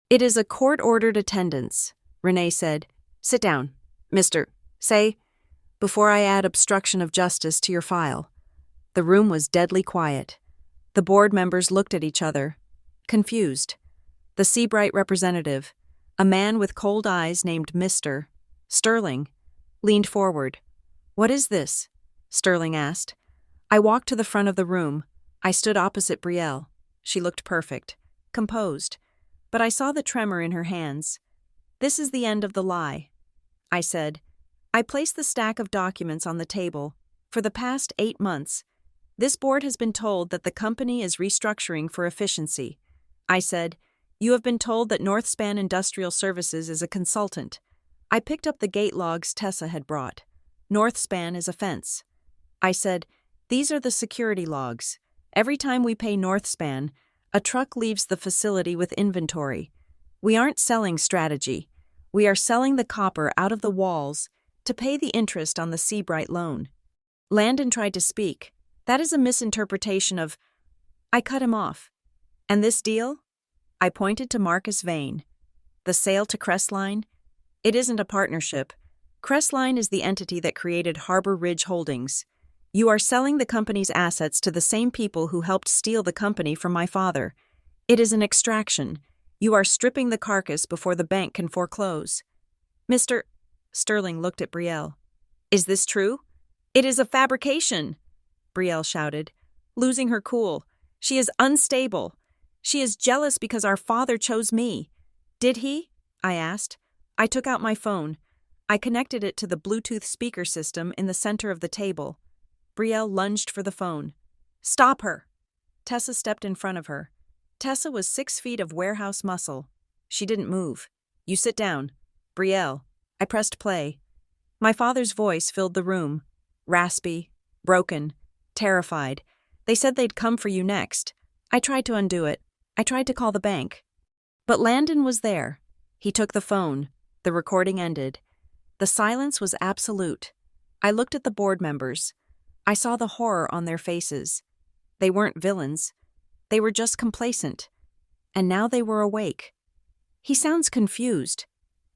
"It is a court-ordered attendance," Renee said. "Sit down, Mr. Say, before I add obstruction of justice to your file." The room was deadly quiet. The board members looked at each other, confused. The Seabright representative, a man with cold eyes named Mr. Sterling, leaned forward. "What is this?" Sterling asked. I walked to the front of the room. I stood opposite Brielle. She looked perfect, composed, but I saw the tremor in her hands. "This is the end of the lie," I said. I placed the stack of documents on the table. For the past 8 months, this board has been told that the company is restructuring for efficiency. I said, "You have been told that Northspan Industrial Services is a consultant." I picked up the gate logs Tessa had brought. Northspan is a fence. I said, "These are the security logs. Every time we pay Northspan, a truck leaves the facility with inventory. We aren't selling strategy. We are selling the copper out of the walls to pay the interest on the Seabright loan." Landon tried to speak. "That is a misinterpretation of—" I cut him off. "And this deal?" I pointed to Marcus Vane. "The sale to Crestline? It isn't a partnership. Crestline is the entity that created Harbor Ridge Holdings. You are selling the company's assets to the same people who helped steal the company from my father. It is an extraction. You are stripping the carcass before the bank can foreclose." "Mr. Sterling looked at Brielle. "Is this true?" "It is a fabrication," Brielle shouted, losing her cool. "She is unstable. She is jealous because our father chose me." "Did he?" I asked. I took out my phone. I connected it to the Bluetooth speaker system in the center of the table. Brielle lunged for the phone. "Stop her!" Tessa stepped in front of her. Tessa was 6 feet of warehouse muscle. She didn't move. "You sit down." "Brielle." I pressed play. My father's voice filled the room. Raspy, broken, terrified. "They said they'd come for you next." I tried to undo it. I tried to call the bank. But Landon was there. He took the phone. The recording ended. The silence was absolute. I looked at the board members. I saw the horror on their faces. They weren't villains. They were just complacent. And now they were awake. "He sounds confused,"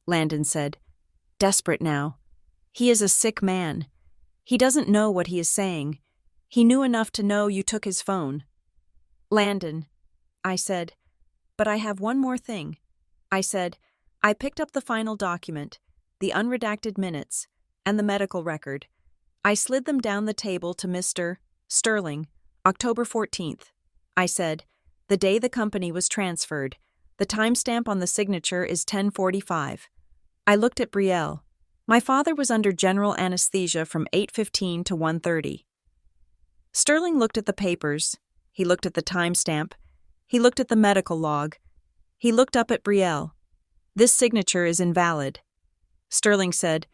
Landon said. "Desperate now. He is a sick man. He doesn't know what he is saying. He knew enough to know you took his phone." "Landon," I said, "but I have one more thing." I said, I picked up the final document, the unredacted minutes, and the medical record. I slid them down the table to Mr. Sterling, October 14th. I said, the day the company was transferred. The timestamp on the signature is 10:45. I looked at Brielle. My father was under general anesthesia from 8:15 to 1:30. Sterling looked at the papers. He looked at the timestamp. He looked at the medical log. He looked up at Brielle. This signature is invalid. Sterling said.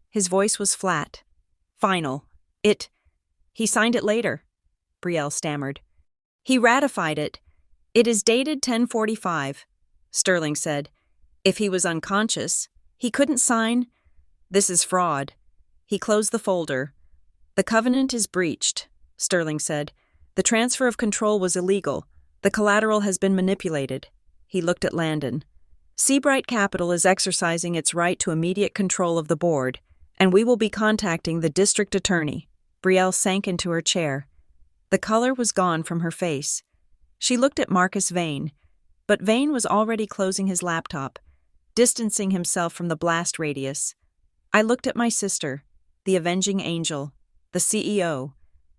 His voice was flat. Final. He signed it later, Brielle stammered. He ratified it. It is dated 10:45, Sterling said. If he was unconscious, he couldn't sign. This is fraud. He closed the folder. The covenant is breached, Sterling said. The transfer of control was illegal. The collateral has been manipulated. He looked at Landon. Seabright Capital is exercising its right to immediate control of the board, and we will be contacting the district attorney. Brielle sank into her chair. The color was gone from her face. She looked at Marcus Vane, but Vane was already closing his laptop, distancing himself from the blast radius. I looked at my sister, the avenging angel, the CEO.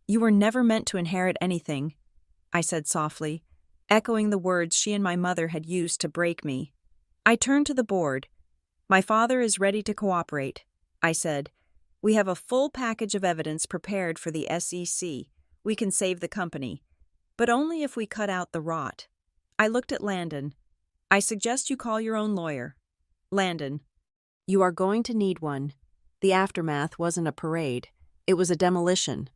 You were never meant to inherit anything, I said softly, echoing the words she and my mother had used to break me. I turned to the board. My father is ready to cooperate, I said. We have a full package of evidence prepared for the SEC. We can save the company, but only if we cut out the rot. I looked at Landon. I suggest you call your own lawyer. Landon. You are going to need one. The aftermath wasn't a parade. It was a demolition.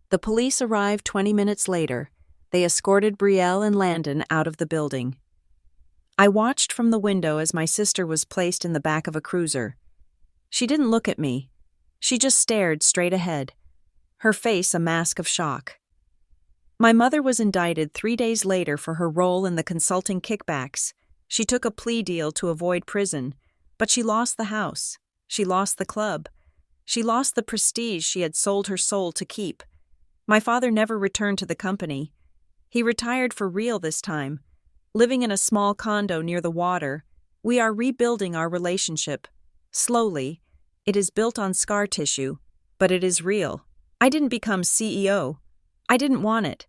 The police arrived 20 minutes later. They escorted Brielle and Landon out of the building. I watched from the window as my sister was placed in the back of a cruiser. She didn't look at me. She just stared straight ahead, her face a mask of shock. My mother was indicted 3 days later for her role in the consulting kickbacks. She took a plea deal to avoid prison, but she lost the house. She lost the club. She lost the prestige she had sold her soul to keep. My father never returned to the company. He retired for real this time, living in a small condo near the water. We are rebuilding our relationship. Slowly. It is built on scar tissue, but it is real. I didn't become CEO. I didn't want it.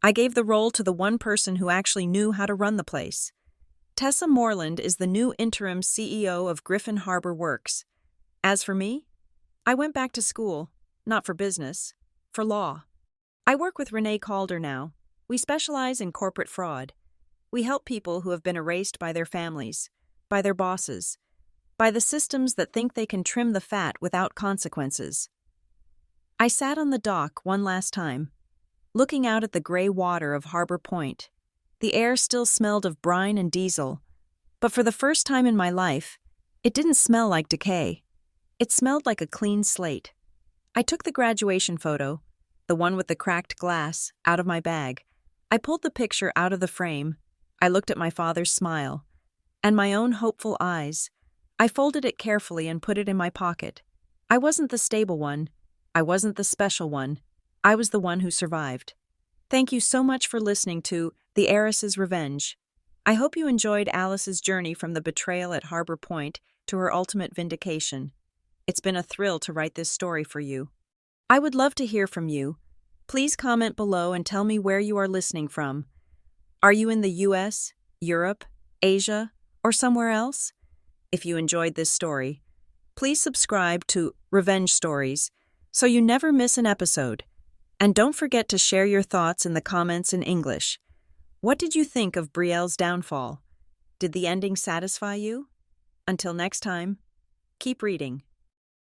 I gave the role to the one person who actually knew how to run the place. Tessa Moreland is the new interim CEO of Griffin Harbor Works. As for me, I went back to school, not for business, for law. I work with Renee Calder now. We specialize in corporate fraud. We help people who have been erased by their families, by their bosses, by the systems that think they can trim the fat without consequences. I sat on the dock one last time, looking out at the gray water of Harbor Point. The air still smelled of brine and diesel, but for the first time in my life, it didn't smell like decay. It smelled like a clean slate. I took the graduation photo, the one with the cracked glass, out of my bag. I pulled the picture out of the frame. I looked at my father's smile, and my own hopeful eyes. I folded it carefully and put it in my pocket. I wasn't the stable one. I wasn't the special one. I was the one who survived. Thank you so much for listening to The Heiress's Revenge. I hope you enjoyed Alice's journey from the betrayal at Harbor Point to her ultimate vindication. It's been a thrill to write this story for you. I would love to hear from you. Please comment below and tell me where you are listening from. Are you in the US, Europe, Asia, or somewhere else? If you enjoyed this story, please subscribe to Revenge Stories so you never miss an episode. And don't forget to share your thoughts in the comments in English. What did you think of Brielle's downfall? Did the ending satisfy you? Until next time, keep reading.